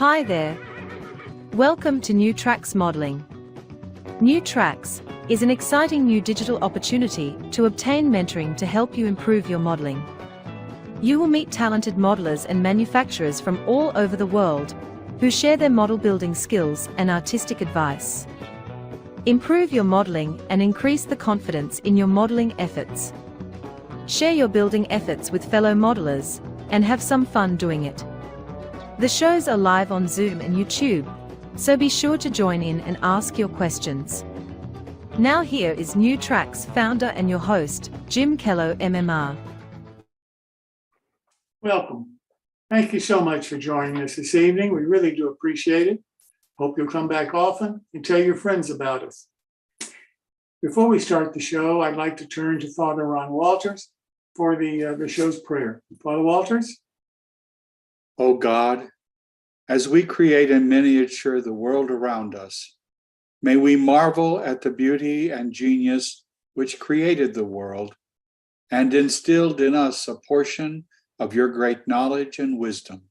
Hi there. Welcome to New Tracks Modeling. New Tracks is an exciting new digital opportunity to obtain mentoring to help you improve your modeling. You will meet talented modelers and manufacturers from all over the world who share their model building skills and artistic advice. Improve your modeling and increase the confidence in your modeling efforts. Share your building efforts with fellow modelers and have some fun doing it. The shows are live on Zoom and YouTube, so be sure to join in and ask your questions. Now here is New Tracks founder and your host, Jim Kello, MMR. Welcome. Thank you so much for joining us this evening. We really do appreciate it. Hope you'll come back often and tell your friends about us. Before we start the show, I'd like to turn to Father Ron Walters for the show's prayer. Father Walters? O God, as we create and miniature the world around us, may we marvel at the beauty and genius which created the world and instilled in us a portion of your great knowledge and wisdom.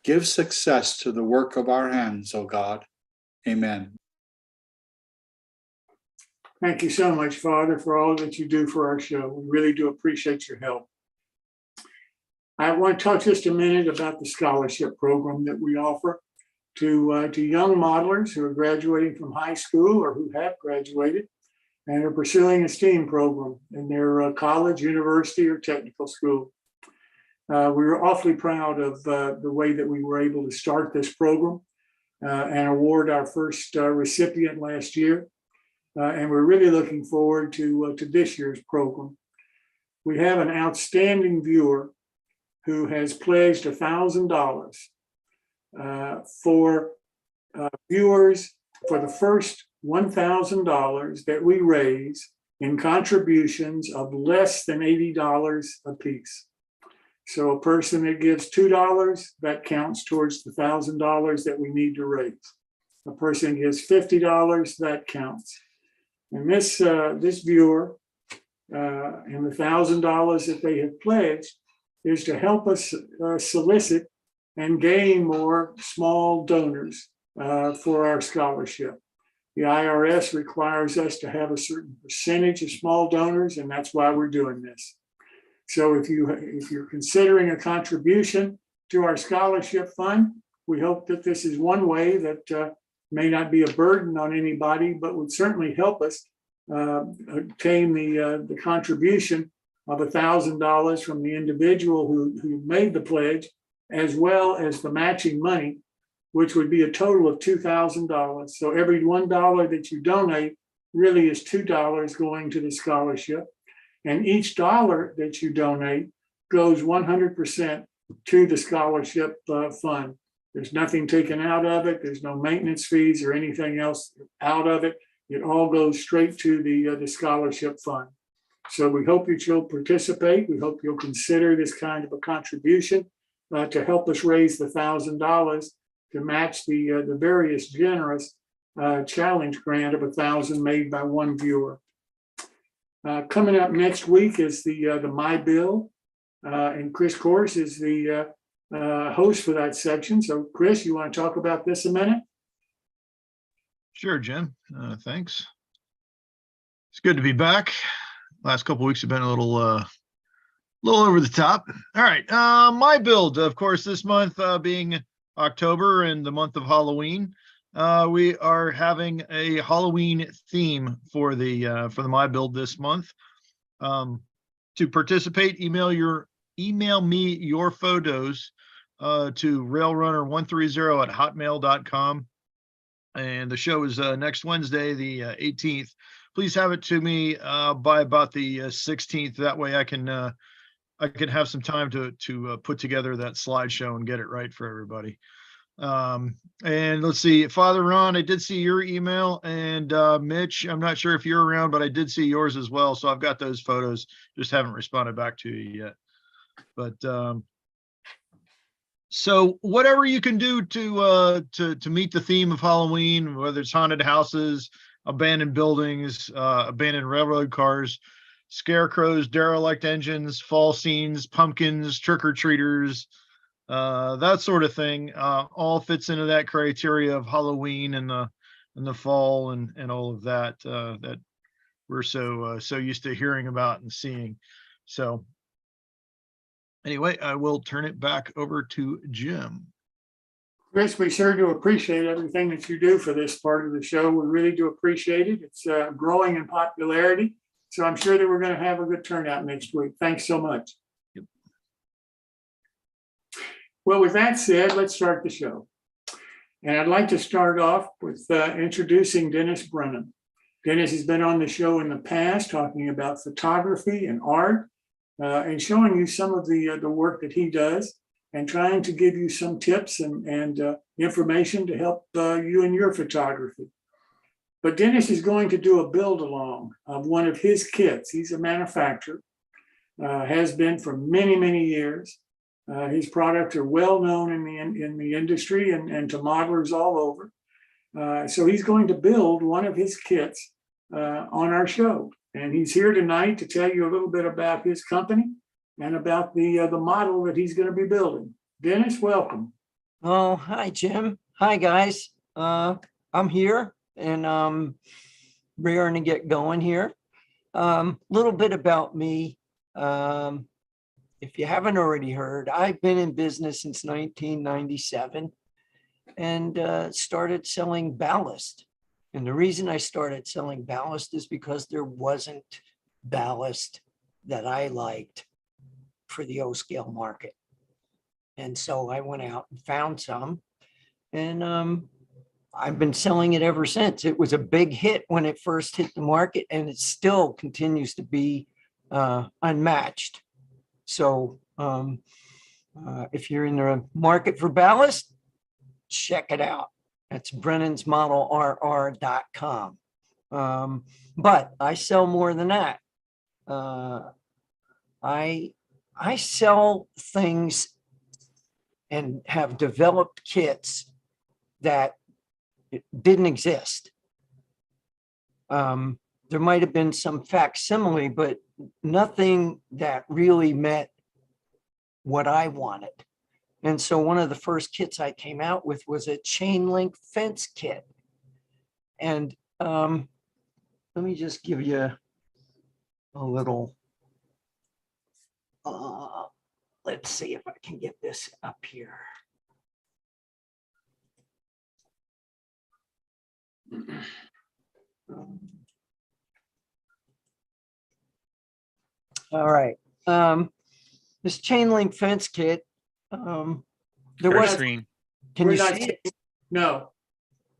Give success to the work of our hands, O God. Amen. Thank you so much, Father, for all that you do for our show. We really do appreciate your help. I want to talk just a minute about the scholarship program that we offer to young modelers who are graduating from high school or who have graduated and are pursuing a STEAM program in their college, university, or technical school. We were awfully proud of the way that we were able to start this program and award our first recipient last year. And we're really looking forward to this year's program. We have an outstanding viewer who has pledged $1,000 for viewers for the first $1,000 that we raise in contributions of less than $80 a piece. So a person that gives $2, that counts towards the $1,000 that we need to raise. A person gives $50, that counts. And this viewer and the $1,000 that they have pledged is to help us solicit and gain more small donors for our scholarship. The IRS requires us to have a certain percentage of small donors, and that's why we're doing this. So if you're considering a contribution to our scholarship fund, we hope that this is one way that may not be a burden on anybody, but would certainly help us obtain the contribution of $1,000 from the individual who made the pledge, as well as the matching money, which would be a total of $2,000. So every $1 that you donate really is $2 going to the scholarship. And each dollar that you donate goes 100% to the scholarship fund. There's nothing taken out of it. There's no maintenance fees or anything else out of it. It all goes straight to the scholarship fund. So we hope that you'll participate. We hope you'll consider this kind of a contribution to help us raise the $1,000 to match the various generous challenge grant of $1,000 made by one viewer. Coming up next week is the My Bill, and Chris Course is the host for that section. So Chris, you want to talk about this a minute? Sure, Jim. Thanks. It's good to be back. Last couple of weeks have been a little over the top. All right, my build, of course, this month being October and the month of Halloween, we are having a Halloween theme for the my build this month. To participate, email me your photos to railrunner130@hotmail.com. And the show is next Wednesday, the 18th. Please have it to me by about the 16th. That way I can have some time to put together that slideshow and get it right for everybody. And let's see, Father Ron, I did see your email, and Mitch, I'm not sure if you're around, but I did see yours as well. So I've got those photos, just haven't responded back to you yet. But so whatever you can do to meet the theme of Halloween, whether it's haunted houses, abandoned buildings, abandoned railroad cars, scarecrows, derelict engines, fall scenes, pumpkins, trick-or-treaters, that sort of thing, all fits into that criteria of Halloween and the fall and all of that, that we're so used to hearing about and seeing. So anyway, I will turn it back over to Jim. Chris, we sure do appreciate everything that you do for this part of the show. We really do appreciate it. It's growing in popularity. So I'm sure that we're going to have a good turnout next week. Thanks so much. Yep. Well, with that said, let's start the show. And I'd like to start off with introducing Dennis Brennan. Dennis has been on the show in the past talking about photography and art and showing you some of the work that he does, and trying to give you some tips and information to help you in your photography. But Dennis is going to do a build along of one of his kits. He's a manufacturer, has been for many, many years. His products are well known in the industry and to modelers all over. So he's going to build one of his kits on our show. And he's here tonight to tell you a little bit about his company and about the model that he's going to be building. Dennis, welcome. Oh, hi, Jim. Hi, guys. I'm here and raring to get going here. Little bit about me. If you haven't already heard, I've been in business since 1997 and started selling ballast. And the reason I started selling ballast is because there wasn't ballast that I liked for the O-scale market. And so I went out and found some, and I've been selling it ever since. It was a big hit when it first hit the market, and it still continues to be unmatched. So if you're in the market for ballast, check it out. That's Brennan'sModelRR.com. But I sell more than that. I sell things and have developed kits that didn't exist. There might have been some facsimile, but nothing that really met what I wanted. And so one of the first kits I came out with was a chain link fence kit. And let me just give you a little, let's see if I can get this up here. All right. This chain link fence kit, there Share was, screen. can We're you not see it? No.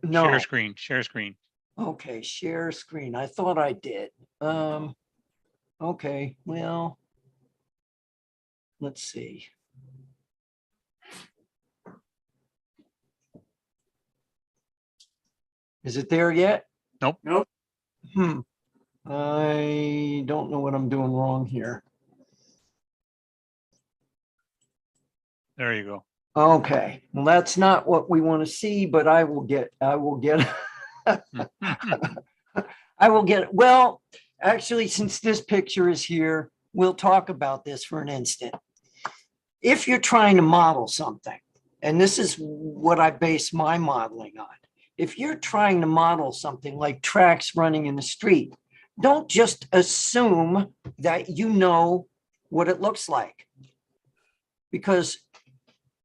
No. Share screen. Share screen. Okay, share screen. I thought I did. Okay, well, let's see. Is it there yet? Nope. Nope. I don't know what I'm doing wrong here. There you go. Okay, well, that's not what we want to see, but I will get, I will get well, actually, since this picture is here, we'll talk about this for an instant. If you're trying to model something, and this is what I base my modeling on, if you're trying to model something like tracks running in the street, don't just assume that you know what it looks like. Because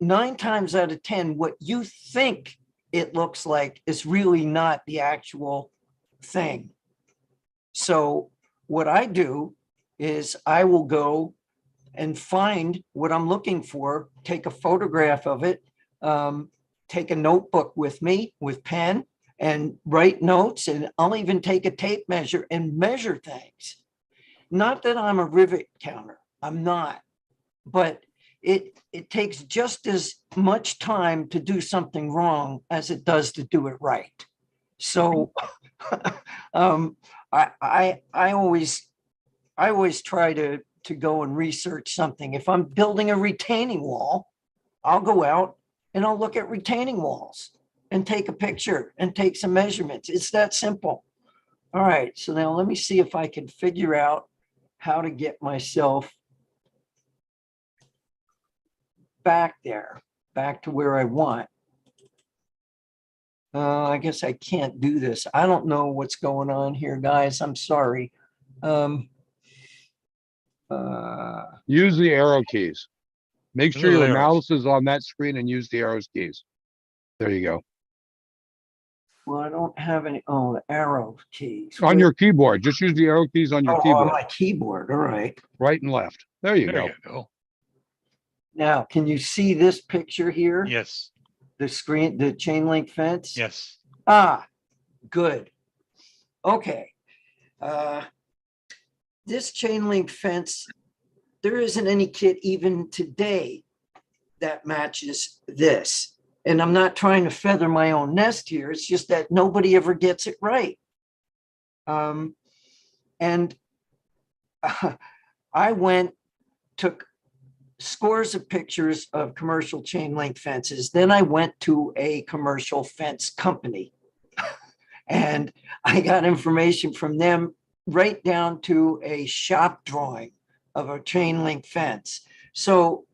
9 times out of 10, what you think it looks like is really not the actual thing. So what I do is I will go and find what I'm looking for, take a photograph of it, take a notebook with me with pen and write notes, and I'll even take a tape measure and measure things. Not that I'm a rivet counter, I'm not, but it takes just as much time to do something wrong as it does to do it right. So I always try to go and research something. If I'm building a retaining wall, I'll go out and I'll look at retaining walls and take a picture and take some measurements. It's that simple. All right, so now let me see if I can figure out how to get myself back there, back to where I want. I guess I can't do this. I don't know what's going on here, guys. I'm sorry. Use the arrow keys. Make sure Little your arrows. mouse is on that screen and use the arrows keys. There you go. Well, I don't have any, oh, the arrow keys. On your keyboard, just use the arrow keys on your on keyboard, my keyboard, all right. right and left. There you There go. you go. Now, can you see this picture here? Yes, The screen, the chain link fence? yes. Ah, good. Okay. This chain link fence, there isn't any kit even today that matches this. And I'm not trying to feather my own nest here. It's just that nobody ever gets it right. And I went, took scores of pictures of commercial chain link fences. Then I went to a commercial fence company and I got information from them right down to a shop drawing of a chain link fence. So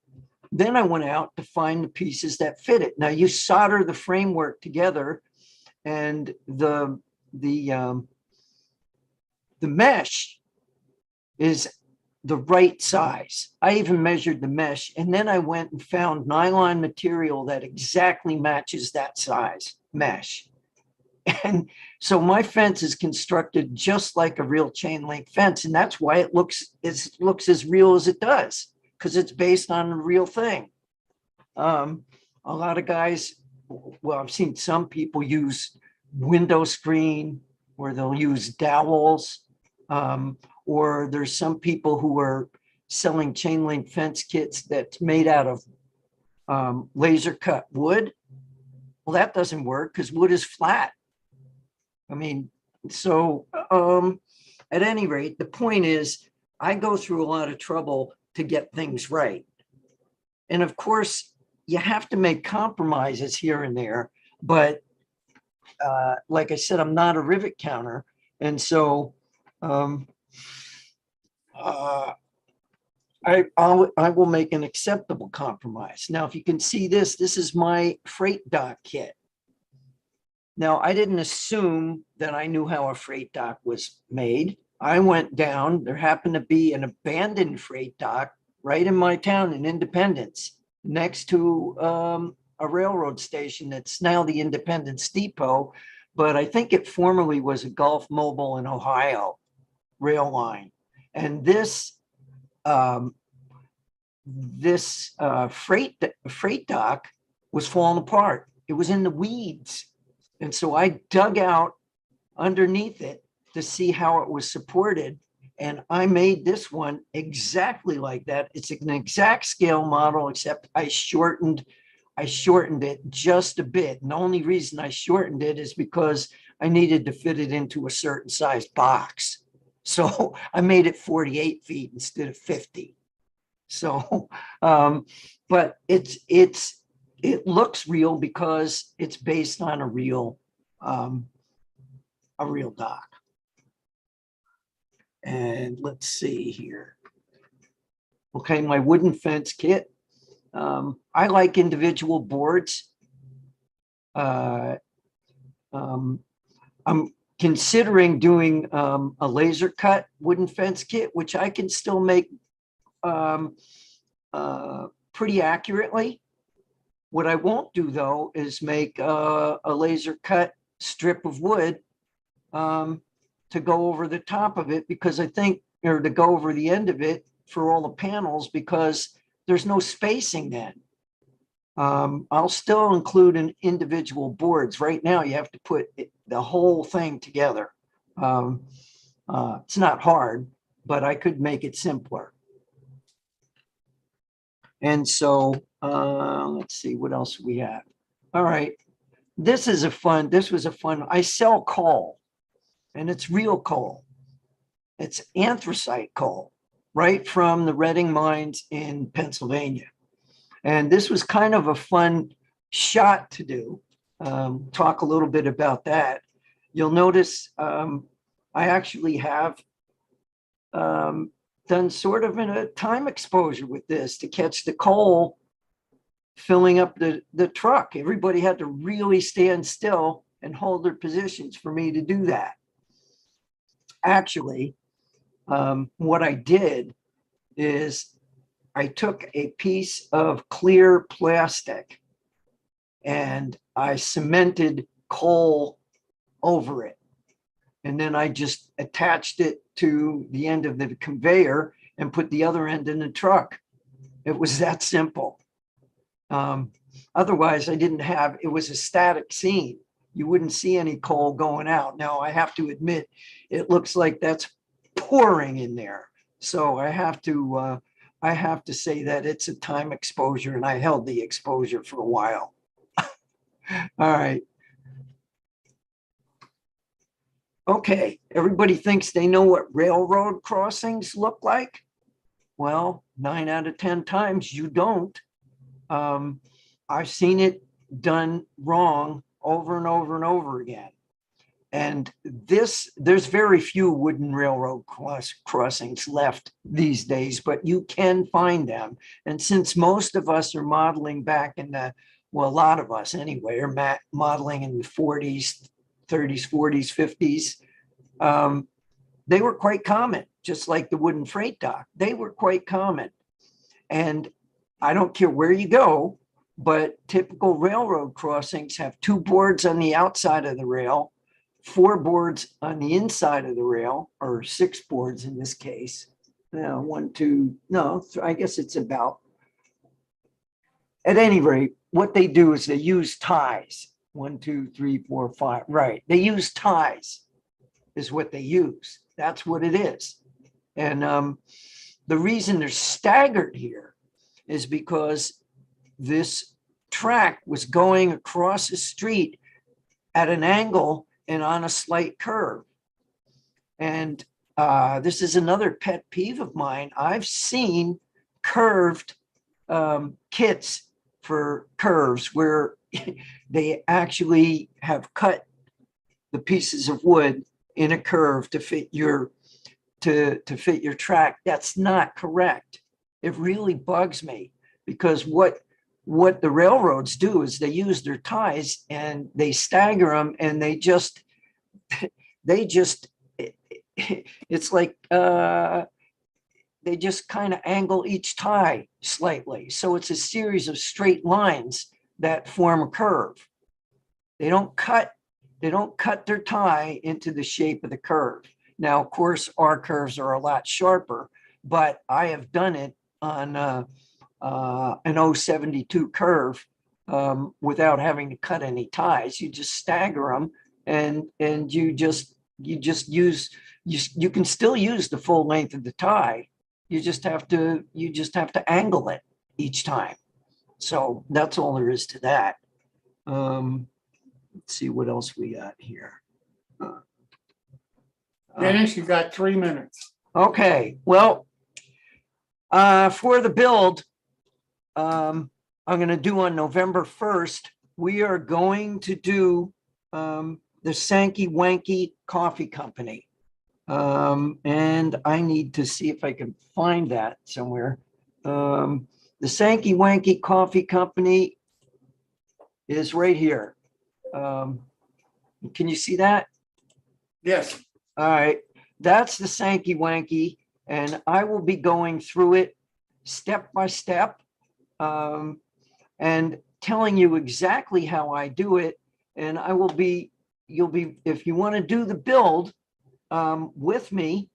then I went out to find the pieces that fit it. Now you solder the framework together and the mesh is the right size. I even measured the mesh and then I went and found nylon material that exactly matches that size mesh. And so my fence is constructed just like a real chain link fence. And that's why it looks as real as it does, because it's based on a real thing. A lot of guys, well, I've seen some people use window screen or they'll use dowels. Or there's some people who are selling chain link fence kits that's made out of laser cut wood. Well, that doesn't work because wood is flat. I mean, so at any rate, the point is I go through a lot of trouble to get things right. And of course, you have to make compromises here and there. But like I said, I'm not a rivet counter. And so I will make an acceptable compromise. Now, if you can see this, this is my freight dock kit. Now, I didn't assume that I knew how a freight dock was made. I went down, there happened to be an abandoned freight dock right in my town in Independence, next to a railroad station that's now the Independence Depot, but I think it formerly was a Gulf Mobile in Ohio rail line. And this freight dock was falling apart. It was in the weeds. And so I dug out underneath it to see how it was supported. And I made this one exactly like that. It's an exact scale model, except I shortened it just a bit. And the only reason I shortened it is because I needed to fit it into a certain size box. So I made it 48 feet instead of 50. So, but it looks real because it's based on a real dock. And let's see here. Okay, my wooden fence kit. I like individual boards. I'm considering doing a laser cut wooden fence kit, which I can still make pretty accurately. What I won't do though is make a laser cut strip of wood to go over the top of it, because I think, or to go over the end of it for all the panels, because there's no spacing then. I'll still include an individual boards. Right now, you have to put the whole thing together. It's not hard, but I could make it simpler. And so let's see, what else we have. All right, this was a fun, I sell coal, and it's real coal. It's anthracite coal, right from the Reading mines in Pennsylvania. And this was kind of a fun shot to do. Talk a little bit about that. You'll notice I actually have done sort of in a time exposure with this to catch the coal filling up the truck. Everybody had to really stand still and hold their positions for me to do that. Actually, what I did is I took a piece of clear plastic and I cemented coal over it. And then I just attached it to the end of the conveyor and put the other end in the truck. It was that simple. Otherwise, it was a static scene. You wouldn't see any coal going out. Now, I have to admit, it looks like that's pouring in there. So I have to say that it's a time exposure, and I held the exposure for a while. All right. Okay, everybody thinks they know what railroad crossings look like. Well, 9 out of 10 times you don't. I've seen it done wrong over and over and over again. And there's very few wooden railroad crossings left these days, but you can find them. And since most of us are modeling back in a lot of us anyway, are modeling in the 40s, 30s, 40s, 50s, they were quite common, just like the wooden freight dock. They were quite common. And I don't care where you go, but typical railroad crossings have 2 boards on the outside of the rail, 4 boards on the inside of the rail, or 6 boards in this case. I guess it's about. At any rate, what they do is they use ties. 1, 2, 3, 4, 5. Right. They use ties is what they use. That's what it is. And the reason they're staggered here is because this track was going across the street at an angle and on a slight curve. And this is another pet peeve of mine. I've seen curved kits for curves where they actually have cut the pieces of wood in a curve to fit your track. That's not correct. It really bugs me, because what the railroads do is they use their ties and they stagger them, and it's like they just kind of angle each tie slightly. So it's a series of straight lines that form a curve. They don't cut their tie into the shape of the curve. Now, of course, our curves are a lot sharper, but I have done it on an 072 curve without having to cut any ties. You just stagger them, and you can still use the full length of the tie. You just have to angle it each time. So that's all there is to that. Let's see what else we got here. Dennis, you got 3 minutes. Okay, well, for the build, I'm going to do on November 1st, we are going to do the Sankey Wanky Coffee Company. And I need to see if I can find that somewhere. The Sankey Wanky Coffee Company is right here. Can you see that? Yes. All right, that's the Sankey Wanky, and I will be going through it step by step and telling you exactly how I do it. And if you want to do the build with me,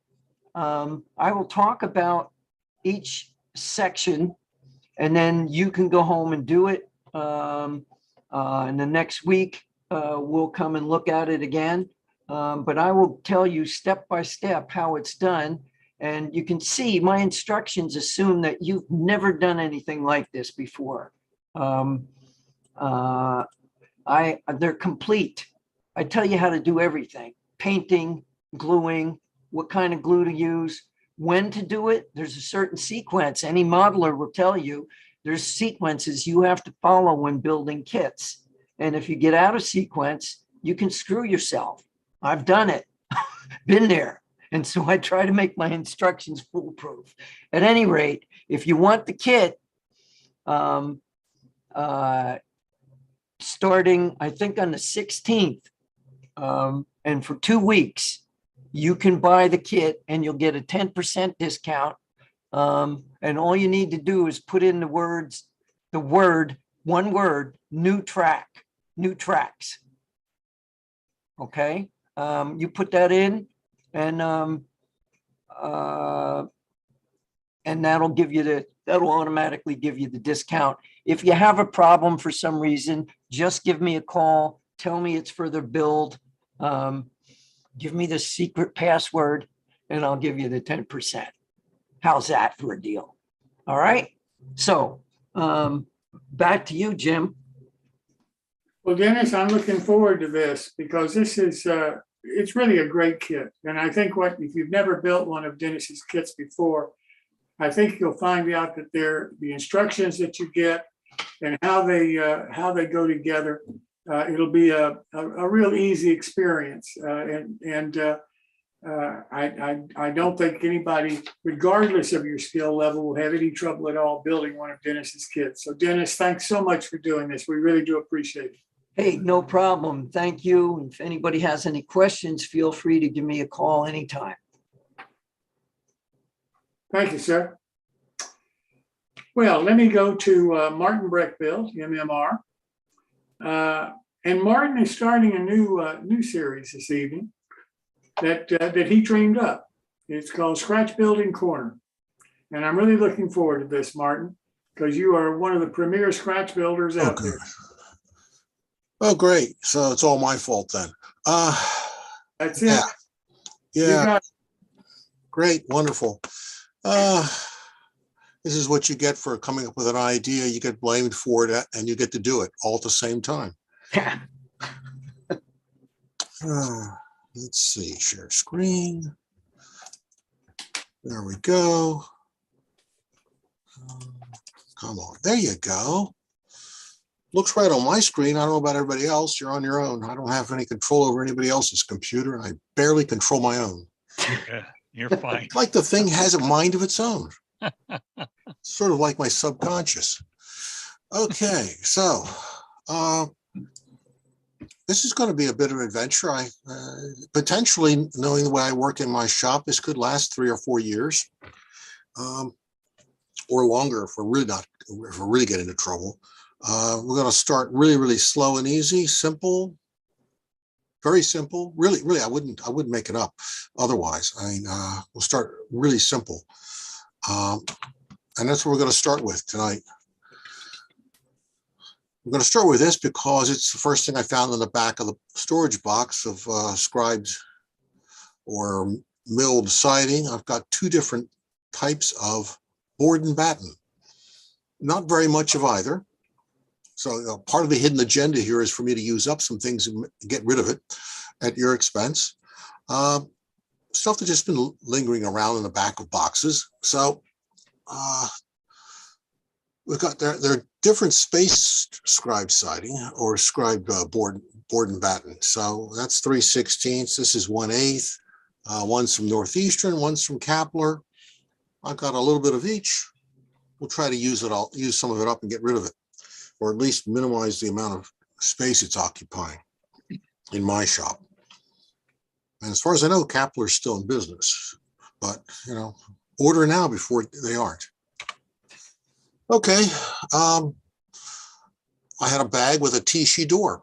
I will talk about each section, and then you can go home and do it. And the next week, we'll come and look at it again. But I will tell you step by step how it's done. And you can see my instructions assume that you've never done anything like this before. They're complete. I tell you how to do everything: painting, gluing, what kind of glue to use, when to do it. There's a certain sequence. Any modeler will tell you there's sequences you have to follow when building kits. And if you get out of sequence, you can screw yourself. I've done it, been there. And so I try to make my instructions foolproof. At any rate, if you want the kit, starting, I think, on the 16th. And for 2 weeks, you can buy the kit and you'll get a 10% discount. And all you need to do is put in one word, new tracks. Okay. You put that in and that'll automatically give you the discount. If you have a problem for some reason, just give me a call. Tell me it's for their build. Give me the secret password and I'll give you the 10%. How's that for a deal? All right. So back to you, Jim. Well, Dennis, I'm looking forward to this because this is, it's really a great kit. And I think if you've never built one of Dennis's kits before, I think you'll find out that the instructions that you get and how they go together, it'll be a real easy experience. I don't think anybody, regardless of your skill level, will have any trouble at all building one of Dennis's kits. So Dennis, thanks so much for doing this. We really do appreciate it. Hey, no problem. Thank you. If anybody has any questions, feel free to give me a call anytime. Thank you, sir. Well, let me go to Martin Brechbiel MMR. And Martin is starting a new series this evening that he dreamed up. It's called Scratchbuilding Corner. And I'm really looking forward to this, Martin, because you are one of the premier scratch builders out there. Oh, great. So it's all my fault then. That's it. Yeah. Great. Wonderful. This is what you get for coming up with an idea. You get blamed for it and you get to do it all at the same time. Let's see, share screen. There we go. Come on, there you go. Looks right on my screen. I don't know about everybody else. You're on your own. I don't have any control over anybody else's computer, and I barely control my own. Yeah, you're fine. It's like the thing has a mind of its own. Sort of like my subconscious. Okay, so this is going to be a bit of an adventure. I potentially, knowing the way I work in my shop, this could last 3 or 4 years, or longer if we're really get into trouble. We're going to start really slow and easy, simple, very simple. Really, I wouldn't make it up otherwise. I mean, we'll start really simple, and that's what we're going to start with tonight. We're going to start with this because it's the first thing I found in the back of the storage box of scribed or milled siding. I've got 2 different types of board and batten. Not very much of either. So part of the hidden agenda here is for me to use up some things and get rid of it at your expense. Stuff that's just been lingering around in the back of boxes. So we've got there are different space scribe siding or scribe board and batten. So that's 3/16. This is 1/8. One's from Northeastern, one's from Kapler. I've got a little bit of each. We'll try to use some of it up and get rid of it, or at least minimize the amount of space it's occupying in my shop. And as far as I know, Kapler's still in business, but order now before they aren't. Okay, I had a bag with a Tichy door.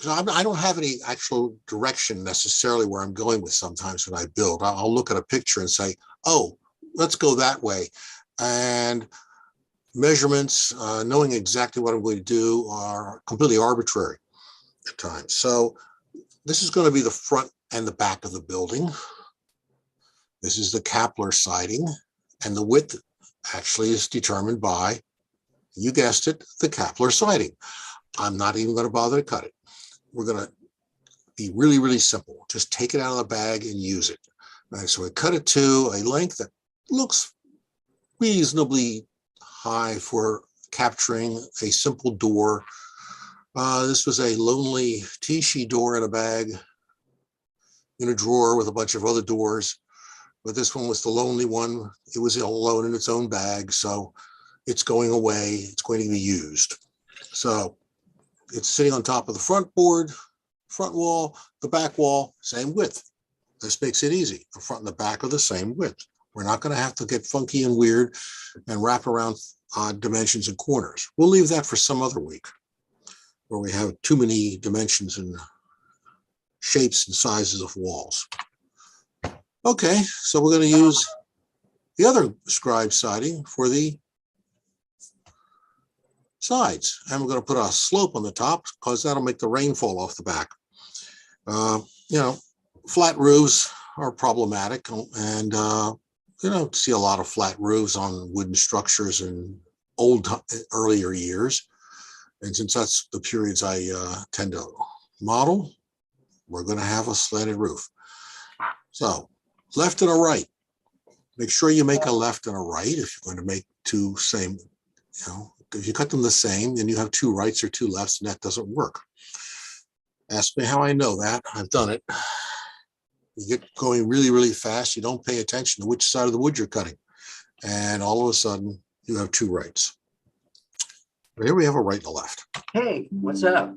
So I don't have any actual direction necessarily where I'm going with sometimes when I build. I'll look at a picture and say, oh, let's go that way. And measurements, knowing exactly what I'm going to do are completely arbitrary at times. So this is going to be the front and the back of the building. This is the Kapler siding, and the width actually is determined by, you guessed it, the Kapler siding. I'm not even going to bother to cut it. We're going to be really simple. Just take it out of the bag and use it. Right, so we cut it to a length that looks reasonably high for capturing a simple door. This was a lonely Tichy door in a bag in a drawer with a bunch of other doors, but this one was the lonely one. It was alone in its own bag, so it's going away. It's going to be used. So it's sitting on top of the front board, front wall, the back wall, same width. This makes it easy. The front and the back are the same width. We're not going to have to get funky and weird and wrap around dimensions and corners. We'll leave that for some other week where we have too many dimensions and shapes and sizes of walls. Okay, so we're going to use the other scribe siding for the sides. And we're going to put a slope on the top because that'll make the rain fall off the back. You know, flat roofs are problematic, and you don't see a lot of flat roofs on wooden structures in earlier years. And since that's the periods I tend to model, we're going to have a slanted roof. So left and a right. Make sure you make a left and a right if you're going to make two same, you know, if you cut them the same, then you have two rights or two lefts, and that doesn't work. Ask me how I know that. I've done it. You get going really, really fast. You don't pay attention to which side of the wood you're cutting. And all of a sudden, you have two rights. But here we have a right and a left. Hey, what's up?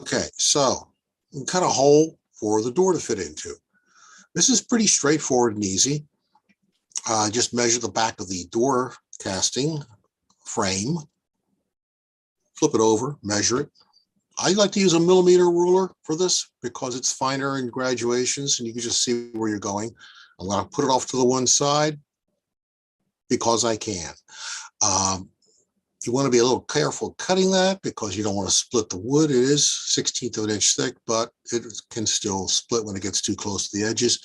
Okay, so we cut a hole for the door to fit into. This is pretty straightforward and easy. Just measure the back of the door casting frame, flip it over, measure it. I like to use a millimeter ruler for this because it's finer in graduations and you can just see where you're going. I'm going to put it off to the one side because I can. You want to be a little careful cutting that because you don't want to split the wood. It is 1/16 of an inch thick, but it can still split when it gets too close to the edges.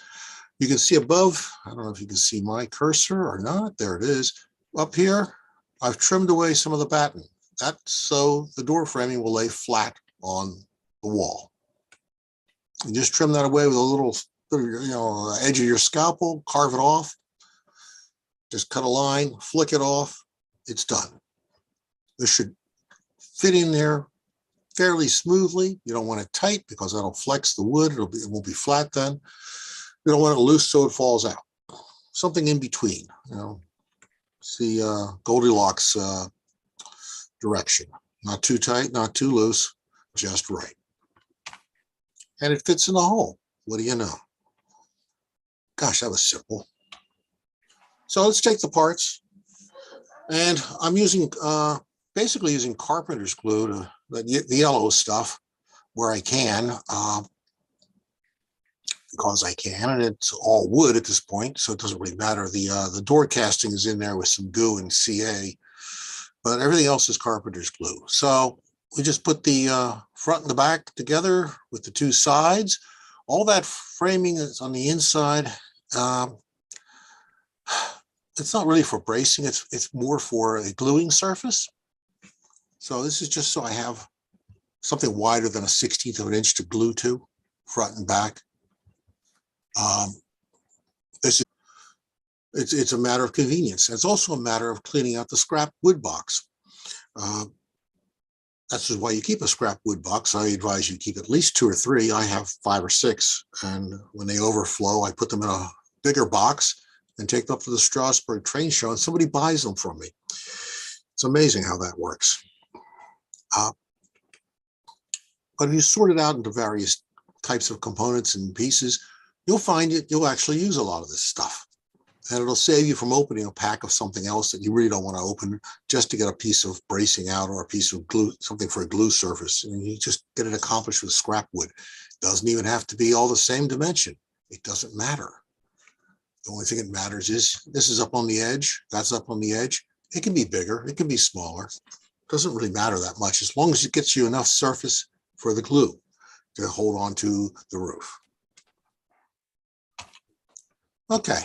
You can see above, I don't know if you can see my cursor or not. There it is. Up here, I've trimmed away some of the batten. That's so the door framing will lay flat on the wall. You just trim that away with a little, edge of your scalpel, carve it off. Just cut a line, flick it off. It's done. This should fit in there fairly smoothly. You don't want it tight because that'll flex the wood. It won't be flat then. You don't want it loose so it falls out. Something in between, It's the Goldilocks direction. Not too tight, not too loose, just right. And it fits in the hole. What do you know? Gosh, that was simple. So let's take the parts. And I'm using, basically using carpenter's glue, to the yellow stuff, where I can, because I can, and it's all wood at this point, so it doesn't really matter. The door casting is in there with some goo and CA, but everything else is carpenter's glue. So we just put the front and the back together with the two sides. All that framing is on the inside. It's not really for bracing. It's more for a gluing surface. So this is just so I have something wider than a 1/16 of an inch to glue to, front and back. It's a matter of convenience. It's also a matter of cleaning out the scrap wood box. That's why you keep a scrap wood box. I advise you keep at least 2 or 3. I have 5 or 6, and when they overflow, I put them in a bigger box and take them up to the Strasbourg train show, and somebody buys them from me. It's amazing how that works. But if you sort it out into various types of components and pieces, you'll find you'll actually use a lot of this stuff. And it'll save you from opening a pack of something else that you really don't want to open just to get a piece of bracing out or a piece of glue, something for a glue surface. And you just get it accomplished with scrap wood. It doesn't even have to be all the same dimension. It doesn't matter. The only thing that matters is this is up on the edge, that's up on the edge. It can be bigger, it can be smaller. It doesn't really matter that much as long as it gets you enough surface for the glue to hold on to the roof. Okay.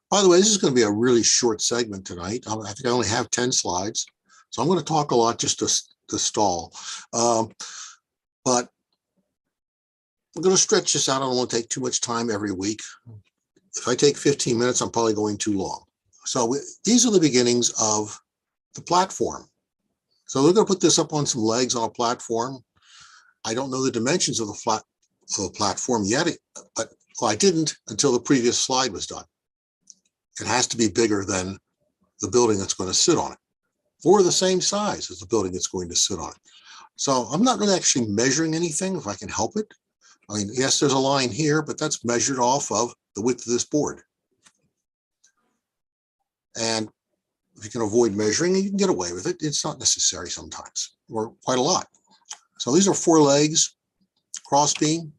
By the way, this is going to be a really short segment tonight. I think I only have 10 slides, so I'm going to talk a lot just to stall. But I'm going to stretch this out. I don't want to take too much time every week. If I take 15 minutes, I'm probably going too long. So these are the beginnings of the platform. So we're going to put this up on some legs on a platform. I don't know the dimensions of the platform yet, but I didn't until the previous slide was done. It has to be bigger than the building that's going to sit on it, or the same size as the building that's going to sit on it. So I'm not really actually measuring anything if I can help it. I mean, yes, there's a line here, but that's measured off of the width of this board. And if you can avoid measuring, you can get away with it. It's not necessary sometimes, or quite a lot. So these are 4 legs, cross beam.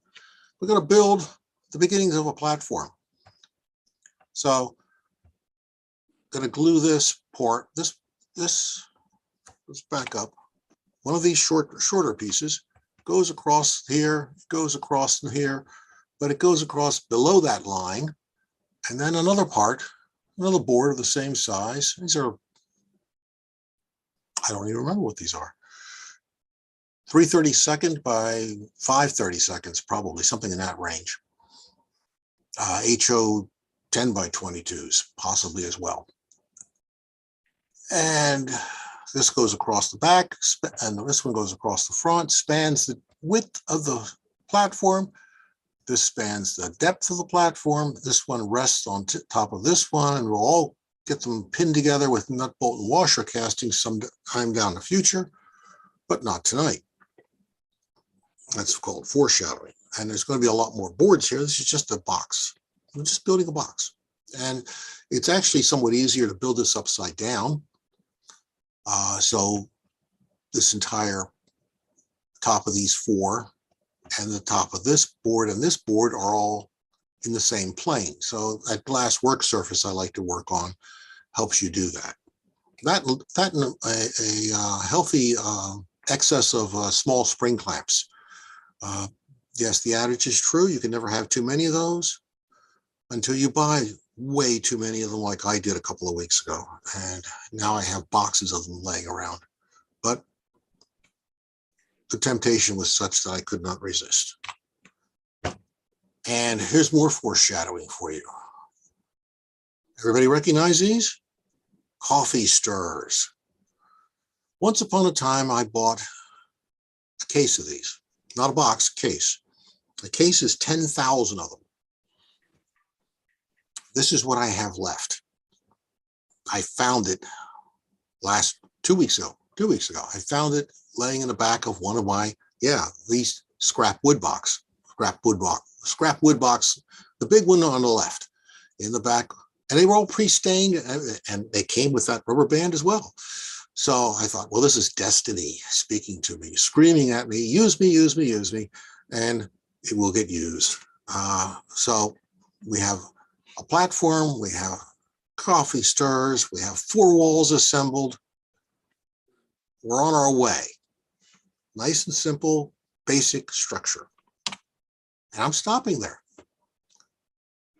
We're going to build the beginnings of a platform. So I'm going to glue this part, let's back up. One of these shorter pieces goes across here, goes across here, but it goes across below that line. And then another part, another board of the same size. These are, I don't even remember what these are. 3/32 by 5/32, probably something in that range. HO 10 by 22s, possibly as well. And this goes across the back, and this one goes across the front, spans the width of the platform. This spans the depth of the platform. This one rests on top of this one, and we'll all get them pinned together with nut, bolt, and washer casting sometime down the future, but not tonight. That's called foreshadowing. And there's going to be a lot more boards here. This is just a box. I'm just building a box. And it's actually somewhat easier to build this upside down. So this entire top of these 4 and the top of this board and this board are all in the same plane. So that glass work surface I like to work on helps you do that. That and a healthy excess of small spring clamps. Yes, the adage is true. You can never have too many of those until you buy way too many of them, like I did a couple of weeks ago. And now I have boxes of them laying around. But the temptation was such that I could not resist. And here's more foreshadowing for you. Everybody recognize these? Coffee stirrers. Once upon a time, I bought a case of these. Not a box, a case. The case is 10,000 of them. This is what I have left. I found it 2 weeks ago. I found it laying in the back of one of my, these scrap wood box, the big one on the left in the back. And they were all pre-stained, and they came with that rubber band as well. So I thought, well, this is destiny speaking to me, screaming at me, use me, use me, use me, and it will get used. So we have a platform, we have coffee stirrers, we have 4 walls assembled. We're on our way. Nice and simple, basic structure. And I'm stopping there.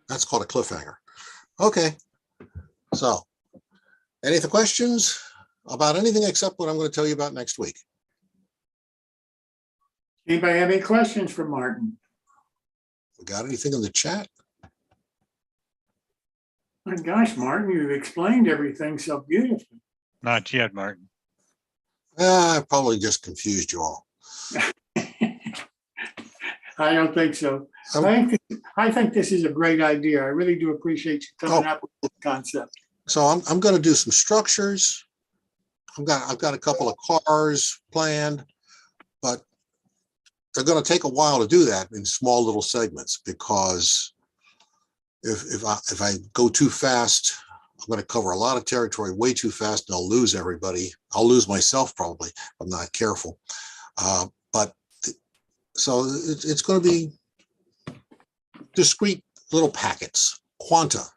That's called a cliffhanger. Okay, so any other questions about anything except what I'm going to tell you about next week? Anybody have any questions for Martin? We got anything in the chat? My gosh, Martin, you've explained everything so beautifully. Not yet, Martin. I probably just confused you all. I don't think so. I think this is a great idea. I really do appreciate you coming up with this concept. So I'm going to do some structures. I've got a couple of cars planned, but they're going to take a while to do that in small little segments, because if I go too fast, I'm going to cover a lot of territory way too fast, and I'll lose everybody. I'll lose myself probably if I'm not careful. So it's going to be discrete little packets, quantums.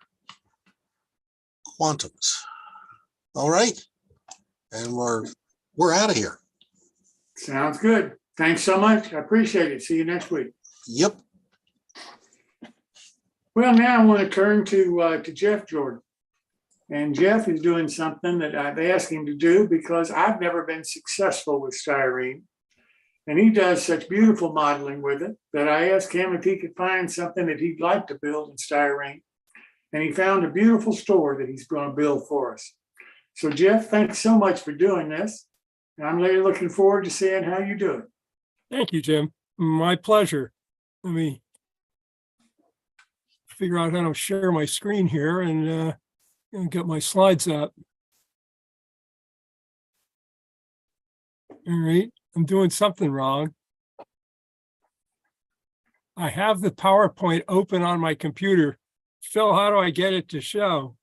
All right, and we're out of here. Sounds good. Thanks so much. I appreciate it. See you next week. Yep. Well, now I want to turn to Jeff Jordan. And Jeff is doing something that I've asked him to do because I've never been successful with styrene. And he does such beautiful modeling with it that I asked him if he could find something that he'd like to build in styrene. And he found a beautiful store that he's going to build for us. So Jeff, thanks so much for doing this. And I'm really looking forward to seeing how you do it. Thank you, Jim. My pleasure. Let me figure out how to share my screen here and get my slides up. All right, I'm doing something wrong. I have the PowerPoint open on my computer. Phil, how do I get it to show?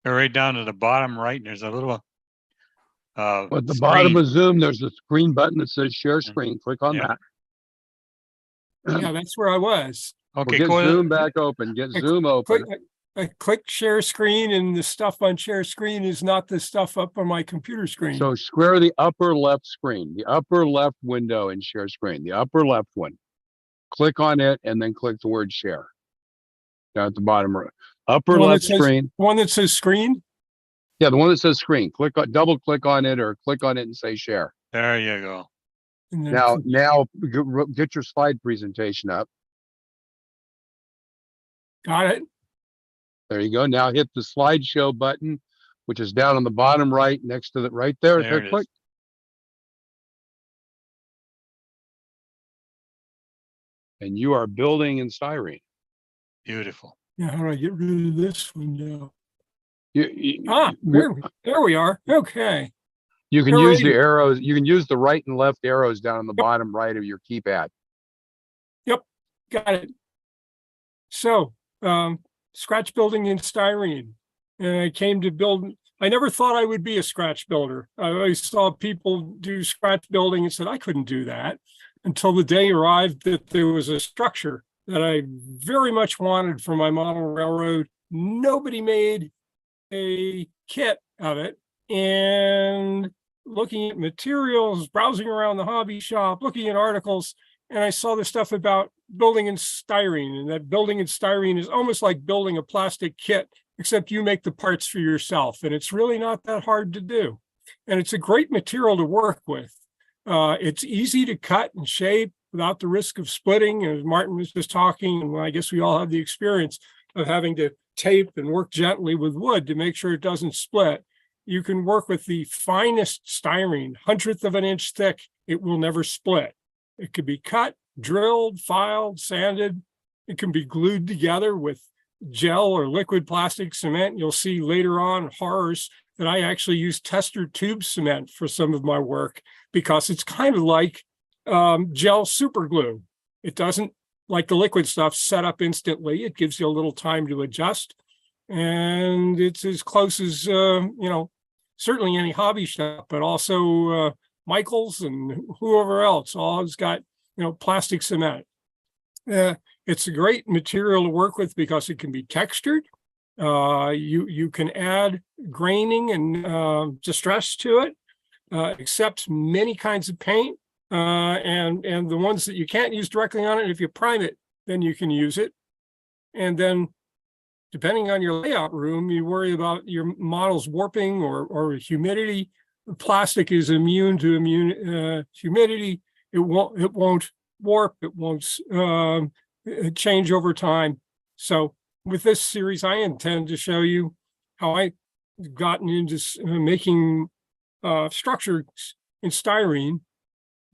Go right down to the bottom right, and there's a little At the bottom screen. of Zoom, there's a screen button that says share screen. Click on Yeah. that. Yeah, that's where I was. Okay, Get go Zoom back open. Get Zoom open. I click share screen, and the stuff on share screen is not the stuff up on my computer screen. So square the upper left screen, the upper left window in share screen, the upper left one. Click on it and then click the word share. Down at the bottom right. Upper left screen. One that says screen? Yeah, the one that says screen. Click on, double click on it or click on it and say share. There you go. And then Now get your slide presentation up. got it. There you go. Now hit the slideshow button, which is down on the bottom right next to the right there. There it Click. is. And you are building in Styrene. Beautiful. Yeah, how do I get rid of this window? You There we are. Okay. can Alrighty. use the arrows. You can use the right and left arrows down on the bottom right of your keypad. Yep, got it. So, scratch building in Styrene. And I came to build, I never thought I would be a scratch builder. I always saw people do scratch building and said I couldn't do that until the day arrived that there was a structure that I very much wanted for my model railroad. Nobody made a kit of it. And looking at materials, browsing around the hobby shop, looking at articles, and I saw the stuff about building in styrene, and that building in styrene is almost like building a plastic kit, except you make the parts for yourself. And it's really not that hard to do. And it's a great material to work with. It's easy to cut and shape without the risk of splitting. As Martin was just talking, and I guess we all have the experience of having to tape and work gently with wood to make sure it doesn't split. You can work with the finest styrene, 1/100th of an inch thick. It will never split. It could be cut, drilled, filed, sanded. It can be glued together with gel or liquid plastic cement. You'll see later on horrors that I actually use tester tube cement for some of my work because it's kind of like gel super glue. It doesn't, like the liquid stuff, set up instantly. It gives you a little time to adjust. And it's as close as, certainly any hobby shop, but also Michael's and whoever else, all has got, plastic cement. It's a great material to work with because it can be textured. You can add graining and distress to it, accepts many kinds of paint, and the ones that you can't use directly on it, if you prime it, then you can use it. And then depending on your layout room, you worry about your model's warping or humidity. The plastic is immune to humidity. It won't warp. It won't change over time. So with this series, I intend to show you how I've gotten into making structures in styrene,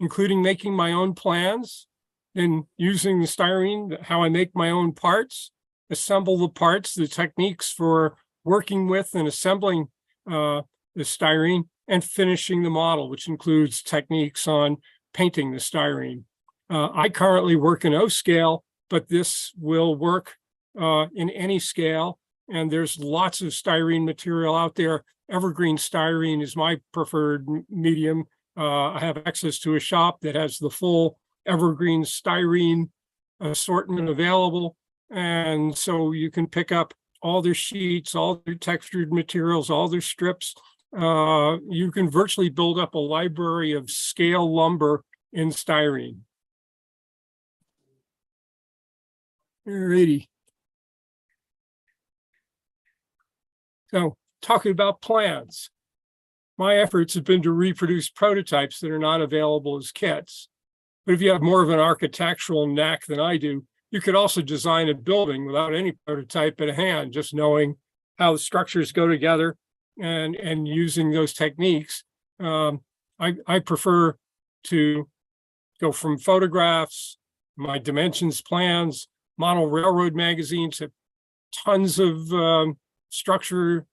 including making my own plans and using the styrene, how I make my own parts, assemble the parts, the techniques for working with and assembling the styrene, and finishing the model, which includes techniques on painting the styrene. I currently work in O scale, but this will work in any scale. And there's lots of styrene material out there. Evergreen styrene is my preferred medium. I have access to a shop that has the full evergreen styrene assortment available. And so you can pick up all their sheets, all their textured materials, all their strips. You can virtually build up a library of scale lumber in styrene. Alrighty. So talking about plans, my efforts have been to reproduce prototypes that are not available as kits. But if you have more of an architectural knack than I do, you could also design a building without any prototype at hand, just knowing how the structures go together and using those techniques. I prefer to go from photographs, my dimensions plans, model railroad magazines have tons of structure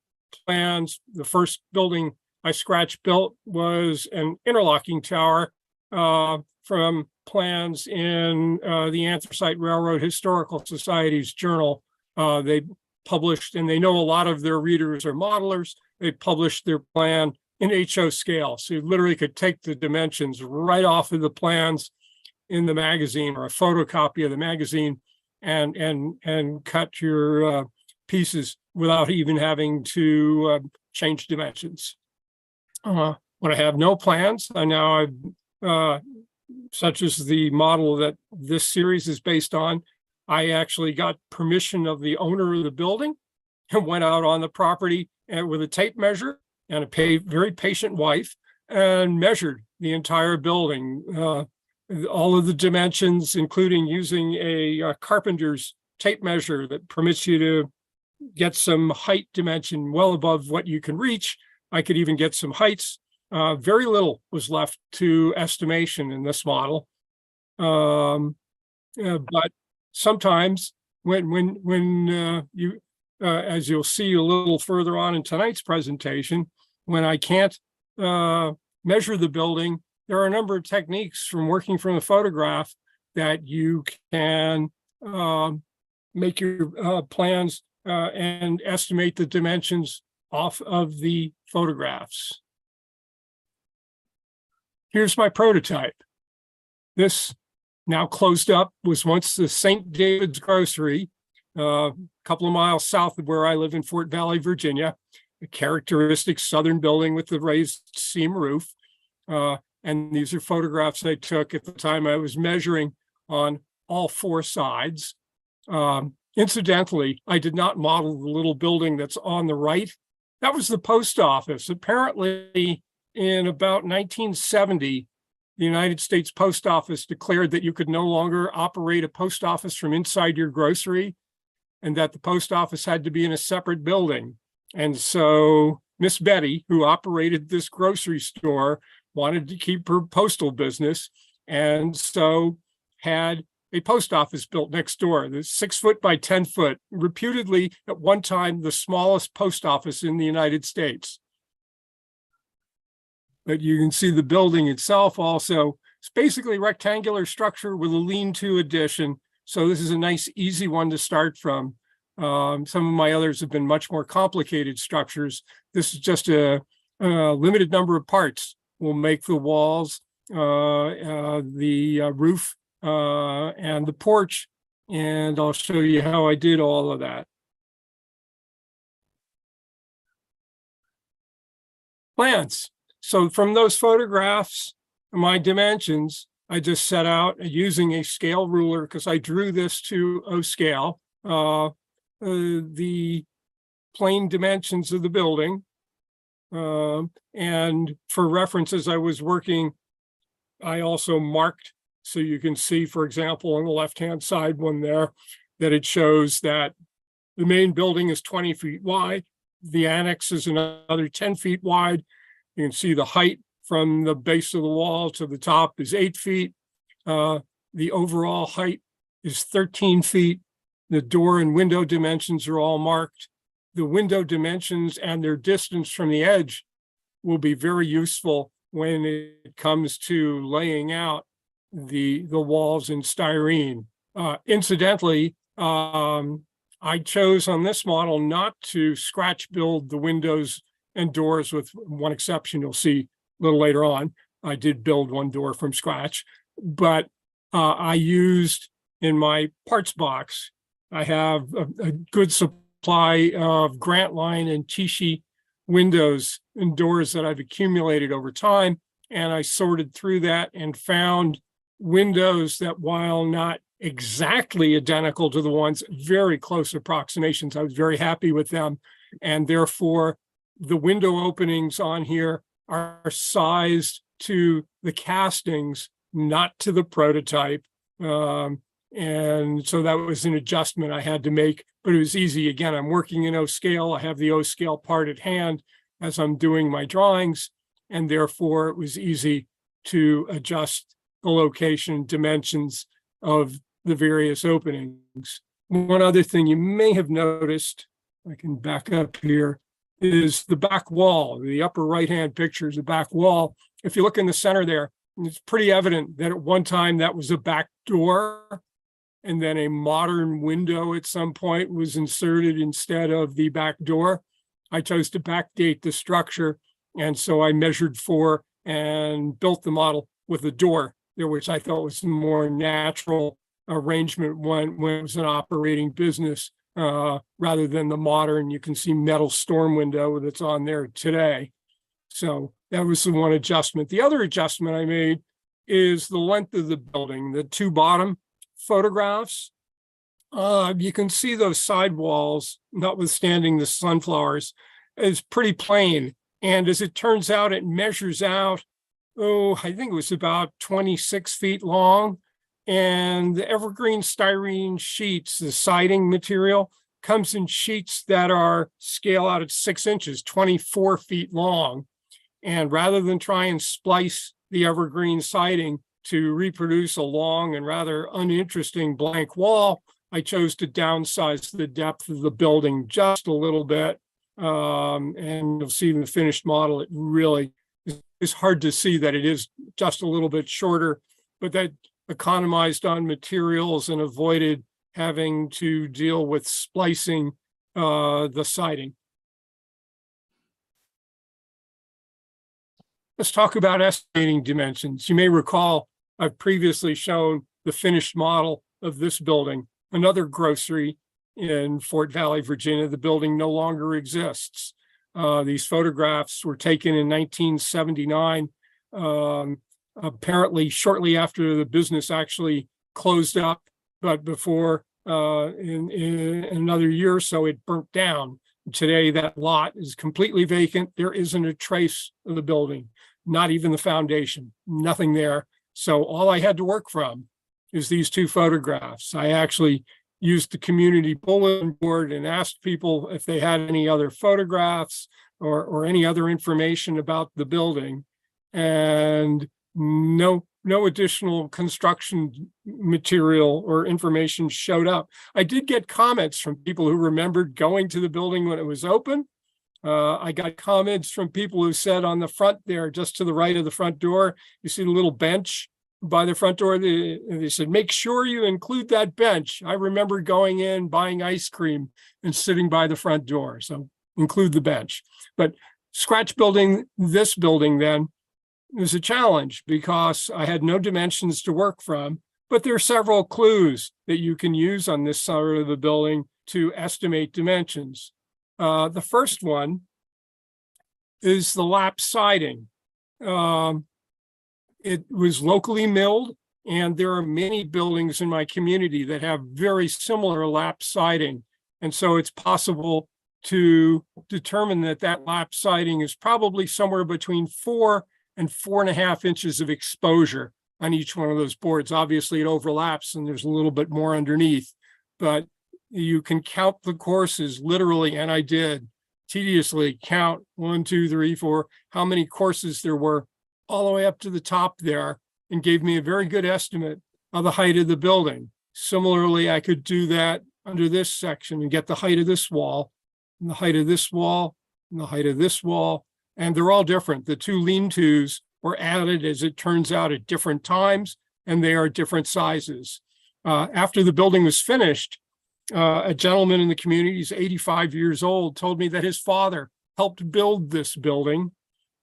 plans. The first building I scratch built was an interlocking tower from plans in the Anthracite Railroad Historical Society's journal. They published, and they know a lot of their readers are modelers. They published their plan in HO scale. So you literally could take the dimensions right off of the plans in the magazine or a photocopy of the magazine and cut your pieces without even having to change dimensions. When I have no plans, I now such as the model that this series is based on, I actually got permission of the owner of the building and went out on the property with a tape measure and a very patient wife and measured the entire building, all of the dimensions, including using a carpenter's tape measure that permits you to get some height dimension well above what you can reach. I could even get some heights. Very little was left to estimation in this model. But sometimes when you, as you'll see a little further on in tonight's presentation, when I can't measure the building, there are a number of techniques from working from a photograph that you can make your plans and estimate the dimensions off of the photographs. Here's my prototype. This, now closed up, was once the St. David's Grocery, a couple of miles south of where I live in Fort Valley, Virginia, a characteristic southern building with the raised seam roof. And these are photographs I took at the time I was measuring on all four sides. Incidentally, I did not model the little building that's on the right. That was the post office. Apparently, in about 1970, the United States Post Office declared that you could no longer operate a post office from inside your grocery and that the post office had to be in a separate building. And so Miss Betty, who operated this grocery store, wanted to keep her postal business and so had a post office built next door. That's 6 foot by 10 foot, reputedly at one time the smallest post office in the United States. But you can see the building itself also. It's basically a rectangular structure with a lean-to addition. So this is a nice, easy one to start from. Some of my others have been much more complicated structures. This is just a limited number of parts. We'll make the walls, the roof, and the porch. And I'll show you how I did all of that. Plans. So from those photographs, my dimensions, I just set out using a scale ruler because I drew this to O scale, the plain dimensions of the building. And for references, I was working, I also marked, so you can see, for example, on the left-hand side one there, that it shows that the main building is 20 feet wide. The annex is another 10 feet wide. You can see the height from the base of the wall to the top is 8 feet. The overall height is 13 feet. The door and window dimensions are all marked. The window dimensions and their distance from the edge will be very useful when it comes to laying out the walls in styrene. Incidentally, I chose on this model not to scratch build the windows and doors, with one exception you'll see a little later on. I did build one door from scratch, but I used in my parts box, I have a good supply of Grant Line and Tichy windows and doors that I've accumulated over time. And I sorted through that and found windows that, while not exactly identical to the ones, very close approximations. I was very happy with them. And therefore, the window openings on here are sized to the castings, not to the prototype. And so that was an adjustment I had to make, but it was easy. Again, I'm working in O scale. I have the O scale part at hand as I'm doing my drawings, and therefore it was easy to adjust the location dimensions of the various openings. One other thing you may have noticed, I can back up here, is the back wall. The upper right-hand picture is the back wall. If you look in the center there, it's pretty evident that at one time that was a back door, and then a modern window at some point was inserted instead of the back door. I chose to backdate the structure, and so I measured for and built the model with a door there, which I thought was a more natural arrangement when it was an operating business, rather than the modern, you can see metal storm window that's on there today. So that was the one adjustment. The other adjustment I made is the length of the building. The two bottom photographs, you can see those sidewalls, notwithstanding the sunflowers, is pretty plain. And as it turns out, it measures out, I think it was about 26 feet long. And the evergreen styrene sheets, the siding material, comes in sheets that are scale out at 6 inches, 24 feet long. And rather than try and splice the evergreen siding to reproduce a long and rather uninteresting blank wall, I chose to downsize the depth of the building just a little bit. And you'll see in the finished model, it really is hard to see that it is just a little bit shorter, but that economized on materials and avoided having to deal with splicing the siding. Let's talk about estimating dimensions. You may recall I've previously shown the finished model of this building, another grocery in Fort Valley, Virginia. The building no longer exists. These photographs were taken in 1979, apparently shortly after the business actually closed up, but before in another year or so, it burnt down. Today, that lot is completely vacant. There isn't a trace of the building, not even the foundation, nothing there. So all I had to work from is these two photographs. I actually used the community bulletin board and asked people if they had any other photographs or any other information about the building. And no additional construction material or information showed up. I did get comments from people who remembered going to the building when it was open. I got comments from people who said on the front there, just to the right of the front door, you see the little bench by the front door. They said, make sure you include that bench. I remember going in, buying ice cream and sitting by the front door. So include the bench. But scratch building this building then was a challenge because I had no dimensions to work from, but there are several clues that you can use on this side of the building to estimate dimensions. The first one is the lap siding. It was locally milled, and there are many buildings in my community that have very similar lap siding. And so it's possible to determine that that lap siding is probably somewhere between 4 and 4.5 inches of exposure on each one of those boards. Obviously, it overlaps and there's a little bit more underneath, but you can count the courses literally, and I did tediously count 1, 2, 3, 4, how many courses there were all the way up to the top there, and gave me a very good estimate of the height of the building. Similarly, I could do that under this section and get the height of this wall, and the height of this wall, and the height of this wall, and they're all different. The two lean-tos were added, as it turns out, at different times, and they are different sizes. After the building was finished, a gentleman in the community, he's 85 years old, told me that his father helped build this building,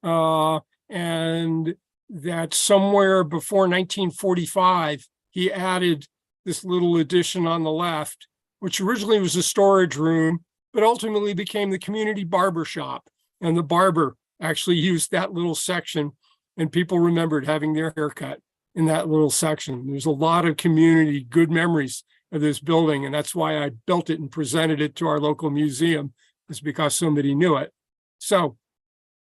and that somewhere before 1945, he added this little addition on the left, which originally was a storage room, but ultimately became the community barber shop. And the barber actually used that little section, and people remembered having their haircut in that little section. There's a lot of community good memories of this building, and that's why I built it and presented it to our local museum, is because somebody knew it. So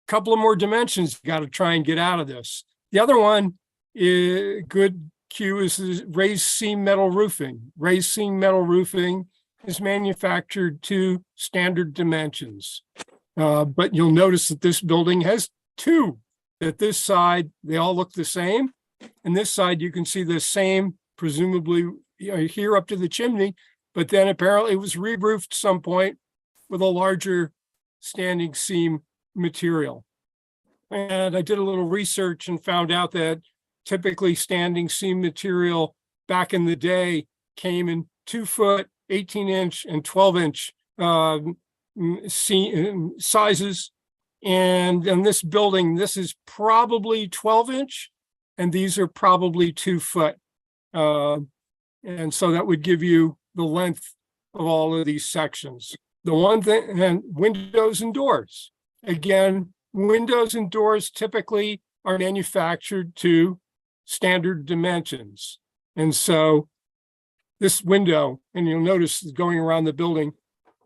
a couple of more dimensions you got to try and get out of this. The other one is good cue is raised seam metal roofing. Raised seam metal roofing is manufactured to standard dimensions. But you'll notice that this building has two. At this side, they all look the same. And this side, you can see the same, presumably here up to the chimney, but then apparently it was re-roofed some point with a larger standing seam material. And I did a little research and found out that typically standing seam material back in the day came in 2 foot, 18-inch, and 12-inch sizes. And in this building, this is probably 12-inch, and these are probably 2 foot. And so that would give you the length of all of these sections. The one thing, and windows and doors. Again, windows and doors typically are manufactured to standard dimensions. And so this window, and you'll notice going around the building,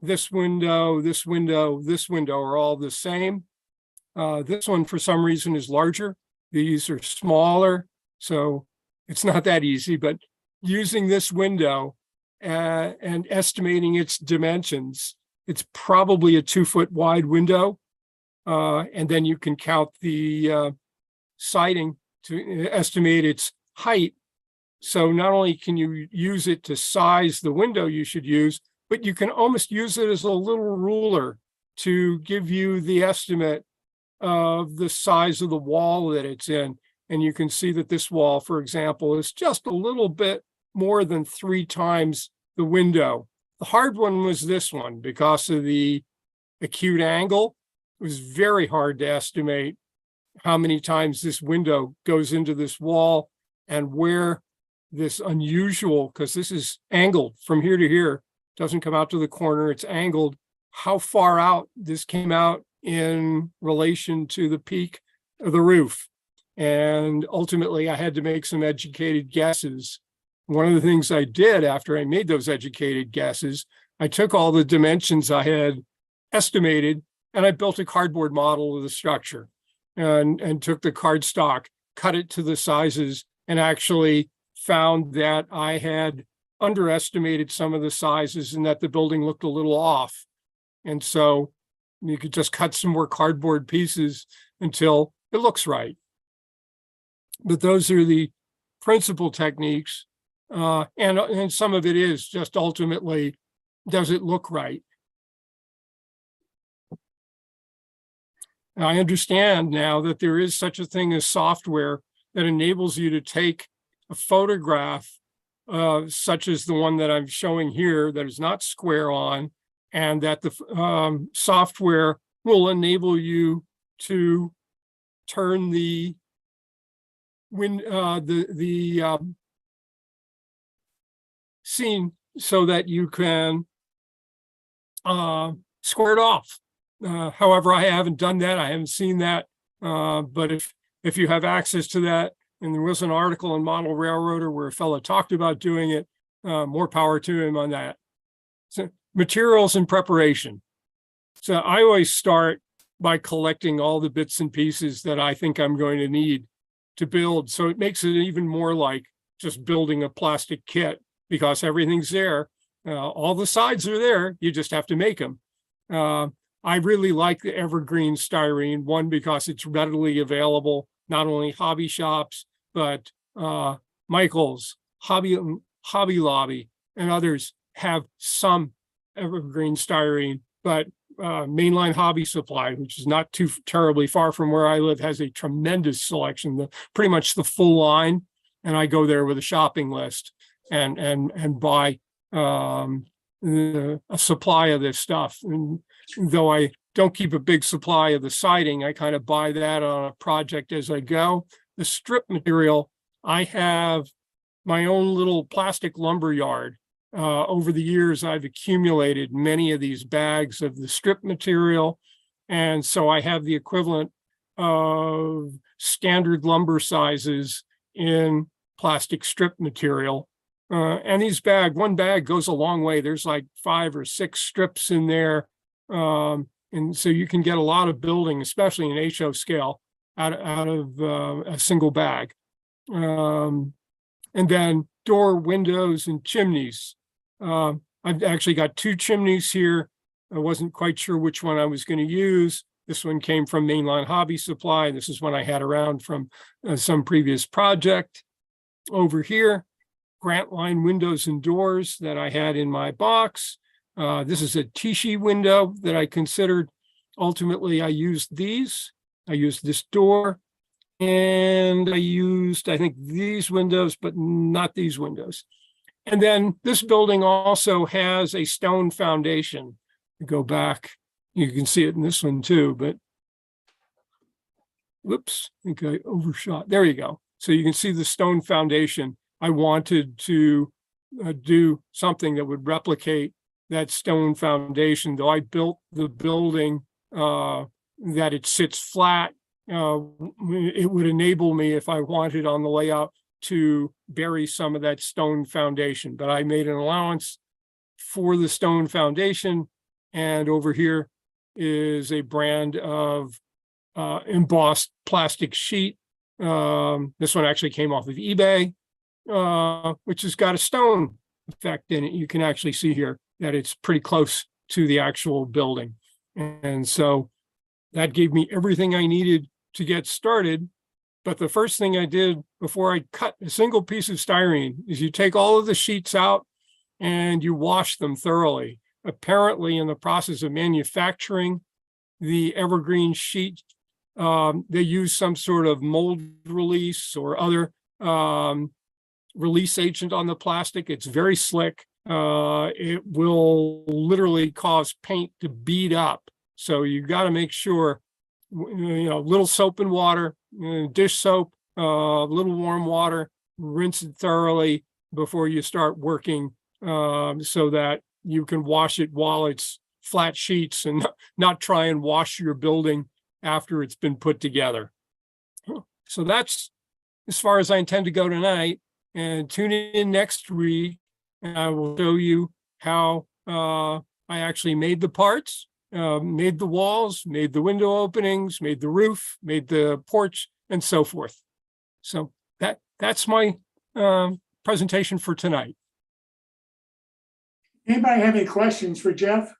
this window, this window, this window are all the same. This one, for some reason, is larger. These are smaller, so it's not that easy, but using this window and estimating its dimensions, it's probably a 2 foot wide window. And then you can count the siding to estimate its height. So not only can you use it to size the window you should use, but you can almost use it as a little ruler to give you the estimate of the size of the wall that it's in. And you can see that this wall, for example, is just a little bit more than 3 times the window. The hard one was this one because of the acute angle. It was very hard to estimate how many times this window goes into this wall and where this unusual, because this is angled from here to here, doesn't come out to the corner, it's angled, how far out this came out in relation to the peak of the roof. And ultimately, I had to make some educated guesses. One of the things I did after I made those educated guesses, I took all the dimensions I had estimated and I built a cardboard model of the structure and took the cardstock, cut it to the sizes, and actually found that I had underestimated some of the sizes and that the building looked a little off. And so you could just cut some more cardboard pieces until it looks right. But those are the principal techniques. And some of it is just ultimately, does it look right? I understand now that there is such a thing as software that enables you to take a photograph, such as the one that I'm showing here, that is not square on, and that the software will enable you to turn the scene so that you can square it off. However, I haven't done that. I haven't seen that. But if you have access to that, and there was an article in Model Railroader where a fellow talked about doing it, more power to him on that. So materials and preparation. So I always start by collecting all the bits and pieces that I think I'm going to need to build. So it makes it even more like just building a plastic kit because everything's there. All the sides are there. You just have to make them. I really like the evergreen styrene, one, because it's readily available, not only hobby shops, but Michael's, Hobby Lobby, and others have some evergreen styrene, but Mainline Hobby Supply, which is not too terribly far from where I live, has a tremendous selection, pretty much the full line. And I go there with a shopping list and buy a supply of this stuff. And though I don't keep a big supply of the siding, I kind of buy that on a project as I go. The strip material, I have my own little plastic lumber yard. Over the years, I've accumulated many of these bags of the strip material. And so I have the equivalent of standard lumber sizes in plastic strip material. And these one bag goes a long way. There's like 5 or 6 strips in there. And so you can get a lot of building, especially in HO scale, out of a single bag. And then door, windows, and chimneys. I've actually got 2 chimneys here. I wasn't quite sure which one I was going to use. This one came from Mainline Hobby Supply. This is one I had around from some previous project. Over here, Grant Line windows and doors that I had in my box. This is a Tichy window that I considered ultimately I used these. I used this door, and I used, I think, these windows, but not these windows. And then this building also has a stone foundation. Go back, you can see it in this one too, but whoops, I think I overshot. There you go. So you can see the stone foundation. I wanted to do something that would replicate that stone foundation, though I built the building that it sits flat. It would enable me, if I wanted on the layout, to bury some of that stone foundation, but I made an allowance for the stone foundation. And over here is a brand of embossed plastic sheet. This one actually came off of eBay, which has got a stone effect in it. You can actually see here that it's pretty close to the actual building. And so that gave me everything I needed to get started. But the first thing I did before I cut a single piece of styrene is you take all of the sheets out and you wash them thoroughly. Apparently, in the process of manufacturing the evergreen sheet, they use some sort of mold release or other release agent on the plastic. It's very slick. It will literally cause paint to bead up. So you got to make sure, little soap and water, dish soap, little warm water, rinse it thoroughly before you start working, so that you can wash it while it's flat sheets and not try and wash your building after it's been put together. So that's as far as I intend to go tonight. And tune in next week and I will show you how I actually made the parts, made the walls, made the window openings, made the roof, made the porch, and so forth. So that's my presentation for tonight. Anybody have any questions for Jeff?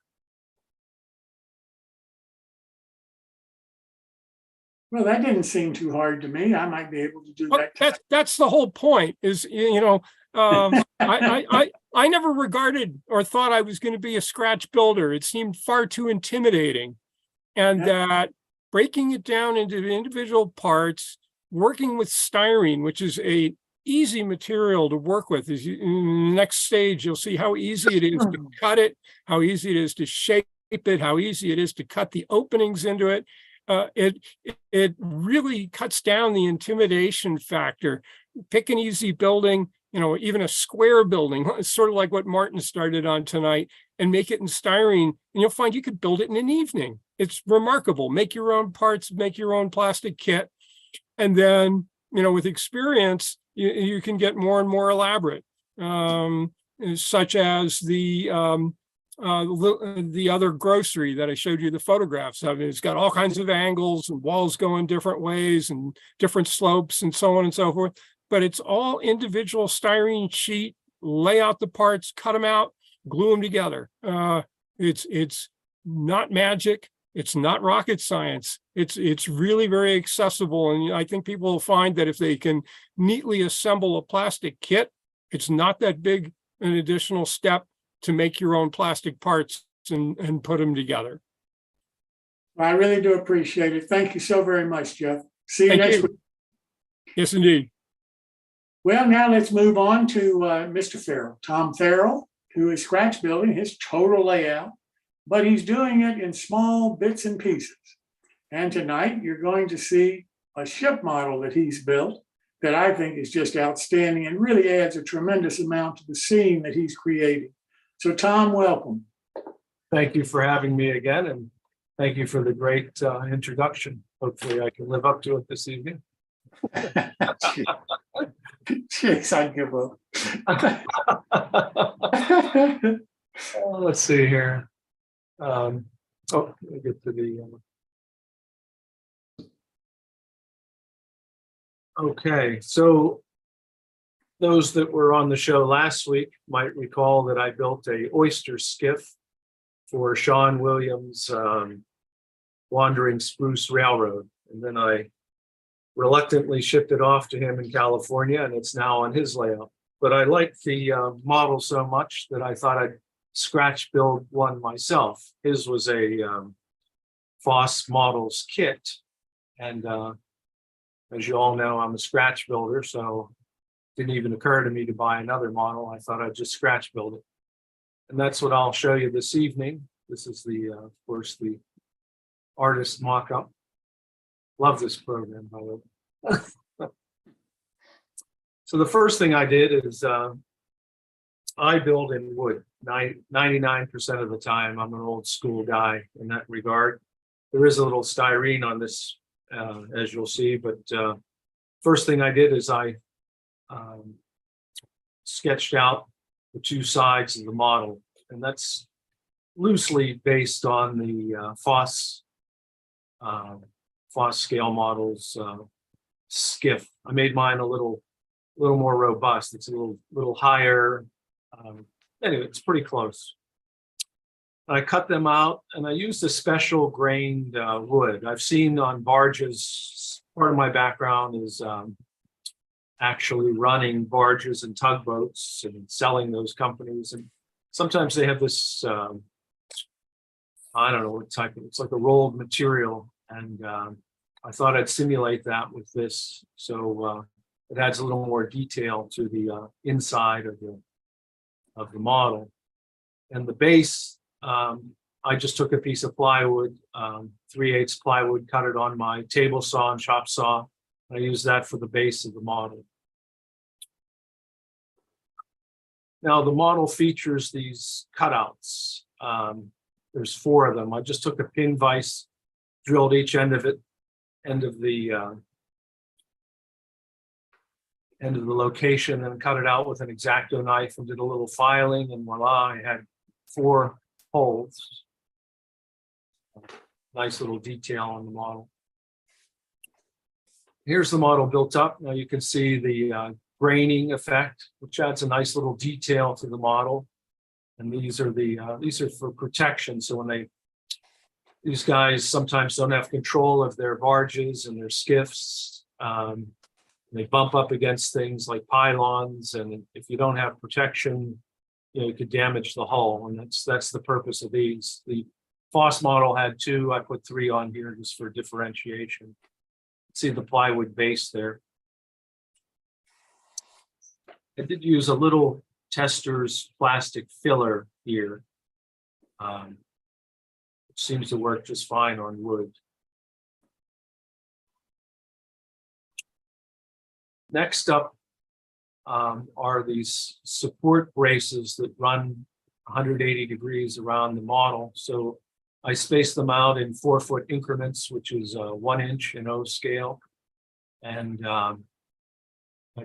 Well, that didn't seem too hard to me. I might be able to do that. That's the whole point is, I never regarded or thought I was going to be a scratch builder. It seemed far too intimidating. And that breaking it down into individual parts, working with styrene, which is a easy material to work with. In the next stage, you'll see how easy it is to cut it, how easy it is to shape it, how easy it is to cut the openings into it. It really cuts down the intimidation factor. Pick an easy building, even a square building, sort of like what Martin started on tonight, and make it in styrene, and you'll find you could build it in an evening. It's remarkable. Make your own parts, make your own plastic kit, and then, with experience, you can get more and more elaborate, such as the other grocery that I showed you the photographs of. It's got all kinds of angles and walls going different ways and different slopes and so on and so forth. But it's all individual styrene sheet, lay out the parts, cut them out, glue them together. It's not magic. It's not rocket science. It's really very accessible. And I think people will find that if they can neatly assemble a plastic kit, it's not that big an additional step to make your own plastic parts and put them together. Well, I really do appreciate it. Thank you so very much, Jeff. See you next week. Yes, indeed. Well, now let's move on to Mr. Farrell, Tom Farrell, who is scratch building his total layout, but he's doing it in small bits and pieces. And tonight you're going to see a ship model that he's built that I think is just outstanding and really adds a tremendous amount to the scene that he's creating. So Tom, welcome. Thank you for having me again, and thank you for the great introduction. Hopefully I can live up to it this evening. Jeez, I give up. Let's see here. Let me get to the... Okay, so those that were on the show last week might recall that I built a oyster skiff for Sean Williams' Wandering Spruce Railroad. And then I reluctantly shipped it off to him in California, and it's now on his layout. But I liked the model so much that I thought I'd scratch build one myself. His was a FOSS models kit. And as you all know, I'm a scratch builder, so it didn't even occur to me to buy another model. I thought I'd just scratch build it. And that's what I'll show you this evening. This is the, of course, the artist mock-up. Love this program, by the way. So the first thing I did is I build in wood. 99% of the time, I'm an old school guy in that regard. There is a little styrene on this, as you'll see, but first thing I did is I sketched out the two sides of the model, and that's loosely based on the FOSS scale models skiff. I made mine a little more robust. It's a little higher. Anyway, it's pretty close. I cut them out and I used a special grained wood. I've seen on barges, part of my background is actually running barges and tugboats and selling those companies. And sometimes they have this, I don't know what type of, it's like a rolled material. And I thought I'd simulate that with this. So it adds a little more detail to the inside of the model. And the base, I just took a piece of plywood, 3/8 plywood, cut it on my table saw and chop saw. I used that for the base of the model. Now the model features these cutouts. There's 4 of them. I just took a pin vise, drilled each end of the location and cut it out with an X-Acto knife and did a little filing, and voila, I had 4 holes. Nice little detail on the model. Here's the model built up. Now you can see the graining effect, which adds a nice little detail to the model. And these are for protection. So when these guys sometimes don't have control of their barges and their skiffs. They bump up against things like pylons, and if you don't have protection, you could damage the hull, and that's the purpose of these. The FOSS model had 2. I put 3 on here just for differentiation. See the plywood base there. I did use a little Tester's plastic filler here. It seems to work just fine on wood. Next up are these support braces that run 180 degrees around the model. So I spaced them out in 4-foot increments, which is 1 inch in O scale. And I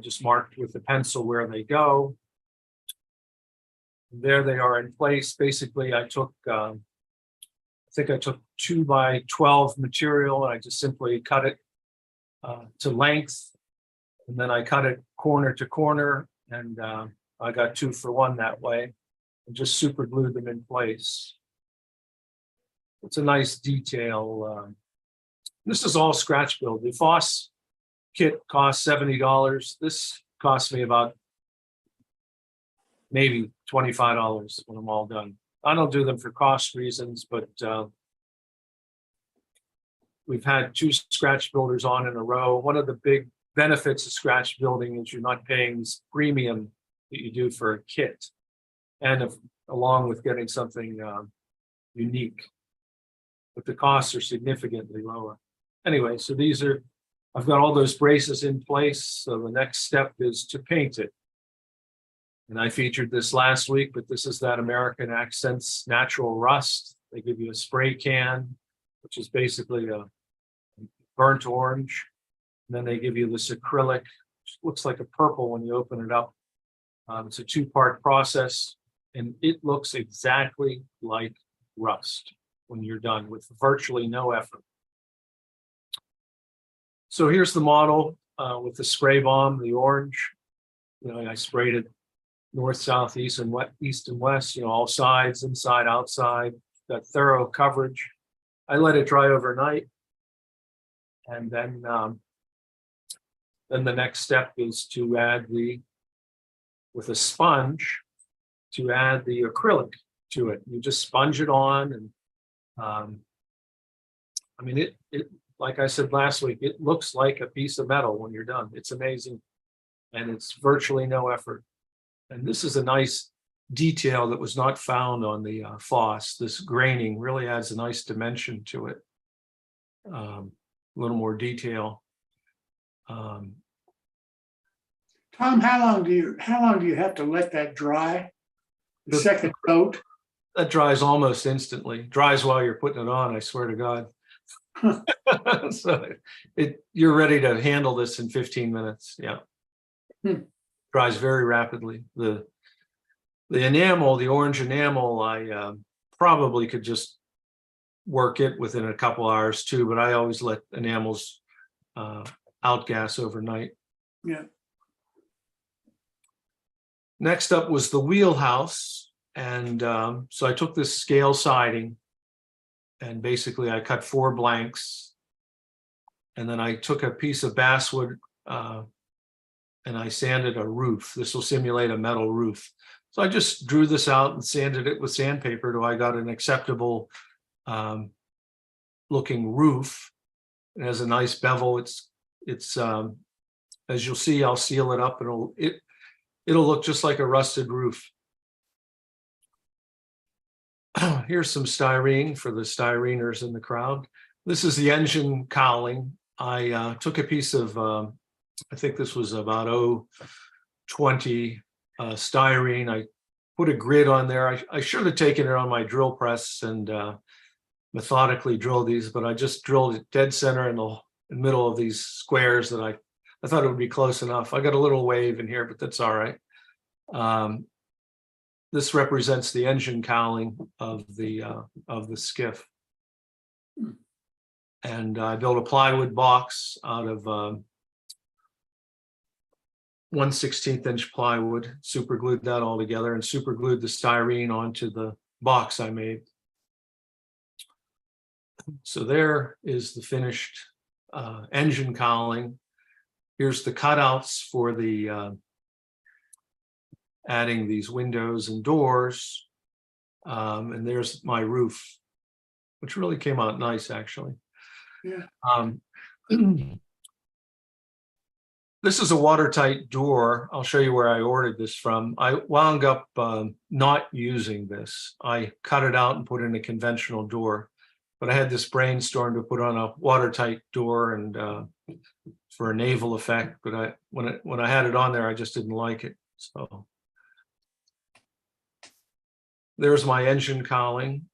just marked with the pencil where they go. And there they are in place. Basically, I took, I think I took 2x12 material, and I just simply cut it to length. And then I cut it corner to corner, and I got 2 for 1 that way, and just super glued them in place. It's a nice detail. This is all scratch build. The FOSS kit costs $70. This cost me about maybe $25 when I'm all done. I don't do them for cost reasons, but we've had 2 scratch builders on in a row. One of the big benefits of scratch building is you're not paying this premium that you do for a kit, and along with getting something unique, but the costs are significantly lower. Anyway, so I've got all those braces in place. So the next step is to paint it. And I featured this last week, but this is that American Accents Natural Rust. They give you a spray can, which is basically a burnt orange. And then they give you this acrylic, which looks like a purple when you open it up. It's a 2-part process, and it looks exactly like rust when you're done with virtually no effort. So here's the model with the spray bomb, the orange. I sprayed it north, south, east, and west, all sides, inside, outside, got thorough coverage. I let it dry overnight. And then the next step is to add with a sponge, to add the acrylic to it. You just sponge it on, and I mean, it, like I said last week, it looks like a piece of metal when you're done. It's amazing. And it's virtually no effort. And this is a nice detail that was not found on the Foss. This graining really adds a nice dimension to it. A little more detail. Tom, how long do you have to let that dry? The second coat? That dries almost instantly. Dries while you're putting it on, I swear to God. So you're ready to handle this in 15 minutes. Yeah. Dries very rapidly. The enamel, the orange enamel, I probably could just work it within a couple hours too, but I always let enamels outgas overnight. Yeah. Next up was the wheelhouse. And so I took this scale siding and basically I cut 4 blanks. And then I took a piece of basswood and I sanded a roof. This will simulate a metal roof. So I just drew this out and sanded it with sandpaper till I got an acceptable looking roof. It has a nice bevel. It's as you'll see, I'll seal it up and it'll look just like a rusted roof. Here's some styrene for the styreners in the crowd. This is the engine cowling. I took a piece of, I think this was about 0.20 styrene. I put a grid on there. I should have taken it on my drill press and methodically drill these, but I just drilled it dead center in the middle of these squares that I thought it would be close enough. I got a little wave in here, but that's all right. This represents the engine cowling of the skiff. And I built a plywood box out of 1/16 inch plywood, super glued that all together and super glued the styrene onto the box I made. So there is the finished engine cowling. Here's the cutouts for the adding these windows and doors. And there's my roof, which really came out nice, actually. Yeah. This is a watertight door. I'll show you where I ordered this from. I wound up not using this. I cut it out and put in a conventional door, but I had this brainstorm to put on a watertight door and for a naval effect. But when I had it on there, I just didn't like it. So there's my engine cowling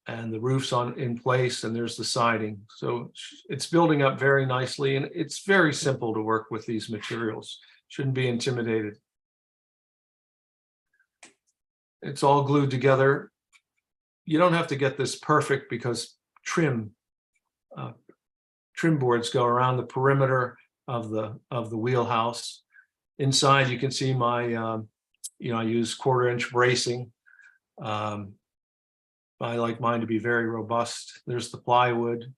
and the roof's in place, and there's the siding. So it's building up very nicely, and it's very simple to work with these materials. Shouldn't be intimidated. It's all glued together. You don't have to get this perfect because trim boards go around the perimeter of the wheelhouse. Inside, you can see my, I use 1/4 inch bracing. I like mine to be very robust. There's the plywood.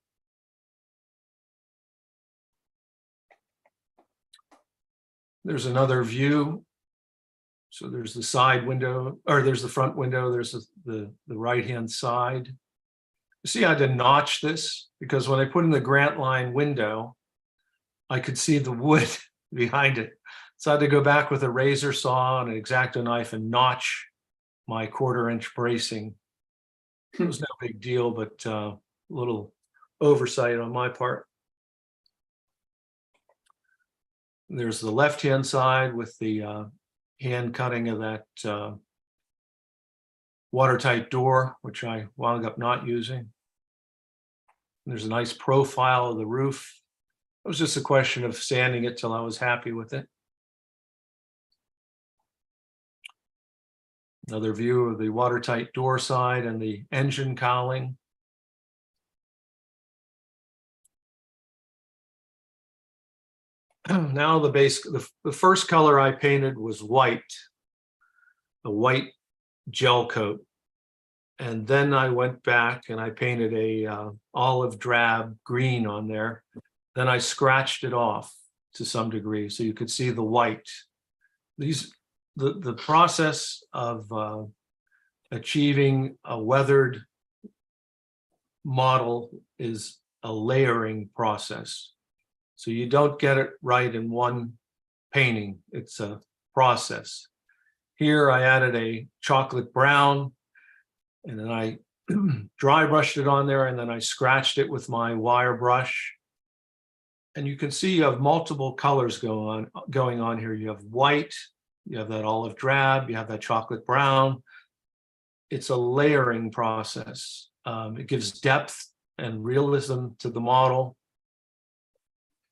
There's another view. So there's the side window, or there's the front window. There's the right-hand side. You see, I had to notch this because when I put in the Grant Line window, I could see the wood behind it. So I had to go back with a razor saw and an X-Acto knife and notch my 1/4 inch bracing. It was no big deal, but a little oversight on my part. There's the left-hand side with the hand cutting of that watertight door, which I wound up not using. There's a nice profile of the roof. It was just a question of sanding it till I was happy with it. Another view of the watertight door side and the engine cowling. Now the first color I painted was white, a white gel coat. And then I went back and I painted a olive drab green on there. Then I scratched it off to some degree so you could see the white. The process of achieving a weathered model is a layering process. So you don't get it right in one painting. It's a process. Here I added a chocolate brown, and then I dry brushed it on there, and then I scratched it with my wire brush. And you can see you have multiple colors going on here. You have white, you have that olive drab, you have that chocolate brown. It's a layering process. It gives depth and realism to the model.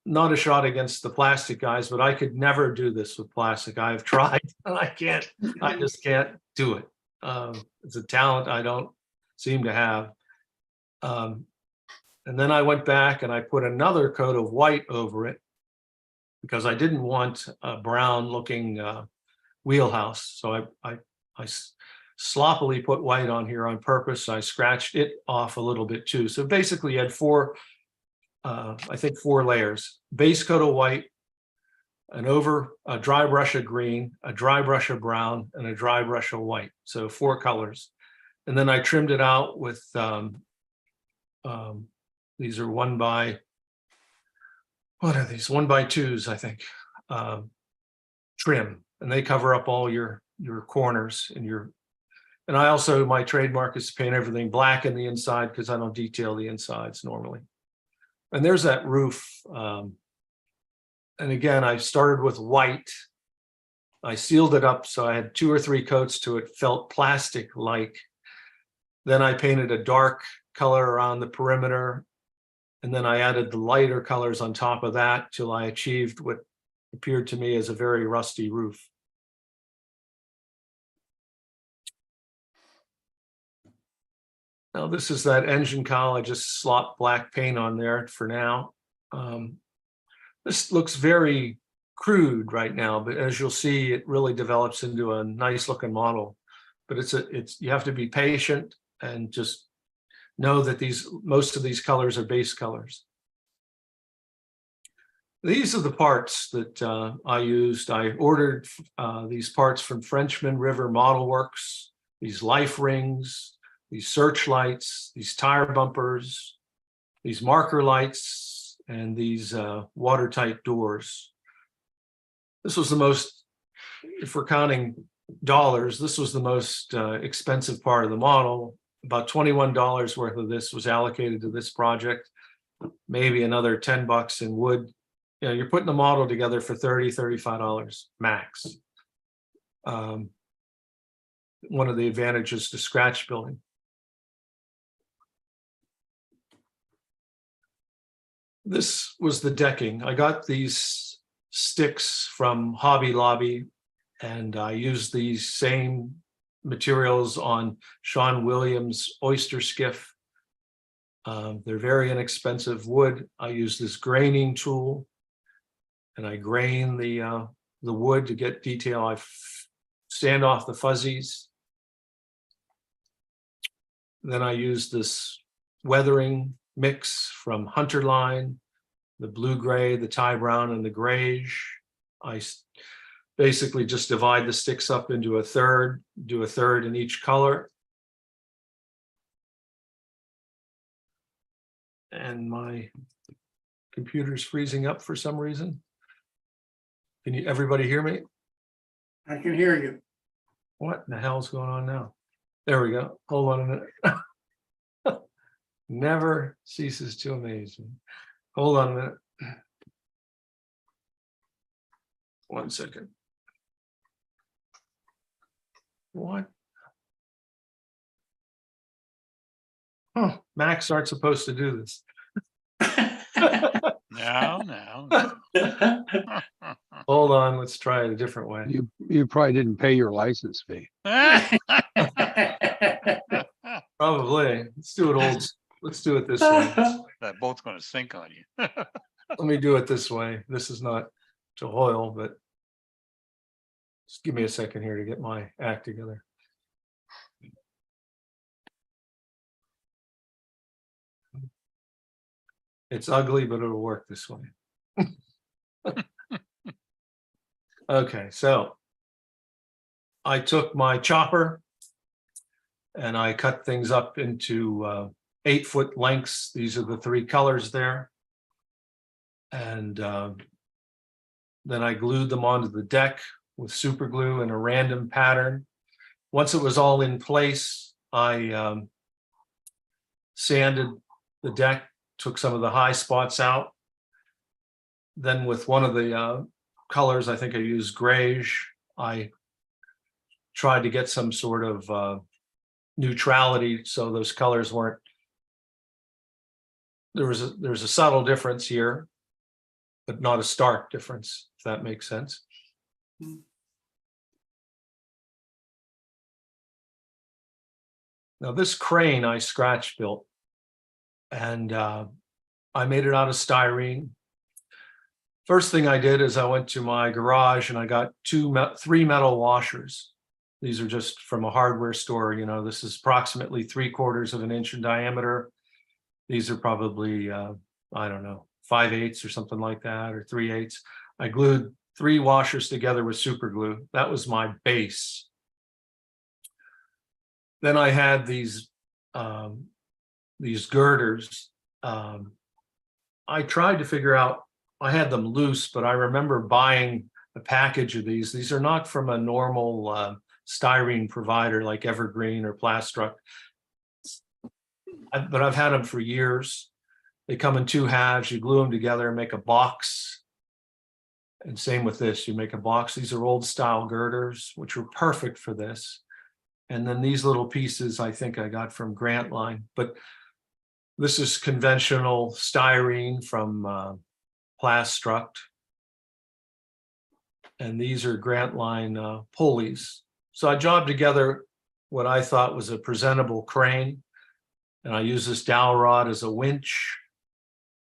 Not a shot against the plastic guys, but I could never do this with plastic. I've tried and I just can't do it. It's a talent I don't seem to have. And then I went back and I put another coat of white over it because I didn't want a brown looking wheelhouse. So I sloppily put white on here on purpose. I scratched it off a little bit too. So basically you had I think four layers: base coat of white, a dry brush of green, a dry brush of brown, and a dry brush of white. So 4 colors. And then I trimmed it out with, these are 1x, what are these? 1x2s, I think, trim. And they cover up all your corners and I also, my trademark is to paint everything black in the inside because I don't detail the insides normally. And there's that roof. And again, I started with white. I sealed it up so I had 2 or 3 coats to it, felt plastic-like. Then I painted a dark color around the perimeter. And then I added the lighter colors on top of that till I achieved what appeared to me as a very rusty roof. Now this is that engine cowl. I just slopped black paint on there for now. This looks very crude right now, but as you'll see, it really develops into a nice looking model. But you have to be patient and just know that most of these colors are base colors. These are the parts that I used. I ordered these parts from Frenchman River Model Works, these life rings, these searchlights, these tire bumpers, these marker lights, and these watertight doors. This was the most, if we're counting dollars, this was the most expensive part of the model. About $21 worth of this was allocated to this project, maybe another $10 in wood. You know, you're putting the model together for $30, $35 max. One of the advantages to scratch building. This was the decking. I got these sticks from Hobby Lobby, and I used these same materials on Sean Williams' oyster skiff. They're very inexpensive wood. I use this graining tool, and I grain the wood to get detail. I sand off the fuzzies. Then I use this weathering mix from Hunter Line, the blue gray, the tie brown, and the grayish. I basically just divide the sticks up into a third, do a third in each color. And my computer's freezing up for some reason. Can everybody hear me? I can hear you. What the hell's going on now? There we go. Hold on a minute. Never ceases to amaze me. Hold on a minute. 1 second. What? Oh, Macs aren't supposed to do this. No. Hold on, let's try it a different way. You probably didn't pay your license fee. Probably. Let's do it old. Let's do it this way. They're both going to sink on you. Let me do it this way. This is not to Hoyle, but just give me a second here to get my act together. It's ugly, but it'll work this way. Okay, so I took my chopper and I cut things up into 8-foot lengths. These are the 3 colors there. And then I glued them onto the deck with super glue in a random pattern. Once it was all in place, I sanded the deck, took some of the high spots out. Then with one of the colors, I think I used grayish, I tried to get some sort of neutrality so those colors weren't, there's a subtle difference here, but not a stark difference, if that makes sense. Now this crane I scratch built, and I made it out of styrene. First thing I did is I went to my garage and I got 3 metal washers. These are just from a hardware store. You know, this is approximately 3/4 of an inch in diameter. These are probably, I don't know, 5/8 or something like that, or 3/8. I glued 3 washers together with super glue. That was my base. Then I had these girders. I tried to figure out, I had them loose, but I remember buying a package of these. These are not from a normal styrene provider like Evergreen or Plastruct, but I've had them for years. They come in 2 halves. You glue them together and make a box. And same with this, you make a box. These are old style girders, which were perfect for this. And then these little pieces, I think I got from Grant Line, but this is conventional styrene from Plastruct. And these are Grant Line pulleys. So I jobbed together what I thought was a presentable crane. And I use this dowel rod as a winch.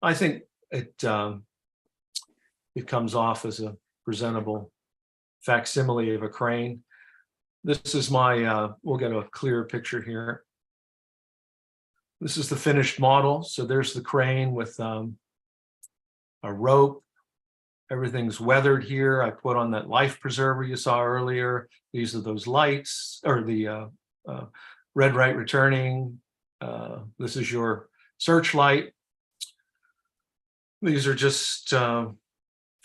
I think it comes off as a presentable facsimile of a crane. This is my, we'll get a clear picture here. This is the finished model. So there's the crane with a rope. Everything's weathered here. I put on that life preserver you saw earlier. These are those lights, or the red right returning. This is your searchlight. These are just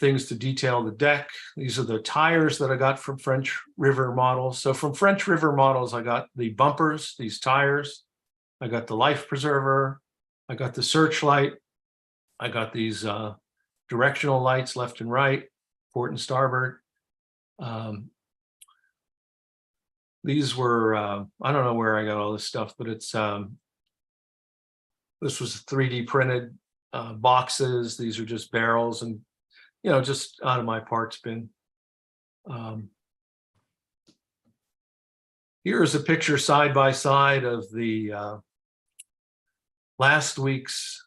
things to detail the deck. These are the tires that I got from French River Models. So from French River Models, I got the bumpers, these tires. I got the life preserver. I got the searchlight. I got these directional lights left and right, port and starboard. These were, I don't know where I got all this stuff, but it's, this was 3D printed boxes. These are just barrels and, you know, just out of my parts bin. Here is a picture side by side of the last week's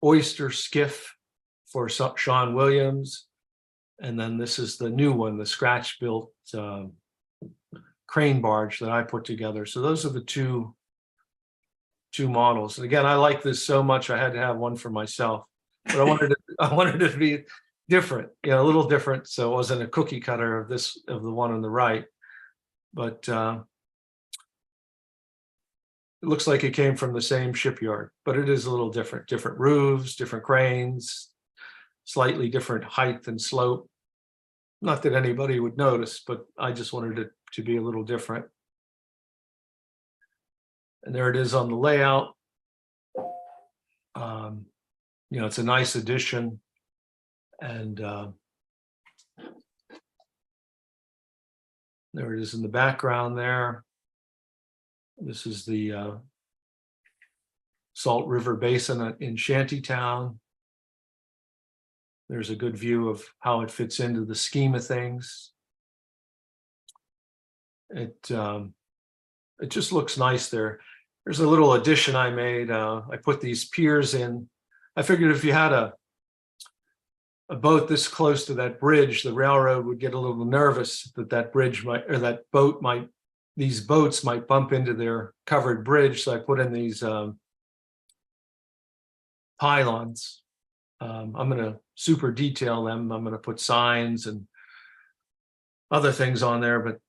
oyster skiff for Sean Williams. And then this is the new one, the scratch built crane barge that I put together. So those are the two models. And again, I like this so much, I had to have one for myself. But I wanted it to be different, you know, a little different. So it wasn't a cookie cutter of the one on the right. But it looks like it came from the same shipyard, but it is a little different. Different roofs, different cranes, slightly different height and slope. Not that anybody would notice, but I just wanted it to be a little different. And there it is on the layout. You know, it's a nice addition. And there it is in the background there. This is the Salt River Basin in Shantytown. There's a good view of how it fits into the scheme of things. It just looks nice there. There's a little addition I made. I put these piers in. I figured if you had a boat this close to that bridge, the railroad would get a little nervous that bridge might, or that boat might, these boats might bump into their covered bridge. So I put in these pylons. I'm going to super detail them. I'm going to put signs and other things on there, but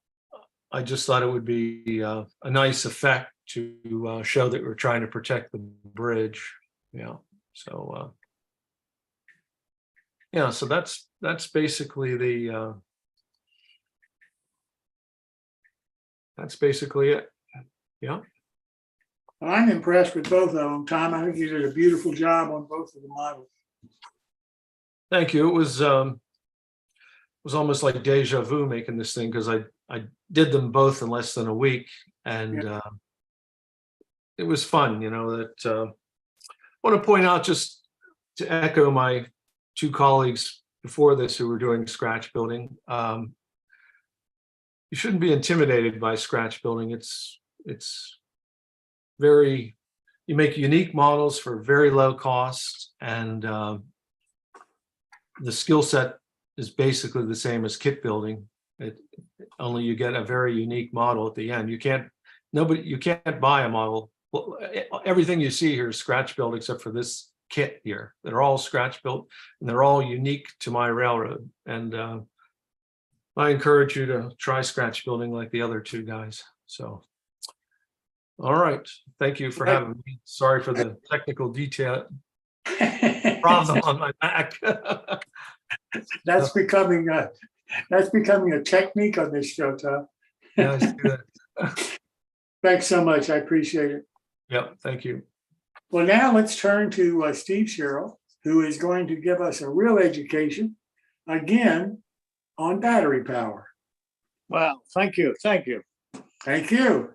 I just thought it would be a nice effect to show that we're trying to protect the bridge. Yeah. So yeah, so that's basically the that's basically it. Yeah. I'm impressed with both of them. Tom, I think you did a beautiful job on both of the models. Thank you. It was almost like deja vu making this thing, because I did them both in less than a week, and it was fun. You know, that I want to point out, just to echo my two colleagues before this who were doing scratch building. You shouldn't be intimidated by scratch building. It's very, you make unique models for very low cost, and the skill set is basically the same as kit building. Only you get a very unique model at the end. You can't buy a model. Well, everything you see here is scratch built except for this kit here. They're all scratch built, and they're all unique to my railroad. And I encourage you to try scratch building like the other two guys. So, all right. Thank you for having me. Sorry for the technical detail problem on my back. That's becoming a technique on this show, Tom. Yeah, I see that. Thanks so much. I appreciate it. Yep, thank you. Well, now let's turn to Steve Sherrill, who is going to give us a real education, again, on battery power. Well, thank you. Thank you. Thank you.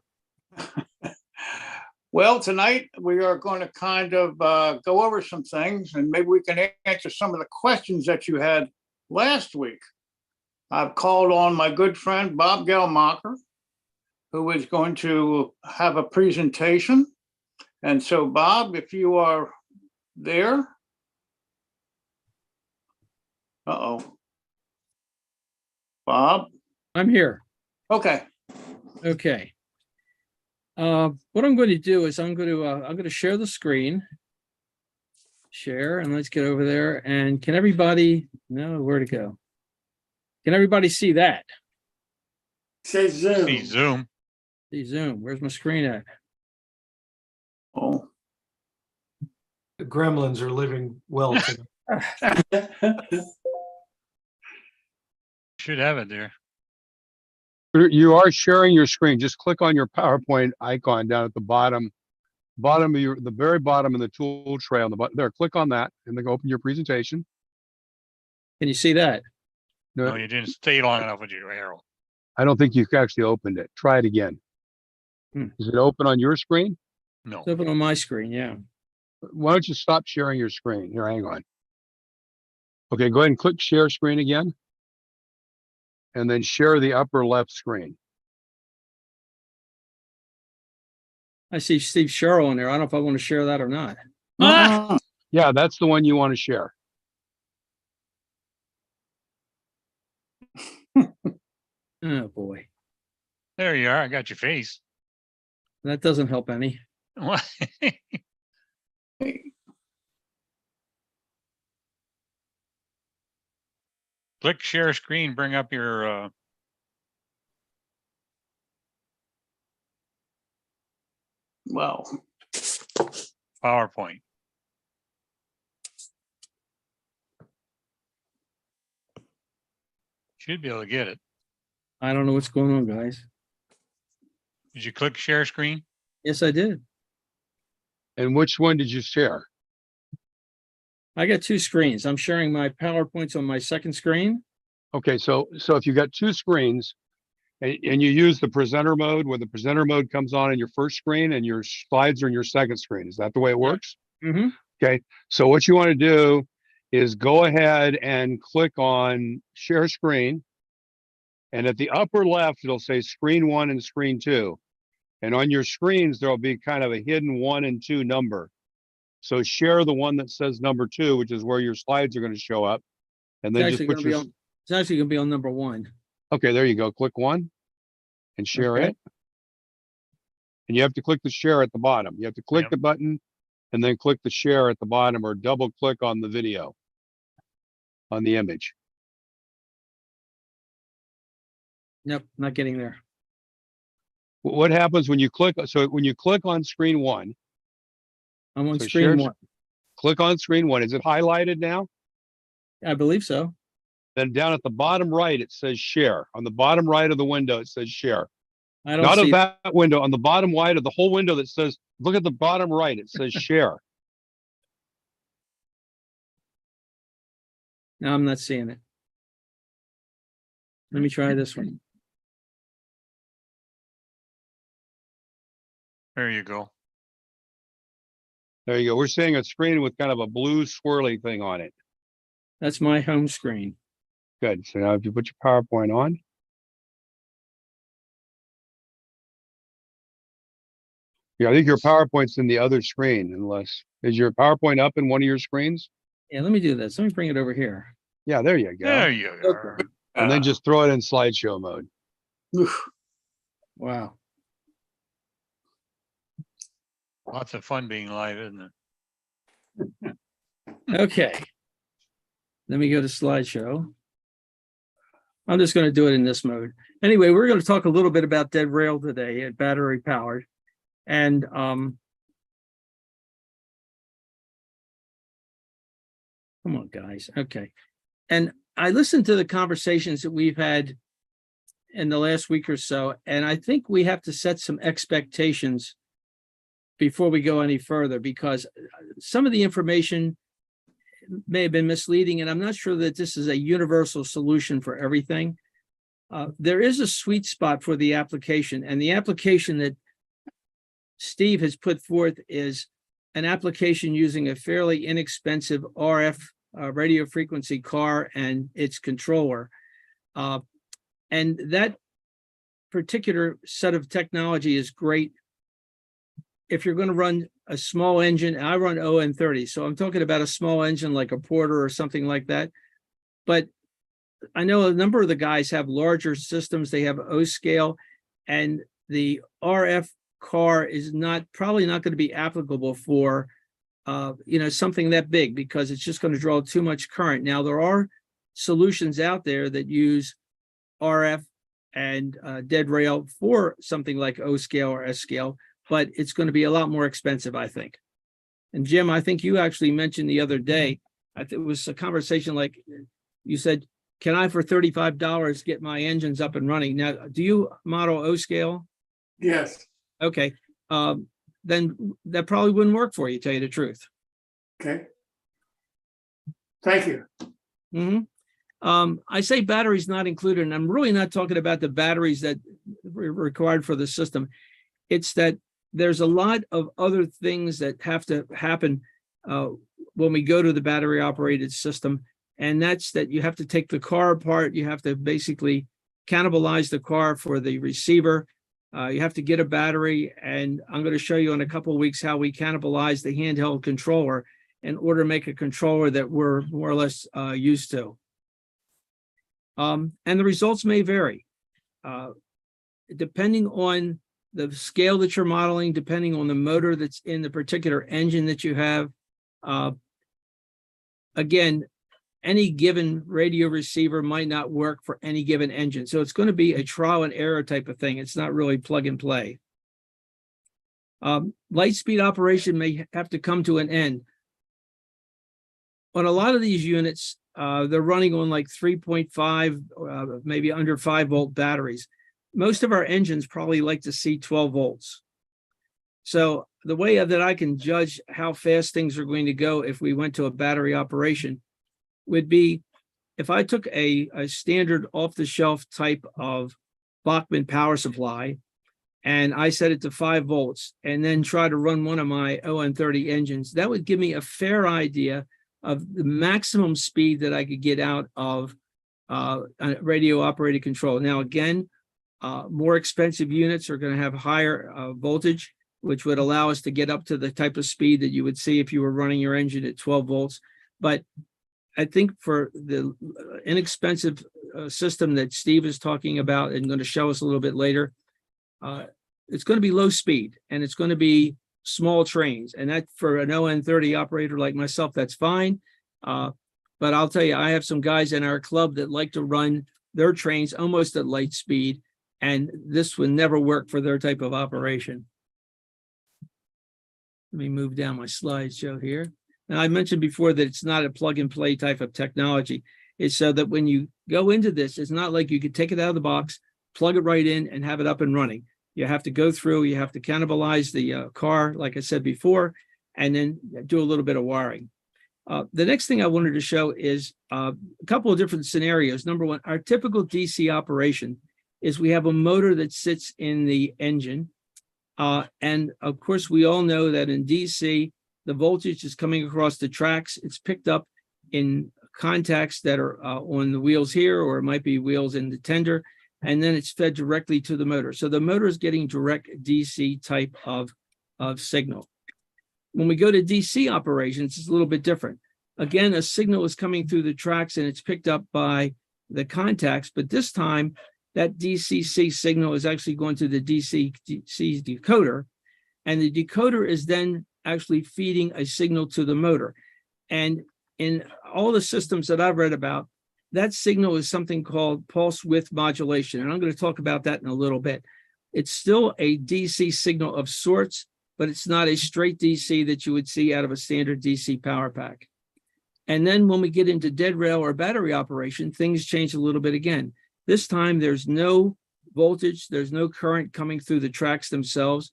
Well, tonight we are going to kind of go over some things, and maybe we can answer some of the questions that you had last week. I've called on my good friend Bob Gelmacher, who is going to have a presentation. And so, Bob, if you are there. Uh-oh. Bob? I'm here. Okay. Okay. What I'm going to do is I'm going to share the screen. Share, and let's get over there. And can everybody know where to go? Can everybody see that? Say Zoom. See Zoom. See Zoom. Where's my screen at? Oh. The gremlins are living well today. Should have it there. You are sharing your screen. Just click on your PowerPoint icon down at the bottom of the very bottom of the tool tray on the bottom there. Click on that and then open your presentation. Can you see that? No, you didn't stay long enough with your arrow. I don't think you've actually opened it. Try it again. Is it open on your screen? No. It's open on my screen, yeah. Why don't you stop sharing your screen? Here, hang on. Okay, go ahead and click share screen again. And then share the upper left screen. I see Steve Sherrill in there. I don't know if I want to share that or not. Yeah, that's the one you want to share. Oh boy. There you are. I got your face. That doesn't help any. What? Click share screen, bring up your Wow. PowerPoint. Should be able to get it. I don't know what's going on, guys. Did you click share screen? Yes, I did. And which one did you share? I got two screens. I'm sharing my PowerPoints on my second screen. Okay, so if you got two screens and you use the presenter mode, where the presenter mode comes on in your first screen and your slides are in your second screen. Is that the way it works? Mm-hmm. Okay, so what you want to do is go ahead and click on share screen. And at the upper left, it'll say screen 1 and screen 2. And on your screens, there'll be kind of a hidden 1 and 2 number. So share the one that says number 2, which is where your slides are going to show up. And then just put your... It's actually going to be on number 1. Okay, there you go. Click 1 and share it. And you have to click the share at the bottom. You have to click the button and then click the share at the bottom, or double click on the video, on the image. Nope, not getting there. What happens when you click? So when you click on screen one, I'm on so screen share- one. click on screen one. Is it highlighted now? I believe so. Then down at the bottom right, it says share. On the bottom right of the window, it says share. I don't Not see of it. that window, on the bottom right of the whole window that says, look at the bottom right, it says share. No, I'm not seeing it. Let me try this one. There you go. There you go. We're seeing a screen with kind of a blue swirly thing on it. That's my home screen. Good. So now if you put your PowerPoint on. Yeah, I think your PowerPoint's in the other screen unless, is your PowerPoint up in one of your screens? Yeah, let me do this. Let me bring it over here. Yeah, there you go. There you are. And then just throw it in slideshow mode. Wow. Lots of fun being live, isn't it? Okay. Let me go to slideshow. I'm just going to do it in this mode. Anyway, we're going to talk a little bit about dead rail today at battery powered. And come on, guys. Okay. And I listened to the conversations that we've had in the last week or so, and I think we have to set some expectations before we go any further, because some of the information may have been misleading, and I'm not sure that this is a universal solution for everything. There is a sweet spot for the application, and the application that Steve has put forth is an application using a fairly inexpensive RF radio frequency car and its controller. And that particular set of technology is great if you're going to run a small engine. I run ON30, so I'm talking about a small engine like a Porter or something like that. But I know a number of the guys have larger systems. They have O scale, and the RF car is probably not going to be applicable for something that big, because it's just going to draw too much current. Now, there are solutions out there that use RF and dead rail for something like O scale or S scale, but it's going to be a lot more expensive, I think. And Jim, I think you actually mentioned the other day, I think it was a conversation like you said, can I for $35 get my engines up and running? Now, do you model O scale? Yes. Okay. Then that probably wouldn't work for you, to tell you the truth. Okay. Thank you. Mm-hmm. I say batteries not included, and I'm really not talking about the batteries that are required for the system. It's that there's a lot of other things that have to happen when we go to the battery operated system. And that's that you have to take the car apart. You have to basically cannibalize the car for the receiver. You have to get a battery. And I'm going to show you in a couple of weeks how we cannibalize the handheld controller in order to make a controller that we're more or less used to. And the results may vary depending on the scale that you're modeling, depending on the motor that's in the particular engine that you have. Again, any given radio receiver might not work for any given engine. So it's going to be a trial and error type of thing. It's not really plug and play. Light speed operation may have to come to an end. On a lot of these units, they're running on like 3.5, maybe under 5 volt batteries. Most of our engines probably like to see 12 volts. So the way that I can judge how fast things are going to go if we went to a battery operation would be if I took a standard off-the-shelf type of Bachmann power supply and I set it to 5 volts and then try to run one of my ON30 engines, that would give me a fair idea of the maximum speed that I could get out of a radio operated control. Now, again, more expensive units are going to have higher voltage, which would allow us to get up to the type of speed that you would see if you were running your engine at 12 volts. But I think for the inexpensive system that Steve is talking about and going to show us a little bit later, it's going to be low speed and it's going to be small trains. And that for an ON30 operator like myself, that's fine. But I'll tell you, I have some guys in our club that like to run their trains almost at light speed. And this would never work for their type of operation. Let me move down my slideshow here. Now, I mentioned before that it's not a plug and play type of technology. It's so that when you go into this, it's not like you could take it out of the box, plug it right in and have it up and running. You have to go through, you have to cannibalize the car, like I said before, and then do a little bit of wiring. The next thing I wanted to show is a couple of different scenarios. Number one, our typical DC operation is we have a motor that sits in the engine. And of course, we all know that in DC, the voltage is coming across the tracks. It's picked up in contacts that are on the wheels here, or it might be wheels in the tender, and then it's fed directly to the motor. So the motor is getting direct DC type of signal. When we go to DC operations, it's a little bit different. Again, a signal is coming through the tracks and it's picked up by the contacts, but this time that DCC signal is actually going to the DC decoder, and the decoder is then actually feeding a signal to the motor. And in all the systems that I've read about, that signal is something called pulse width modulation. And I'm going to talk about that in a little bit. It's still a DC signal of sorts, but it's not a straight DC that you would see out of a standard DC power pack. And then when we get into dead rail or battery operation, things change a little bit again. This time there's no voltage, there's no current coming through the tracks themselves.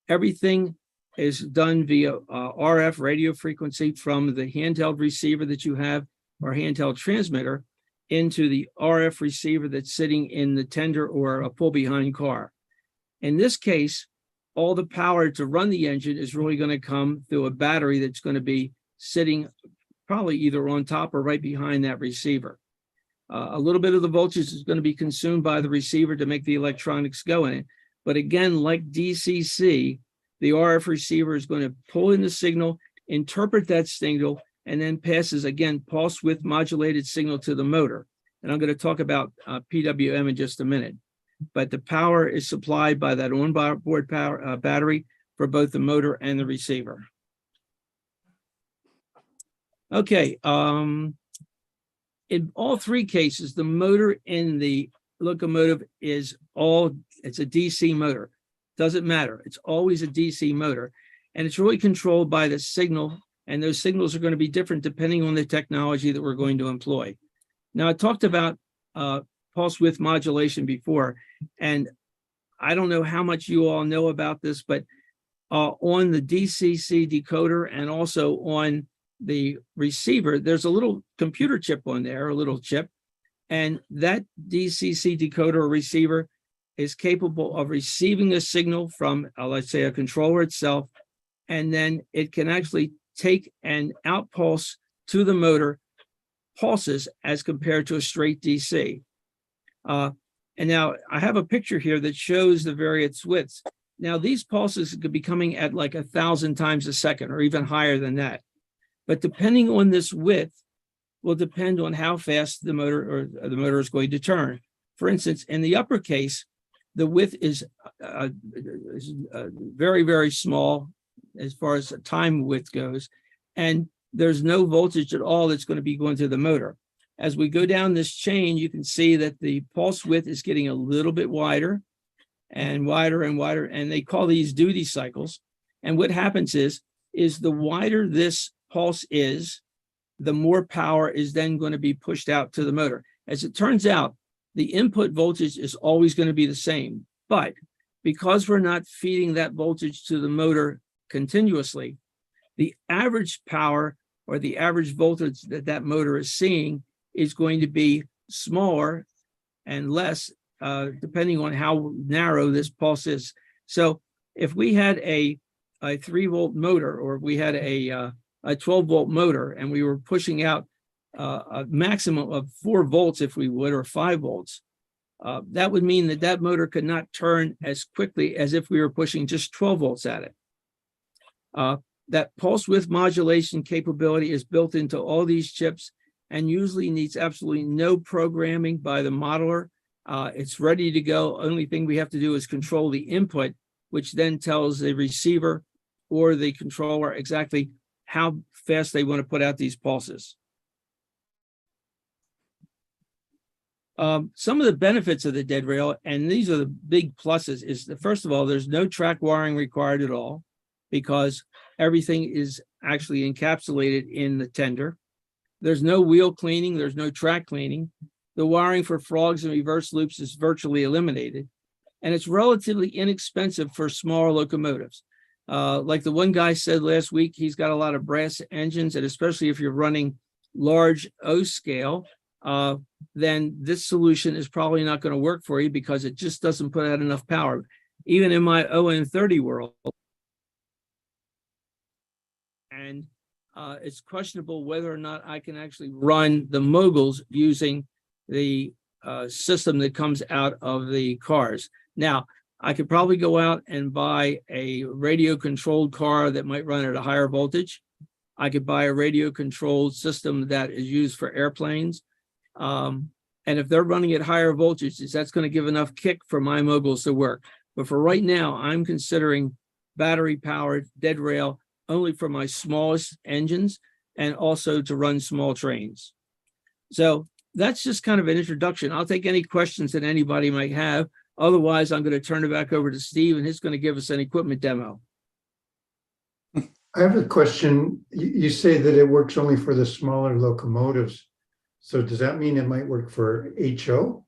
Everything is done via RF radio frequency from the handheld receiver that you have or handheld transmitter into the RF receiver that's sitting in the tender or a pull behind car. In this case, all the power to run the engine is really going to come through a battery that's going to be sitting probably either on top or right behind that receiver. A little bit of the voltage is going to be consumed by the receiver to make the electronics go in it. But again, like DCC, the RF receiver is going to pull in the signal, interpret that signal, and then passes, again, pulse width modulated signal to the motor. And I'm going to talk about PWM in just a minute. But the power is supplied by that onboard power battery for both the motor and the receiver. Okay. In all three cases, the motor in the locomotive it's a DC motor. Doesn't matter. It's always a DC motor. And it's really controlled by the signal. And those signals are going to be different depending on the technology that we're going to employ. Now, I talked about pulse width modulation before, and I don't know how much you all know about this, but on the DCC decoder and also on the receiver, there's a little computer chip on there, a little chip, and that DCC decoder or receiver is capable of receiving a signal from, let's say, a controller itself, and then it can actually take and outpulse to the motor pulses as compared to a straight DC. And now I have a picture here that shows the various widths. Now these pulses could be coming at like 1,000 times a second or even higher than that. But depending on this width will depend on how fast the motor is going to turn. For instance, in the upper case, the width is very, very small as far as the time width goes, and there's no voltage at all that's going to be going to the motor. As we go down this chain, you can see that the pulse width is getting a little bit wider and wider and wider, and they call these duty cycles. And what happens is the wider this pulse is, the more power is then going to be pushed out to the motor. As it turns out, the input voltage is always going to be the same, but because we're not feeding that voltage to the motor continuously, the average power or the average voltage that that motor is seeing is going to be smaller and less depending on how narrow this pulse is. So if we had a 3-volt motor, or we had a 12-volt motor, and we were pushing out a maximum of 4 volts, if we would, or 5 volts, that would mean that that motor could not turn as quickly as if we were pushing just 12 volts at it. That pulse width modulation capability is built into all these chips and usually needs absolutely no programming by the modeler. It's ready to go. Only thing we have to do is control the input, which then tells the receiver or the controller exactly how fast they want to put out these pulses. Some of the benefits of the dead rail, and these are the big pluses, is that first of all, there's no track wiring required at all because everything is actually encapsulated in the tender. There's no wheel cleaning, there's no track cleaning. The wiring for frogs and reverse loops is virtually eliminated. And it's relatively inexpensive for smaller locomotives. Like the one guy said last week, he's got a lot of brass engines, and especially if you're running large O scale, then this solution is probably not going to work for you because it just doesn't put out enough power. Even in my ON30 world, and it's questionable whether or not I can actually run the moguls using the system that comes out of the cars. Now, I could probably go out and buy a radio controlled car that might run at a higher voltage. I could buy a radio controlled system that is used for airplanes. And if they're running at higher voltages, that's going to give enough kick for my moguls to work. But for right now, I'm considering battery powered dead rail only for my smallest engines and also to run small trains. So that's just kind of an introduction. I'll take any questions that anybody might have. Otherwise, I'm going to turn it back over to Steve, and he's going to give us an equipment demo. I have a question. You say that it works only for the smaller locomotives. So does that mean it might work for HO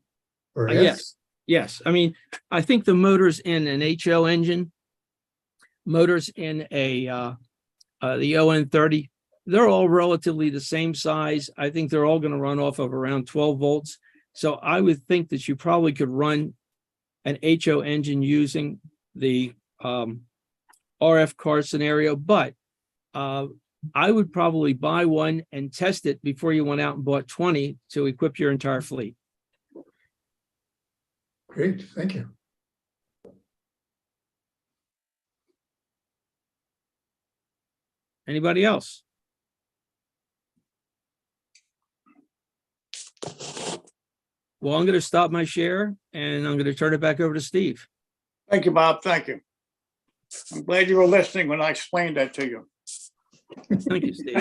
or S? Yes, yes. I mean, I think the motors in an HO engine, motors in a the ON30, they're all relatively the same size. I think they're all going to run off of around 12 volts. So I would think that you probably could run an HO engine using the RF car scenario, but I would probably buy one and test it before you went out and bought 20 to equip your entire fleet. Great, thank you. Anybody else? Well, I'm going to stop my share and I'm going to turn it back over to Steve. Thank you, Bob. Thank you. I'm glad you were listening when I explained that to you. Thank you, Steve.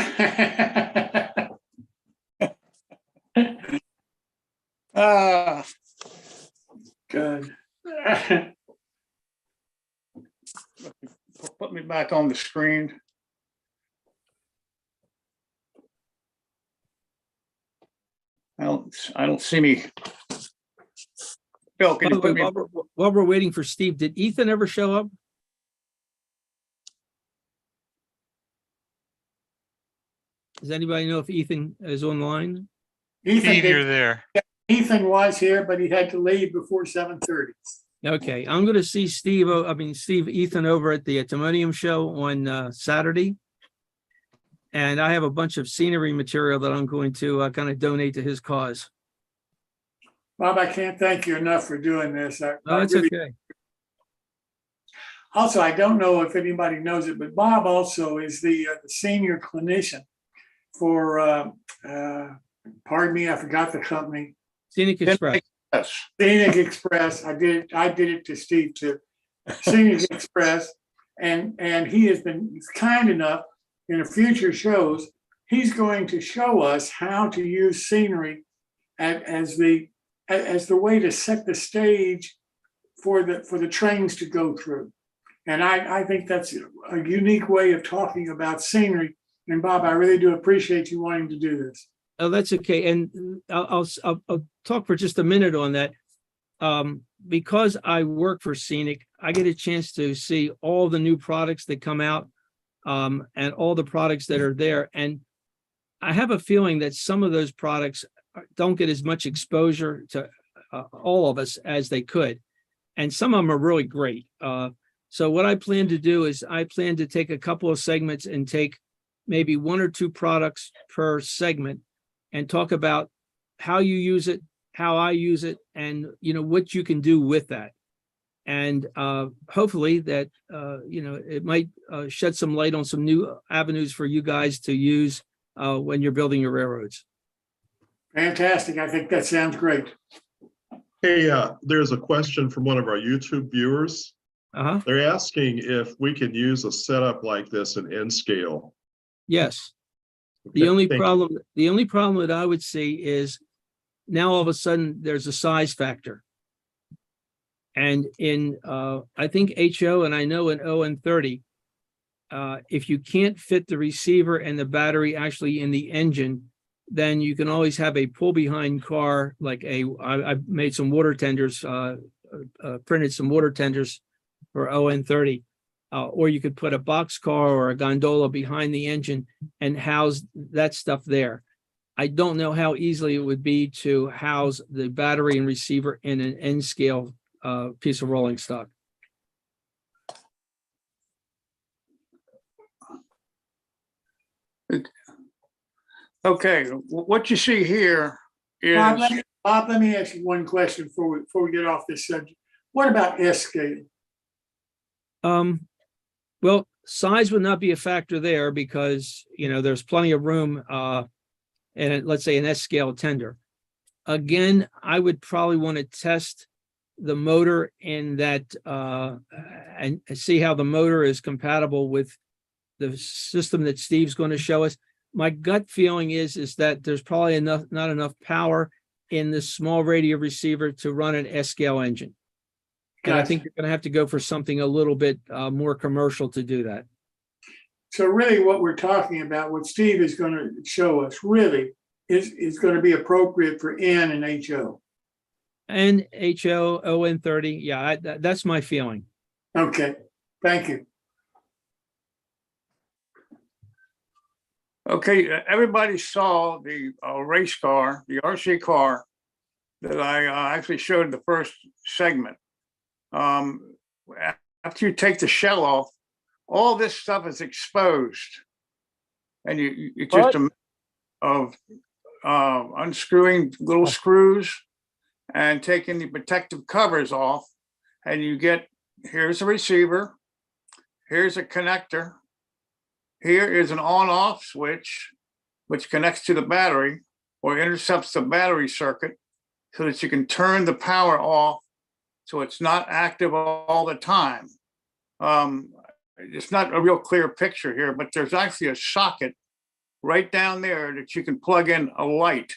Good. Put me back on the screen. I don't see me. Bill, can you put me? While we're waiting for Steve, did Ethan ever show up? Does anybody know if Ethan is online? Steve, you're there. Ethan was here, but he had to leave before 7:30. Okay, I'm going to see Steve Ethan over at the Timonium show on Saturday. And I have a bunch of scenery material that I'm going to kind of donate to his cause. Bob, I can't thank you enough for doing this. It's okay. Also, I don't know if anybody knows it, but Bob also is the senior clinician for, pardon me, I forgot the company. Scenic Express. Scenic Express. I did it to Steve too. Scenic Express. And he has been kind enough in the future shows, he's going to show us how to use scenery as the way to set the stage for the trains to go through. And I think that's a unique way of talking about scenery. And Bob, I really do appreciate you wanting to do this. Oh, that's okay. And I'll talk for just a minute on that. Because I work for Scenic, I get a chance to see all the new products that come out. And all the products that are there. And I have a feeling that some of those products don't get as much exposure to all of us as they could. And some of them are really great. So what I plan to do is I plan to take a couple of segments and take maybe one or two products per segment and talk about how you use it, how I use it, and what you can do with that. And hopefully that, it might shed some light on some new avenues for you guys to use when you're building your railroads. Fantastic. I think that sounds great. Hey, there's a question from one of our YouTube viewers. They're asking if we can use a setup like this in N-scale. Yes. Okay, The only problem that I would see is now all of a sudden there's a size factor. And in, I think HO, and I know in ON30, if you can't fit the receiver and the battery actually in the engine, then you can always have a pull behind car, like I've made some water tenders, printed some water tenders for ON30, or you could put a box car or a gondola behind the engine and house that stuff there. I don't know how easily it would be to house the battery and receiver in an N scale piece of rolling stock. Okay, what you see here is. Bob, let me ask you one question before we get off this subject. What about S scale? Well, size would not be a factor there because, you know, there's plenty of room and let's say an S scale tender. Again, I would probably want to test the motor in that and see how the motor is compatible with the system that Steve's going to show us. My gut feeling is that there's probably not enough power in this small radio receiver to run an S scale engine. And I think you're going to have to go for something a little bit more commercial to do that. So really what we're talking about, what Steve is going to show us really is going to be appropriate for N and HO. And HO, ON30, yeah, that's my feeling. Okay, thank you. Okay, everybody saw the race car, the RC car that I actually showed the first segment. After you take the shell off, all this stuff is exposed, and you just a matter of unscrewing little screws and taking the protective covers off, and you get, here's a receiver, here's a connector, here is an on-off switch, which connects to the battery or intercepts the battery circuit so that you can turn the power off so it's not active all the time. It's not a real clear picture here, but there's actually a socket right down there that you can plug in a light.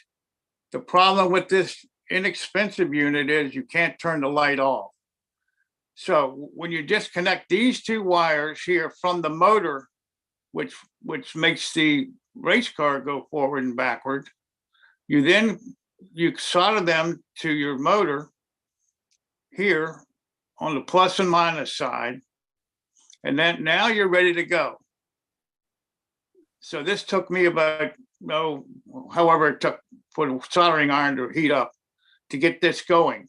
The problem with this inexpensive unit is you can't turn the light off. So when you disconnect these two wires here from the motor, which makes the race car go forward and backward, you solder them to your motor here on the plus and minus side, and then now you're ready to go. So this took me about, however it took for the soldering iron to heat up to get this going.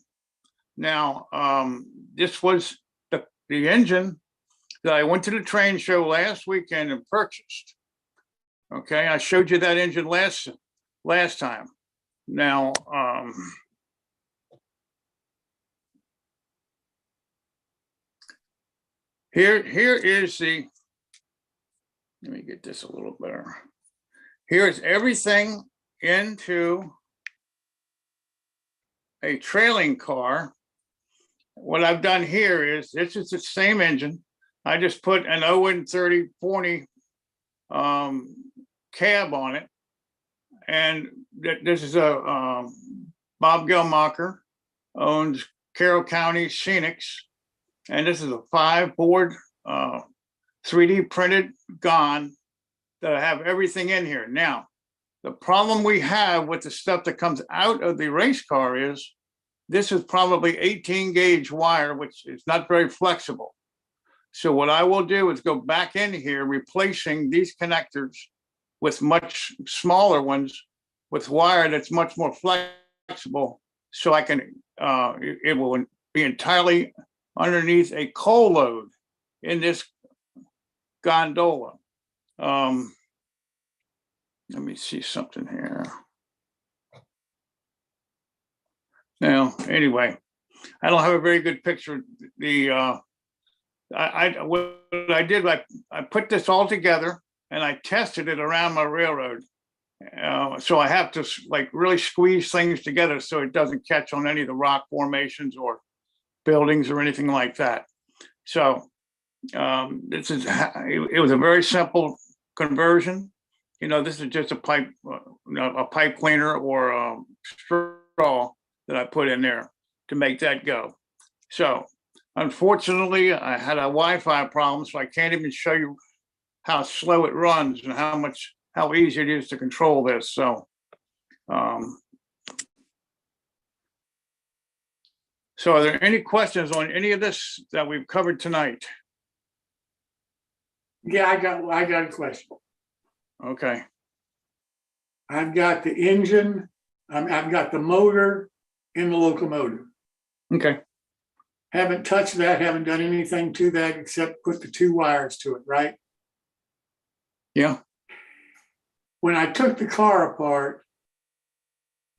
Now, this was the engine that I went to the train show last weekend and purchased. Okay, I showed you that engine last time. Now, here is the, let me get this a little better. Here's everything into a trailing car. What I've done here is, this is the same engine. I just put an ON30 40 cab on it. And this is a Bob Gelmacher, owns Carroll County Scenics. And this is a 5-board 3D printed gun that I have everything in here. Now, the problem we have with the stuff that comes out of the race car is this is probably 18 gauge wire, which is not very flexible. So what I will do is go back in here, replacing these connectors with much smaller ones with wire that's much more flexible. So I can, it will be entirely underneath a coal load in this gondola. Let me see something here. Now, anyway, I don't have a very good picture. What I did, I put this all together and I tested it around my railroad. So I have to like really squeeze things together so it doesn't catch on any of the rock formations or buildings or anything like that. So it was a very simple conversion. You know, this is just a pipe cleaner or a that I put in there to make that go. So unfortunately, I had a Wi-Fi problem, so I can't even show you how slow it runs and how easy it is to control this. So, so are there any questions on any of this that we've covered tonight? Yeah, I got a question. Okay. I've got the engine, I've got the motor in the locomotive. Okay. Haven't touched that, haven't done anything to that except put the 2 wires to it, right? Yeah. When I took the car apart,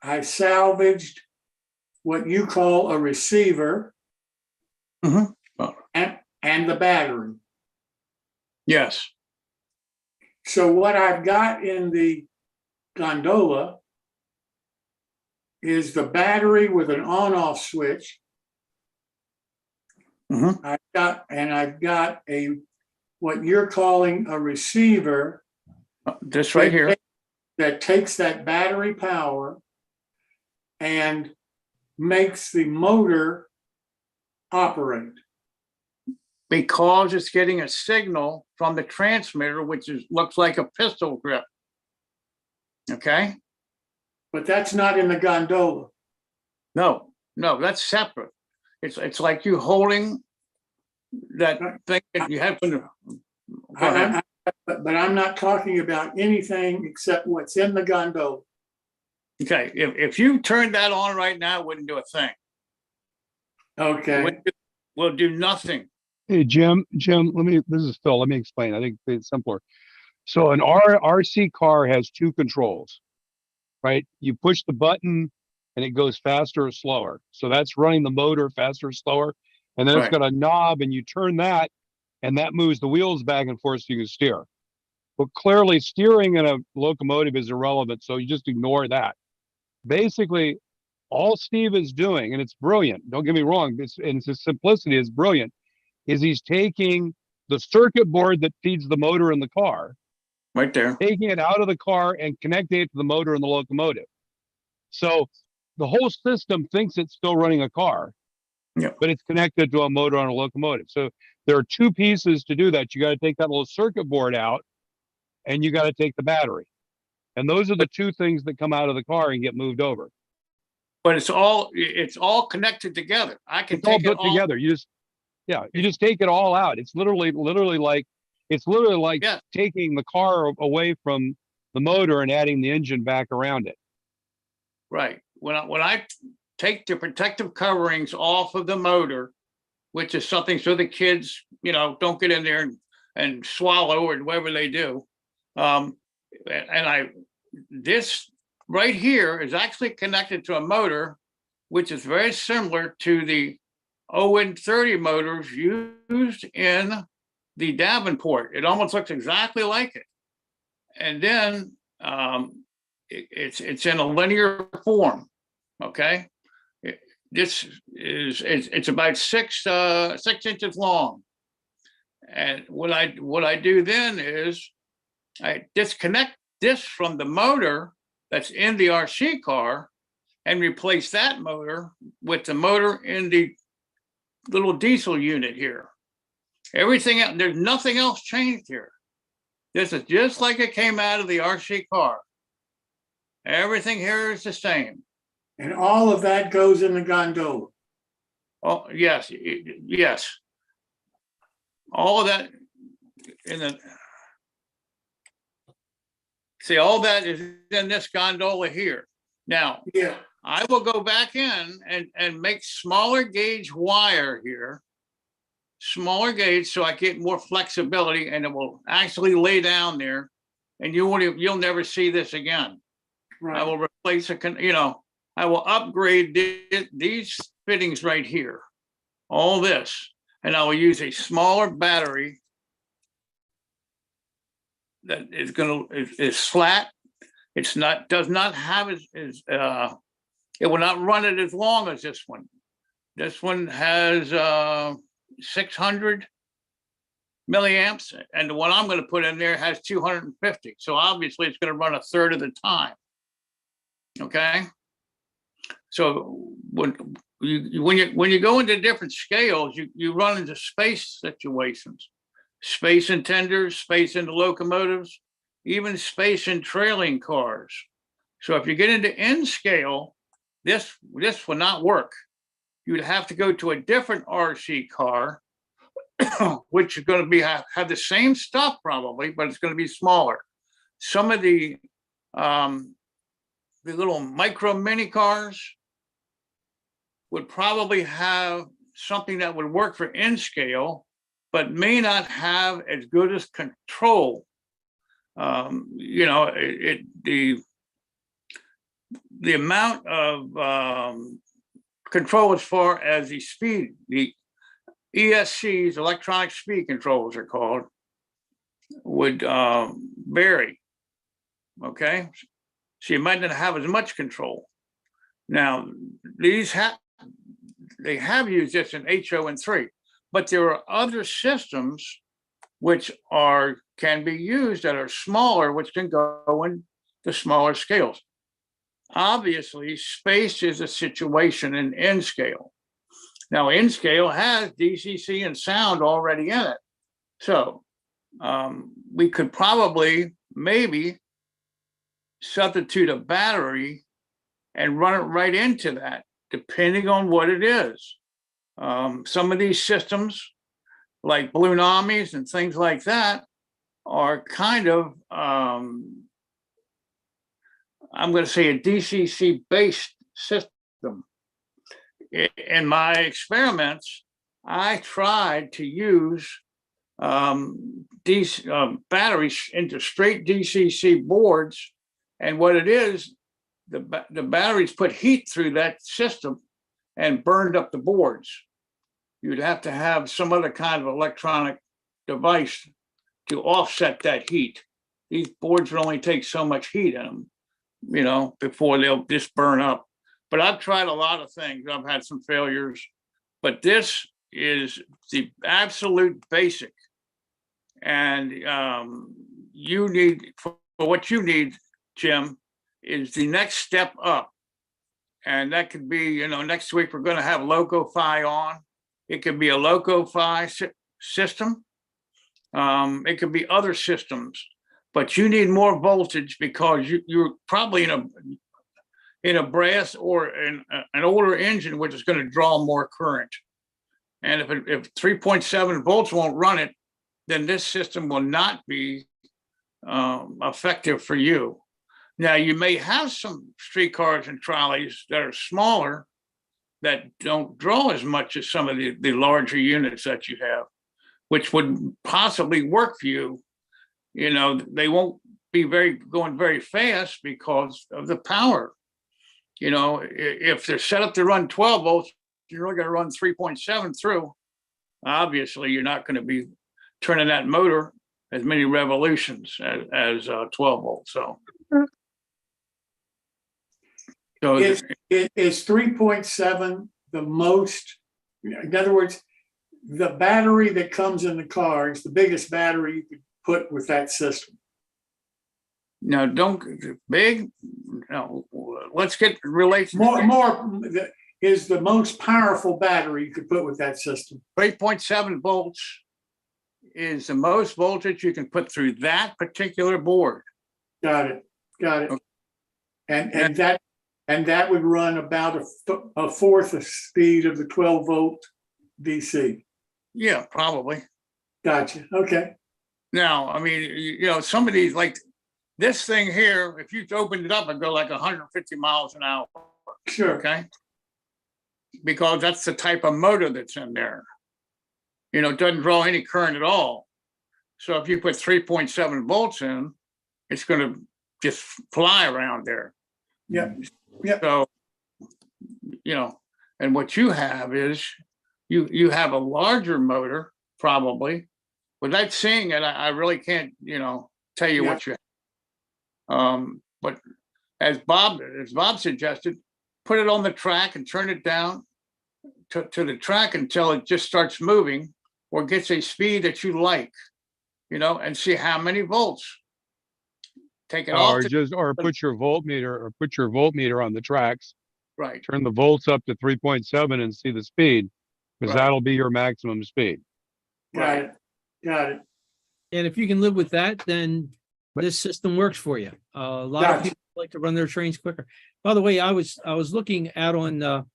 I salvaged what you call a receiver and the battery. Yes. So what I've got in the gondola is the battery with an on-off switch. I've got what you're calling a receiver. This right here. That takes that battery power and makes the motor operate. Because it's getting a signal from the transmitter, which looks like a pistol grip. Okay. But that's not in the gondola. No, that's separate. It's like you holding that thing that you have to. But I'm not talking about anything except what's in the gondola. Okay, if you turned that on right now, it wouldn't do a thing. Okay. We'll do nothing. Hey, Jim, this is Phil. Let me explain. I think it's simpler. So an RC car has 2 controls, right? You push the button and it goes faster or slower. So that's running the motor faster or slower. And then it's got a knob and you turn that and that moves the wheels back and forth so you can steer. But clearly steering in a locomotive is irrelevant. So you just ignore that. Basically, all Steve is doing, and it's brilliant, don't get me wrong, in its simplicity is brilliant, is he's taking the circuit board that feeds the motor in the car, right there, taking it out of the car and connecting it to the motor in the locomotive. So the whole system thinks it's still running a car, but it's connected to a motor on a locomotive. So there are 2 pieces to do that. You got to take that little circuit board out and you got to take the battery. And those are the 2 things that come out of the car and get moved over. But it's all connected together. I can take it all together. You just take it all out. It's literally like taking the car away from the motor and adding the engine back around it. Right. When I take the protective coverings off of the motor, which is something so the kids, don't get in there and swallow or whatever they do. This right here is actually connected to a motor, which is very similar to the ON30 motors used in the Davenport. It almost looks exactly like it. And then it's in a linear form. Okay. It's about 6 inches long. And what I do then is I disconnect this from the motor that's in the RC car and replace that motor with the motor in the little diesel unit here. Everything else, there's nothing else changed here. This is just like it came out of the RC car. Everything here is the same. And all of that goes in the gondola. Oh, yes, yes. All of that in the, see, all that is in this gondola here. Now, I will go back in and make smaller gauge wire here, smaller gauge, so I get more flexibility, and it will actually lay down there, and you'll never see this again. Right. I will replace I will upgrade these fittings right here, all this, and I will use a smaller battery that is flat. It's not, does not have it will not run it as long as this one. This one has 600 milliamps, and the one I'm going to put in there has 250. So obviously it's going to run a third of the time. Okay. So when you go into different scales, you run into space situations, space in tenders, space into locomotives, even space in trailing cars. So if you get into N scale, this will not work. You'd have to go to a different RC car, which is going to be have the same stuff probably, but it's going to be smaller. Some of the little micro mini cars would probably have something that would work for N scale, but may not have as good as control. You know, the amount of control as far as the speed, the ESCs, electronic speed controls are called, would vary. Okay, so you might not have as much control. Now, they have used this in HO3, but there are other systems which can be used that are smaller, which can go in the smaller scales. Obviously, space is a situation in N scale. Now, N scale has DCC and sound already in it. So we could probably maybe substitute a battery and run it right into that, depending on what it is. Some of these systems, like balloon omnis and things like that, are kind of, I'm going to say, a DCC-based system. In my experiments, I tried to use batteries into straight DCC boards, and what it is, the batteries put heat through that system and burned up the boards. You'd have to have some other kind of electronic device to offset that heat. These boards would only take so much heat in them, you know, before they'll just burn up. But I've tried a lot of things. I've had some failures, but this is the absolute basic. And you need, for what you need, Jim, is the next step up. And that could be, you know, next week we're going to have Loco-Fi on. It could be a Loco-Fi system. It could be other systems, but you need more voltage because you're probably in a brass or an older engine, which is going to draw more current. And if 3.7 volts won't run it, then this system will not be effective for you. Now, you may have some streetcars and trolleys that are smaller that don't draw as much as some of the larger units that you have, which would possibly work for you. You know, they won't be going very fast because of the power. You know, if they're set up to run 12 volts, you're only going to run 3.7 through. Obviously, you're not going to be turning that motor as many revolutions as 12 volts. So is 3.7 the most? In other words, the battery that comes in the car is the biggest battery you could put with that system. No, don't big. No, let's get related. More is the most powerful battery you could put with that system. 8.7 volts is the most voltage you can put through that particular board. Got it. Okay. And that would run about a fourth of speed of the 12 volt DC. Yeah, probably. Gotcha. Okay. Now, I mean, you know, some of these, like this thing here, if you opened it up, it'd go like 150 miles an hour. Sure. Okay. Because that's the type of motor that's in there. You know, it doesn't draw any current at all. So if you put 3.7 volts in, it's going to just fly around there. Yeah. So, you know, and what you have is you have a larger motor, probably. Without seeing it, I really can't, you know, tell you what you have. But as Bob suggested, put it on the track and turn it down to the track until it just starts moving or gets a speed that you like, you know, and see how many volts. Take it off. Or put your voltmeter on the tracks Right. turn the volts up to 3.7 and see the speed, because Right. that'll be your maximum speed. Got it. Got it. And if you can live with that, then this system works for you. A lot of Gotcha. people like to run their trains quicker. By the way, I was looking out on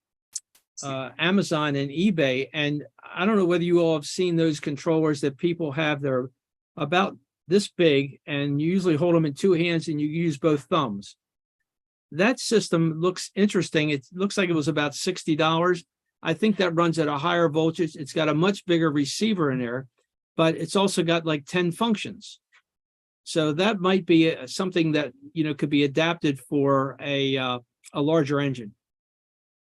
Amazon and eBay, and I don't know whether you all have seen those controllers that people have. They're about this big, and you usually hold them in two hands and you use both thumbs. That system looks interesting. It looks like it was about $60. I think that runs at a higher voltage. It's got a much bigger receiver in there, but it's also got like 10 functions. So that might be something that, you know, could be adapted for a larger engine.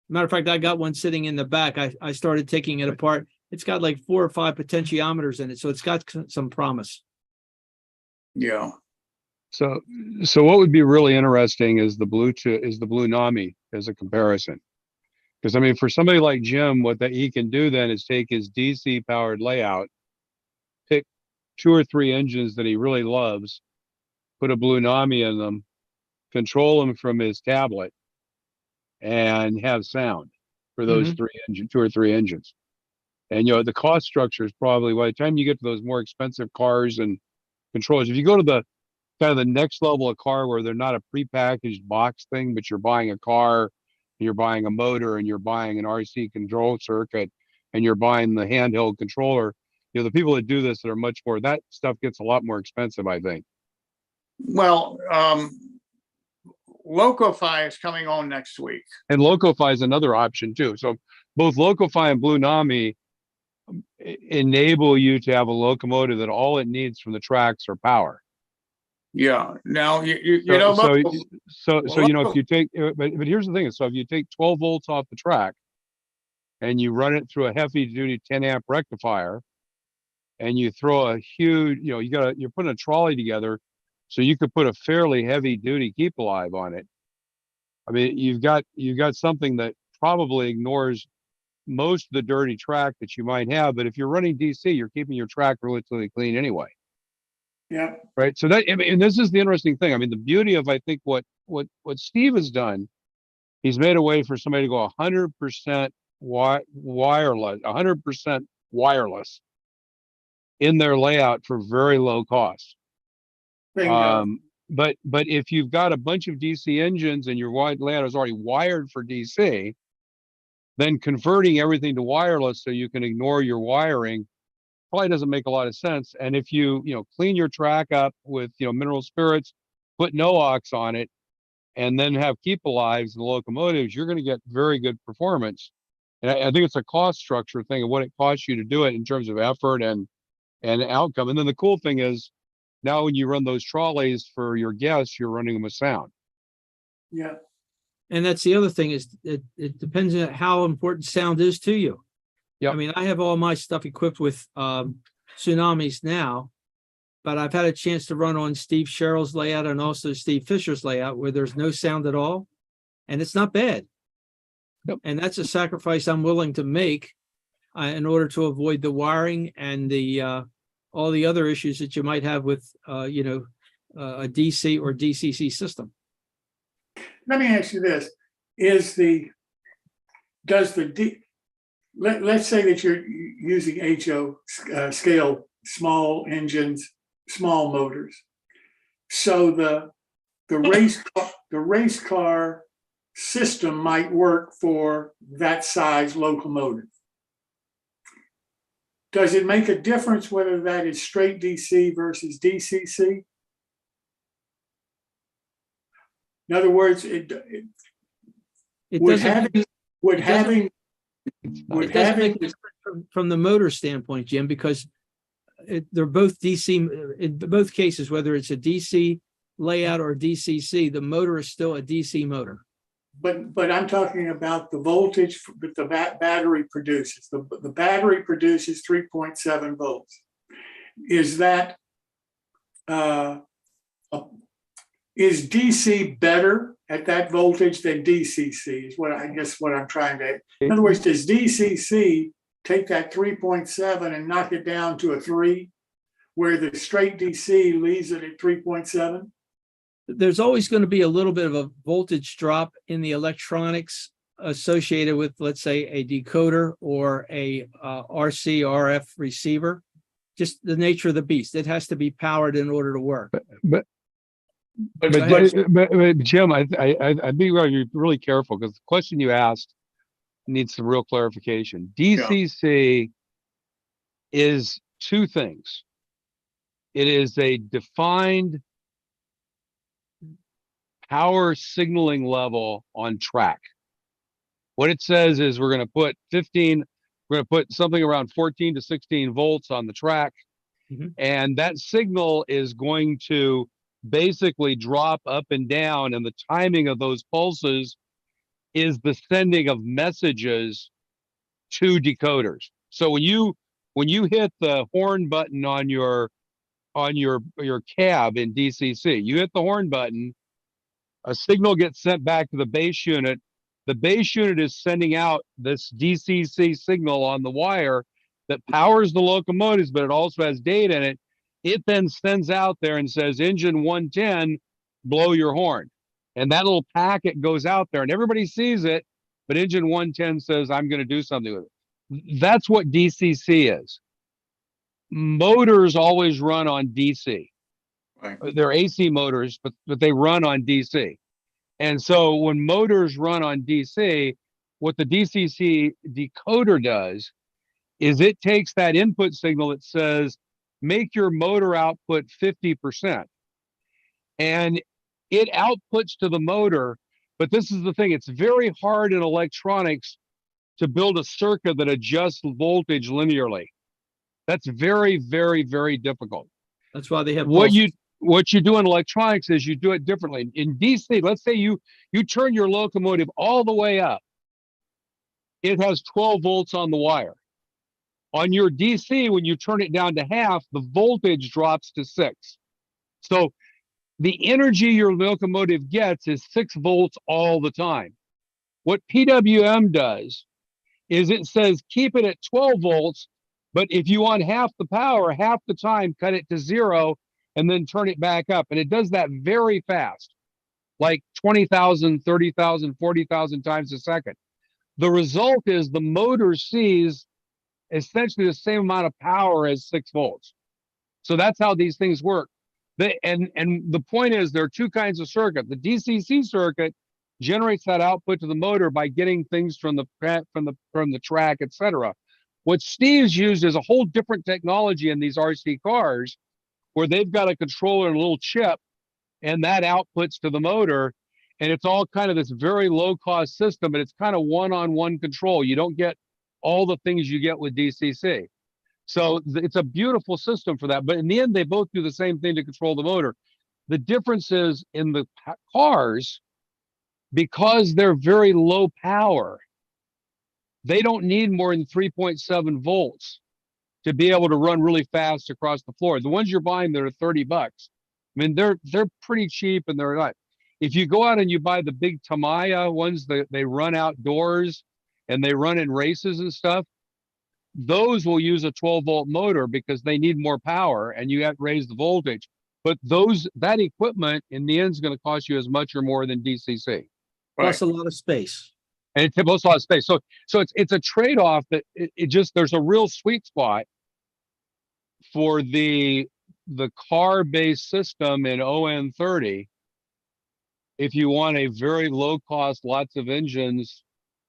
Matter of fact, I got one sitting in the back. I started taking it apart. It's got like 4 or 5 potentiometers in it, so it's got some promise. Yeah. So what would be really interesting is the Blue Nami as a comparison. Because I mean, for somebody like Jim, what that he can do then is take his DC powered layout, pick 2 or 3 engines that he really loves, put a Blue Nami in them, control them from his tablet, and have sound for those 2 or 3 engines. And you know, the cost structure is probably, by the time you get to those more expensive cars and controllers, if you go to the kind of the next level of car where they're not a prepackaged box thing, but you're buying a car, you're buying a motor, and you're buying an RC control circuit, and you're buying the handheld controller, you know, the people that do this that are much more, that stuff gets a lot more expensive, I think. Well, Locofy is coming on next week. And Locofy is another option too. So both Locofy and Blue Nami enable you to have a locomotive that all it needs from the tracks are power. Yeah. Now you So, know. so you know, if you take, but here's the thing. So if you take 12 volts off the track and you run it through a heavy duty 10 amp rectifier, and you throw a huge, you know, you're putting a trolley together, so you could put a fairly heavy duty keep alive on it. I mean, you've got something that probably ignores most of the dirty track that you might have. But if you're running DC, you're keeping your track relatively clean anyway. Yeah. Right. So that, I mean, and this is the interesting thing. I mean, the beauty of, I think, what Steve has done, he's made a way for somebody to go 100% wireless, 100% wireless in their layout for very low cost. But if you've got a bunch of DC engines and your layout is already wired for DC, then converting everything to wireless so you can ignore your wiring probably doesn't make a lot of sense. And if you clean your track up with mineral spirits, put NOx on it, and then have keep alives in the locomotives, you're going to get very good performance. And I think it's a cost structure thing of what it costs you to do it in terms of effort and outcome. And then the cool thing is, now when you run those trolleys for your guests, you're running them with sound. Yeah. And that's the other thing is it depends on how important sound is to you. Yeah. I mean, I have all my stuff equipped with Tsunamis now, but I've had a chance to run on Steve Sherrill's layout and also Steve Fisher's layout where there's no sound at all. And it's not bad. Yep. And that's a sacrifice I'm willing to make in order to avoid the wiring and the all the other issues that you might have with a DC or DCC system. Let me ask you this: let's say that you're using HO scale small engines, small motors. So the race car system might work for that size locomotive. Does it make a difference whether that is straight DC versus DCC? In other words, from the motor standpoint, Jim, because they're both DC in both cases, whether it's a DC layout or DCC, the motor is still a DC motor. But I'm talking about the voltage that the battery produces. The battery produces 3.7 volts. Is that is DC better at that voltage than DCC? Is what I'm trying to. In other words, does DCC take that 3.7 and knock it down to a 3, where the straight DC leaves it at 3.7? There's always going to be a little bit of a voltage drop in the electronics associated with, let's say, a decoder or a RC RF receiver. Just the nature of the beast. It has to be powered in order to work. But Jim, I'd be really careful because the question you asked needs some real clarification. DCC is two things. It is a defined power signaling level on track. What it says is we're going to put something around 14 to 16 volts on the track. And that signal is going to basically drop up and down, and the timing of those pulses is the sending of messages to decoders. So when you hit the horn button on your cab in DCC, you hit the horn button, a signal gets sent back to the base unit. The base unit is sending out this DCC signal on the wire that powers the locomotives, but it also has data in it. It then sends out there and says, engine 110, blow your horn. And that little packet goes out there and everybody sees it, but engine 110 says, I'm going to do something with it. That's what DCC is. Motors always run on DC. Right. They're AC motors, but they run on DC. And so when motors run on DC, what the DCC decoder does is it takes that input signal that says, make your motor output 50%. And it outputs to the motor, but this is the thing, it's very hard in electronics to build a circuit that adjusts voltage linearly. That's very, very, very difficult. That's why they have what you do in electronics is you do it differently. In DC, let's say you turn your locomotive all the way up. It has 12 volts on the wire. On your DC, when you turn it down to half, the voltage drops to 6. So the energy your locomotive gets is 6 volts all the time. What PWM does is it says keep it at 12 volts, but if you want half the power, half the time, cut it to 0 and then turn it back up. And it does that very fast, like 20,000, 30,000, 40,000 times a second. The result is the motor sees essentially the same amount of power as 6 volts. So that's how these things work. And the point is there are two kinds of circuit. The DCC circuit generates that output to the motor by getting things from the track, etc. What Steve's used is a whole different technology in these RC cars where they've got a controller and a little chip and that outputs to the motor. And it's all kind of this very low cost system, but it's kind of one-on-one control. You don't get all the things you get with DCC. So it's a beautiful system for that. But in the end, they both do the same thing to control the motor. The difference is in the cars, because they're very low power, they don't need more than 3.7 volts to be able to run really fast across the floor. The ones you're buying that are $30, I mean, they're pretty cheap and they're not. If you go out and you buy the big Tamiya ones that they run outdoors and they run in races and stuff, those will use a 12-volt motor because they need more power and you have to raise the voltage. But that equipment in the end is going to cost you as much or more than DCC. Plus a lot of space. And it takes a lot of space. So it's a trade-off that there's a real sweet spot for the car-based system in ON30 if you want a very low-cost, lots of engines,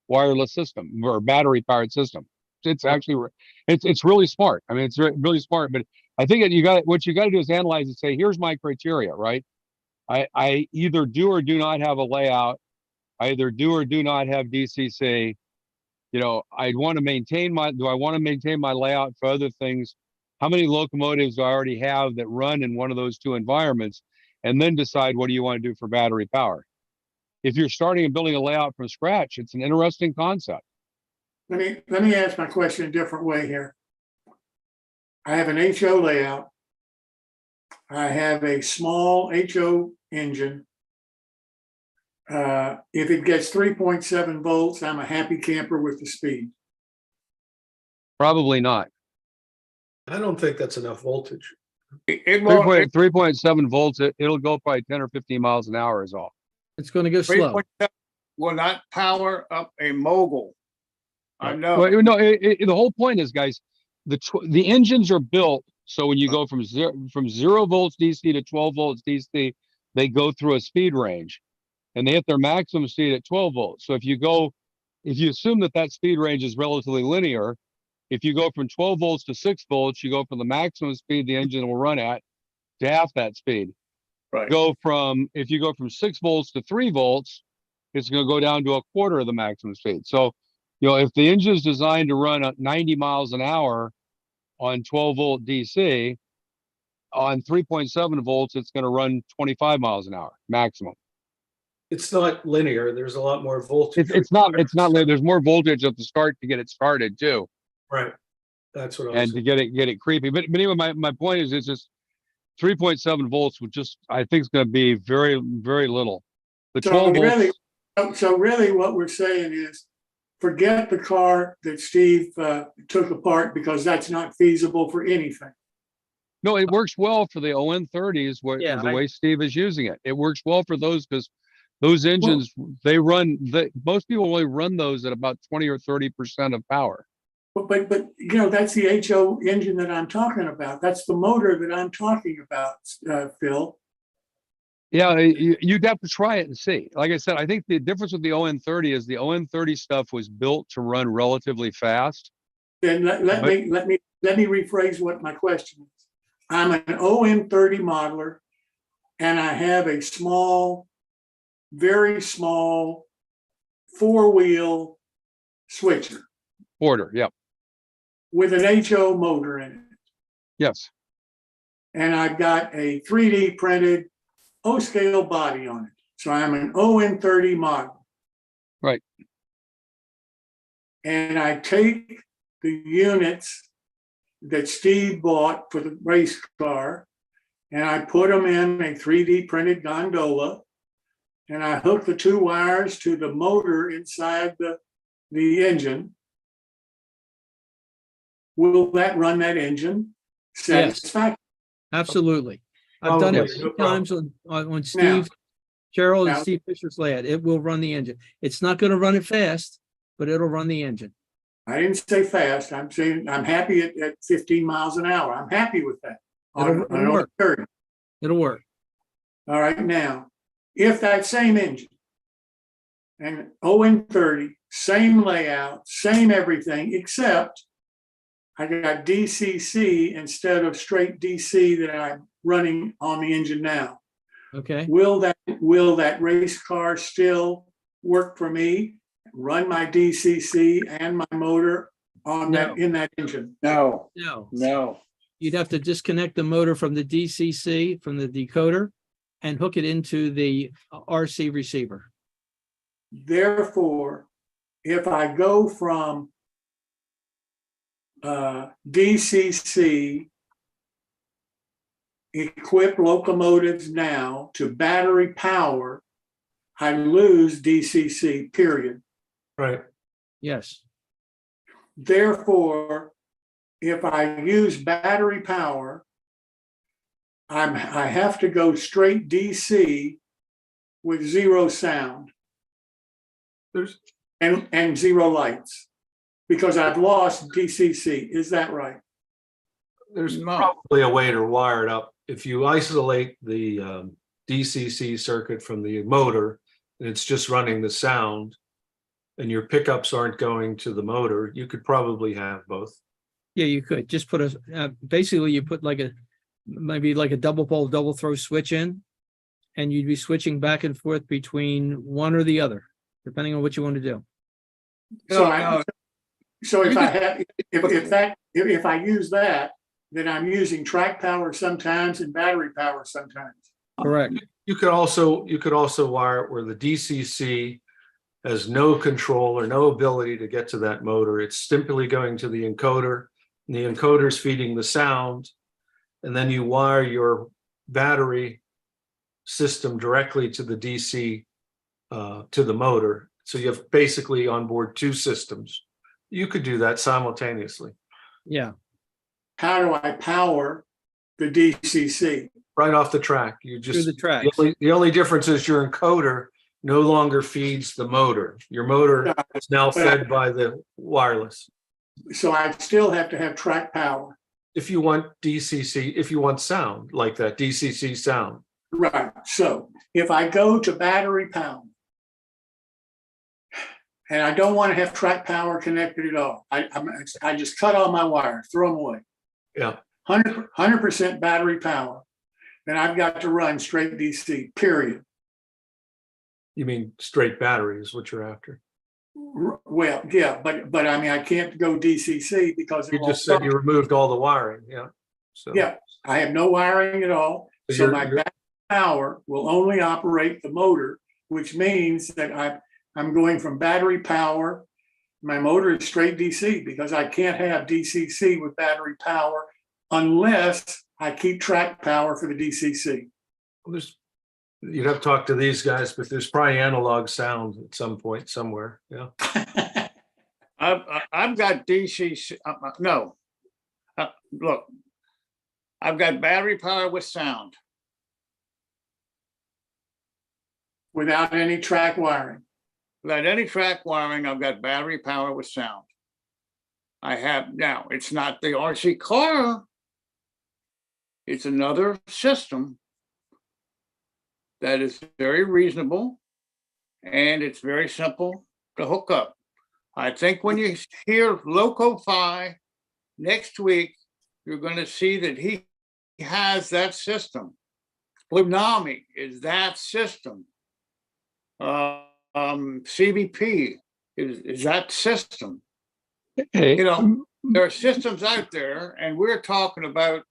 wireless system or battery-powered system. It's actually, it's really smart. I mean, it's really smart, but I think what you got to do is analyze and say, here's my criteria, right? I either do or do not have a layout. I either do or do not have DCC. You know, do I want to maintain my layout for other things? How many locomotives do I already have that run in one of those two environments? And then decide what do you want to do for battery power. If you're starting and building a layout from scratch, it's an interesting concept. Let me ask my question a different way here. I have an HO layout. I have a small HO engine. If it gets 3.7 volts, I'm a happy camper with the speed. Probably not. I don't think that's enough voltage. 3.7 volts, it'll go probably 10 or 15 miles an hour is all. It's going to go slow. will not power up a mogul. I know. Well, no, the whole point is, guys, the engines are built so when you go from 0 volts DC to 12 volts DC, they go through a speed range, and they hit their maximum speed at 12 volts. So if you assume that speed range is relatively linear, if you go from 12 volts to 6 volts, you go from the maximum speed the engine will run at to half that speed. Right. If you go from 6 volts to 3 volts, it's going to go down to a quarter of the maximum speed. So, if the engine is designed to run at 90 miles an hour on 12 volt DC, on 3.7 volts, it's going to run 25 miles an hour maximum. It's not linear. There's a lot more voltage. It's not linear. There's more voltage at the start to get it started too. Right. That's what I was and to get it creepy. But anyway, my point is, it's just 3.7 volts would I think it's going to be very, very little. The 12 volts. So really what we're saying is, forget the car that Steve took apart, because that's not feasible for anything. No, it works well for the ON30s the way Steve is using it. It works well for those because those engines, most people only run those at about 20 or 30% of power. But that's the HO engine that I'm talking about. That's the motor that I'm talking about, Phil. Yeah, you'd have to try it and see. Like I said, I think the difference with the ON30 is the ON30 stuff was built to run relatively fast. Then let me rephrase what my question is. I'm an ON30 modeler, and I have a small, very small 4-wheel switcher. Porter, yeah. With an HO motor in it. Yes. And I've got a 3D printed O-scale body on it. So I'm an ON30 model. Right. And I take the units that Steve bought for the race car, and I put them in a 3D printed gondola, and I hook the 2 wires to the motor inside the engine. Will that run that engine satisfactorily? Yes, absolutely. I've done it many times on Steve, Sherrill, and Steve Fisher's lad. It will run the engine. It's not going to run it fast, but it'll run the engine. I didn't say fast. I'm saying I'm happy at 15 miles an hour. I'm happy with that. It'll work. 30. It'll work. All right. Now, if that same engine and ON30, same layout, same everything, except I got DCC instead of straight DC that I'm running on the engine now. Okay. Will that race car still work for me? Run my DCC and my motor on in that engine? No. You'd have to disconnect the motor from the DCC, from the decoder, and hook it into the RC receiver. Therefore, if I go from DCC equipped locomotives now to battery power, I lose DCC, period. Right. Yes. Therefore, if I use battery power, I have to go straight DC with 0 sound and 0 lights, because I've lost DCC. Is that right? There's probably a way to wire it up. If you isolate the DCC circuit from the motor, and it's just running the sound, and your pickups aren't going to the motor, you could probably have both. Yeah, you could just put basically you put maybe like a double pole, double throw switch in, and you'd be switching back and forth between one or the other, depending on what you want to do. So if I use that, then I'm using track power sometimes and battery power sometimes. Correct. You could also wire it where the DCC has no control or no ability to get to that motor. It's simply going to the encoder, and the encoder is feeding the sound, and then you wire your battery system directly to the DC to the motor. So you have basically on board 2 systems. You could do that simultaneously. Yeah. How do I power the DCC? Right off the track. You just through the track. The only difference is your encoder no longer feeds the motor. Your motor is now fed by the wireless. So I still have to have track power. If you want DCC, if you want sound like that, DCC sound. Right. So if I go to battery power, and I don't want to have track power connected at all, I just cut all my wires, throw them away. Yeah. 100% battery power. Then I've got to run straight DC, period. You mean straight battery is what you're after? Well, yeah, but I mean, I can't go DCC because you just said you removed all the wiring. Yeah. So yeah, I have no wiring at all. So my battery power will only operate the motor, which means that I'm going from battery power. My motor is straight DC because I can't have DCC with battery power unless I keep track power for the DCC. Well, you'd have to talk to these guys, but there's probably analog sound at some point somewhere. Yeah. I've got DCC. No, look, I've got battery power with sound. Without any track wiring. Without any track wiring, I've got battery power with sound. I have now, it's not the RC car. It's another system that is very reasonable and it's very simple to hook up. I think when you hear Loco-Fi next week, you're going to see that he has that system. Blumenami is that system. CBP is that system. Hey. You know, there are systems out there, and we're talking about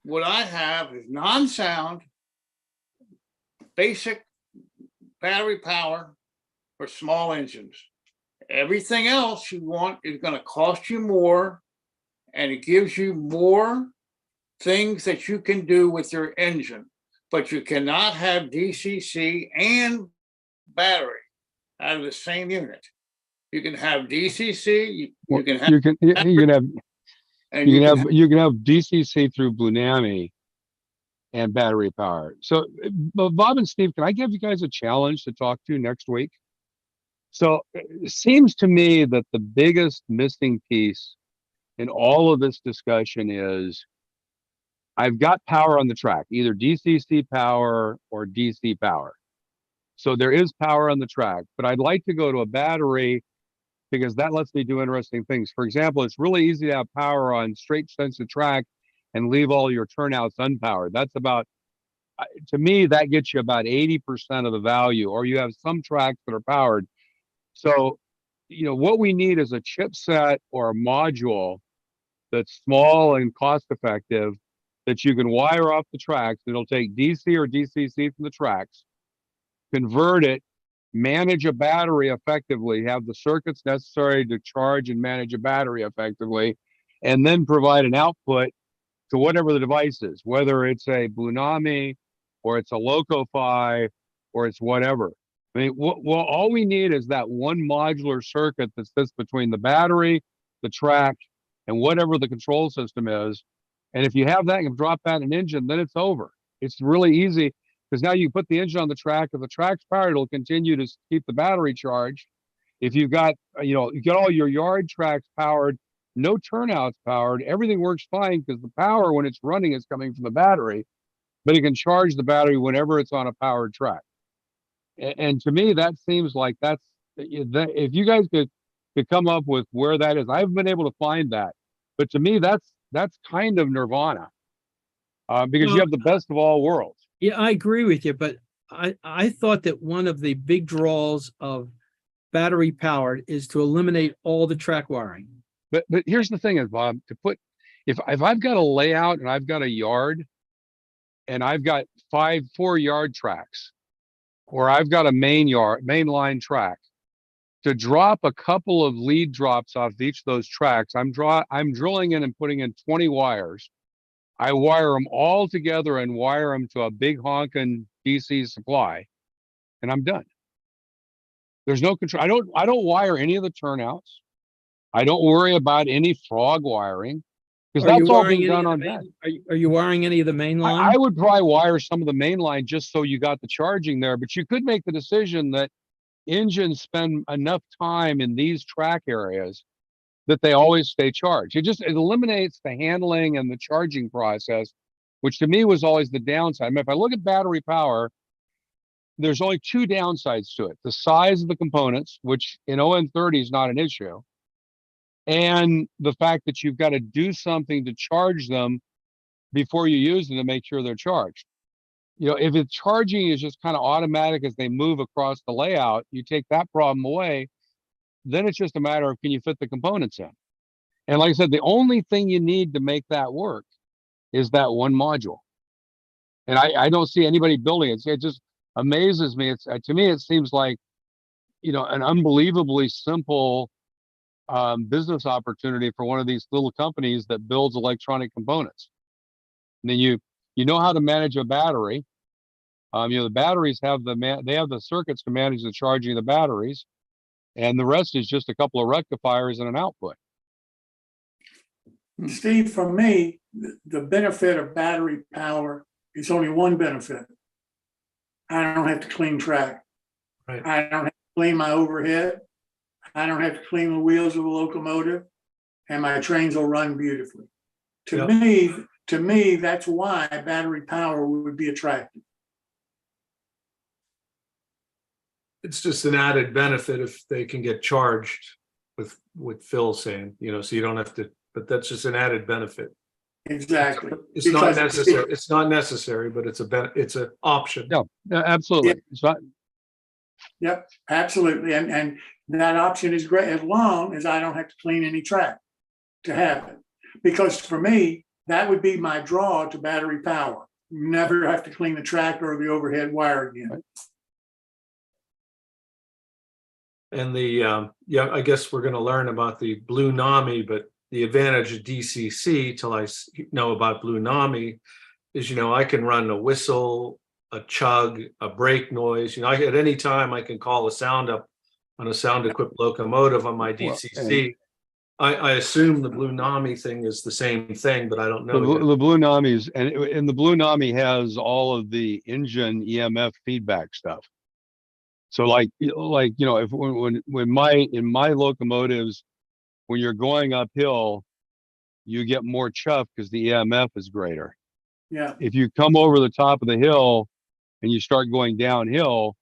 what I have is non-sound, basic battery power for small engines. Everything else you want is going to cost you more, and it gives you more things that you can do with your engine. But you cannot have DCC and battery out of the same unit. You can have DCC. You can have DCC through Blumenami and battery power. So, Bob and Steve, can I give you guys a challenge to talk to next week? So, it seems to me that the biggest missing piece in all of this discussion is I've got power on the track, either DCC power or DC power. So there is power on the track, but I'd like to go to a battery because that lets me do interesting things. For example, it's really easy to have power on straight sensitive track and leave all your turnouts unpowered. That's about, to me, that gets you about 80% of the value, or you have some tracks that are powered. So, you know, what we need is a chipset or a module that's small and cost effective that you can wire off the tracks. It'll take DC or DCC from the tracks, convert it, manage a battery effectively, have the circuits necessary to charge and manage a battery effectively, and then provide an output to whatever the device is, whether it's a Blumenami or it's a Loco-Fi or it's whatever. I mean, well, all we need is that one modular circuit that sits between the battery, the track, and whatever the control system is. And if you have that, you can drop that in an engine, then it's over. It's really easy because now you put the engine on the track. If the track's powered, it'll continue to keep the battery charged. If you've got, you get all your yard tracks powered, no turnouts powered, everything works fine because the power when it's running is coming from the battery, but it can charge the battery whenever it's on a powered track. And to me, that seems like that's, if you guys could come up with where that is, I haven't been able to find that. But to me, that's kind of nirvana because you have the best of all worlds. Yeah, I agree with you, but I thought that one of the big draws of battery powered is to eliminate all the track wiring. But here's the thing is, Bob, to put, if I've got a layout and I've got a yard and I've got 4 yard tracks, or I've got a main line track, to drop a couple of lead drops off each of those tracks, I'm drilling in and putting in 20 wires. I wire them all together and wire them to a big honking DC supply, and I'm done. There's no control. I don't wire any of the turnouts. I don't worry about any frog wiring. Because Are you that's all wiring being any done of the on that. main, are you wiring any of the main line? I would probably wire some of the main line just so you got the charging there, but you could make the decision that engines spend enough time in these track areas that they always stay charged. It eliminates the handling and the charging process, which to me was always the downside. I mean, if I look at battery power, there's only two downsides to it. The size of the components, which in ON30 is not an issue, and the fact that you've got to do something to charge them before you use them to make sure they're charged. You know, if it's charging is just kind of automatic as they move across the layout, you take that problem away, then it's just a matter of can you fit the components in? And like I said, the only thing you need to make that work is that one module. And I don't see anybody building it. It just amazes me. It's to me, it seems like, you know, an unbelievably simple business opportunity for one of these little companies that builds electronic components. And then you know how to manage a battery. You know, the batteries have they have the circuits to manage the charging of the batteries, and the rest is just a couple of rectifiers and an output. Steve, for me, the benefit of battery power is only one benefit. I don't have to clean track. Right. I don't have to clean my overhead. I don't have to clean the wheels of a locomotive, and my trains will run beautifully. To me, that's why battery power would be attractive. It's just an added benefit if they can get charged with Phil saying, you know, so you don't have to, but that's just an added benefit. Exactly. It's not necessary. It's not necessary, but it's an option. No, absolutely. Yeah. It's not. Yep, absolutely. And that option is great as long as I don't have to clean any track to have it. Because for me, that would be my draw to battery power. Never have to clean the track or the overhead wire again. Right. And I guess we're going to learn about the Blue NAMI, but the advantage of DCC till I know about Blue NAMI is, you know, I can run a whistle, a chug, a brake noise. You know, at any time I can call a sound up on a sound equipped locomotive on my DCC. I assume the Blue NAMI thing is the same thing, but I don't know. The Blue NAMI's and the Blue NAMI has all of the engine EMF feedback stuff. So like you know, if when in my locomotives, when you're going uphill, you get more chuff because the EMF is greater. Yeah. If you come over the top of the hill and you start going downhill,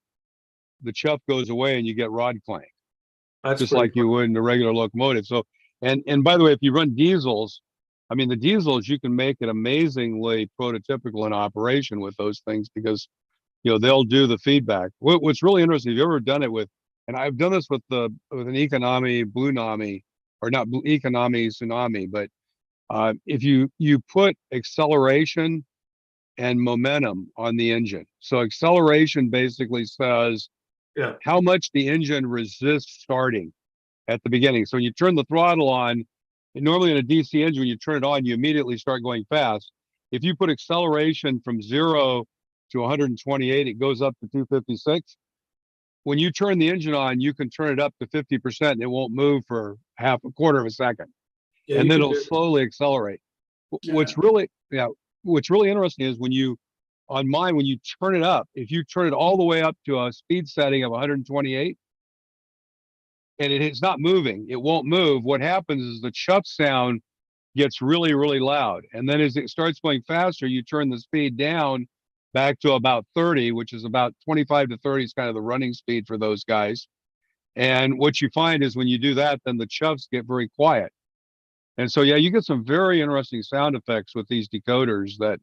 the chuff goes away and you get rod clank. That's just like you would in a regular locomotive. So, and by the way, if you run diesels, I mean, the diesels, you can make it amazingly prototypical in operation with those things because, you know, they'll do the feedback. What's really interesting, if you've ever done it with, and I've done this with an Economy Blue NAMI, or not Economy Tsunami, but if you put acceleration and momentum on the engine. So acceleration basically says how much the engine resists starting at the beginning. So when you turn the throttle on, and normally in a DC engine, when you turn it on, you immediately start going fast. If you put acceleration from 0 to 128, it goes up to 256. When you turn the engine on, you can turn it up to 50% and it won't move for a quarter of a second. Yeah, and then it'll slowly accelerate. Yeah. What's really interesting is when you turn it up, if you turn it all the way up to a speed setting of 128, and it's not moving, it won't move. What happens is the chuff sound gets really, really loud. And then as it starts going faster, you turn the speed down back to about 30, which is about 25 to 30 is kind of the running speed for those guys. And what you find is when you do that, then the chuffs get very quiet. And so, yeah, you get some very interesting sound effects with these decoders that,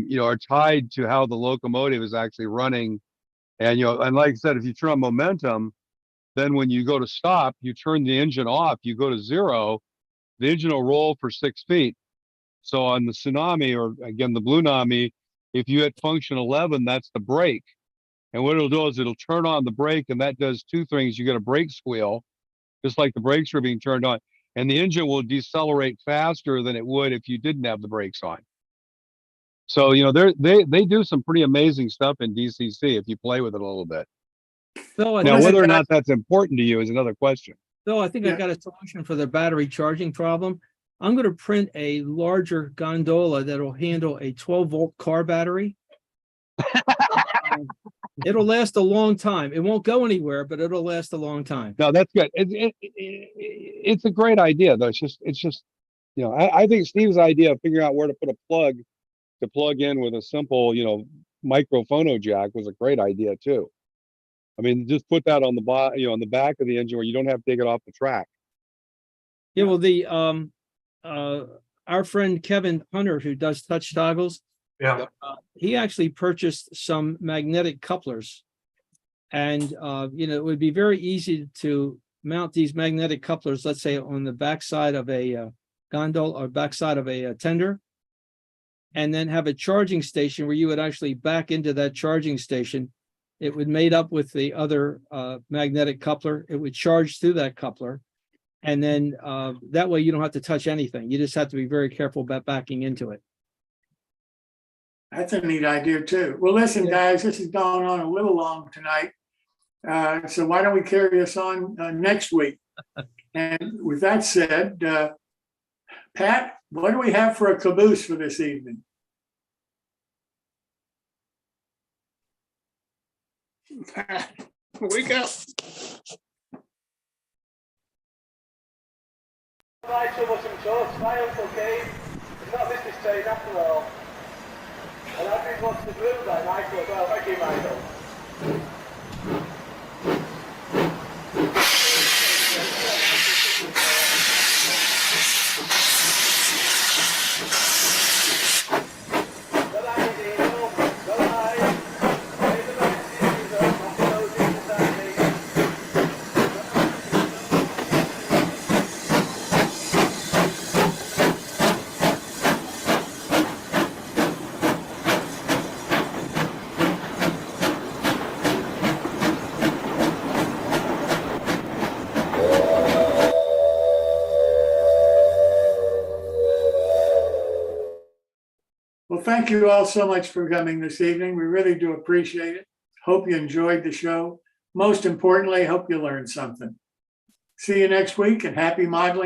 you know, are tied to how the locomotive is actually running. And, you know, and like I said, if you turn on momentum, then when you go to stop, you turn the engine off, you go to 0, the engine will roll for 6 feet. So on the Tsunami, or again, the Blue NAMI, if you hit function 11, that's the brake. And what it'll do is it'll turn on the brake, and that does two things. You get a brake squeal, just like the brakes are being turned on, and the engine will decelerate faster than it would if you didn't have the brakes on. So, you know, they do some pretty amazing stuff in DCC if you play with it a little bit. So now, whether or not that's important to you is another question. So I think I got a solution for the battery charging problem. I'm going to print a larger gondola that'll handle a 12-volt car battery. It'll last a long time. It won't go anywhere, but it'll last a long time. No, that's good. It's a great idea, though. It's just, you know, I think Steve's idea of figuring out where to put a plug to plug in with a simple, you know, micro phono jack was a great idea too. I mean, just put that on the on the back of the engine where you don't have to take it off the track. Yeah, well, our friend Kevin Hunter, who does touch toggles, Yeah. he actually purchased some magnetic couplers, and you know, it would be very easy to mount these magnetic couplers, let's say on the backside of a gondola or backside of a tender, and then have a charging station where you would actually back into that charging station. It would mate up with the other magnetic coupler. It would charge through that coupler. And then that way you don't have to touch anything. You just have to be very careful about backing into it. That's a neat idea too. Well, listen, guys, this is going on a little long tonight. So why don't we carry us on next week? And with that said, Pat, what do we have for a caboose for this evening? We go. Right, so what's smiles, okay? It's not Mr. Stain after all. And I think what's the blue guy, Michael, as well. Thank you, Michael. Well, thank you all so much for coming this evening. We really do appreciate it. Hope you enjoyed the show. Most importantly, hope you learned something. See you next week and happy modeling.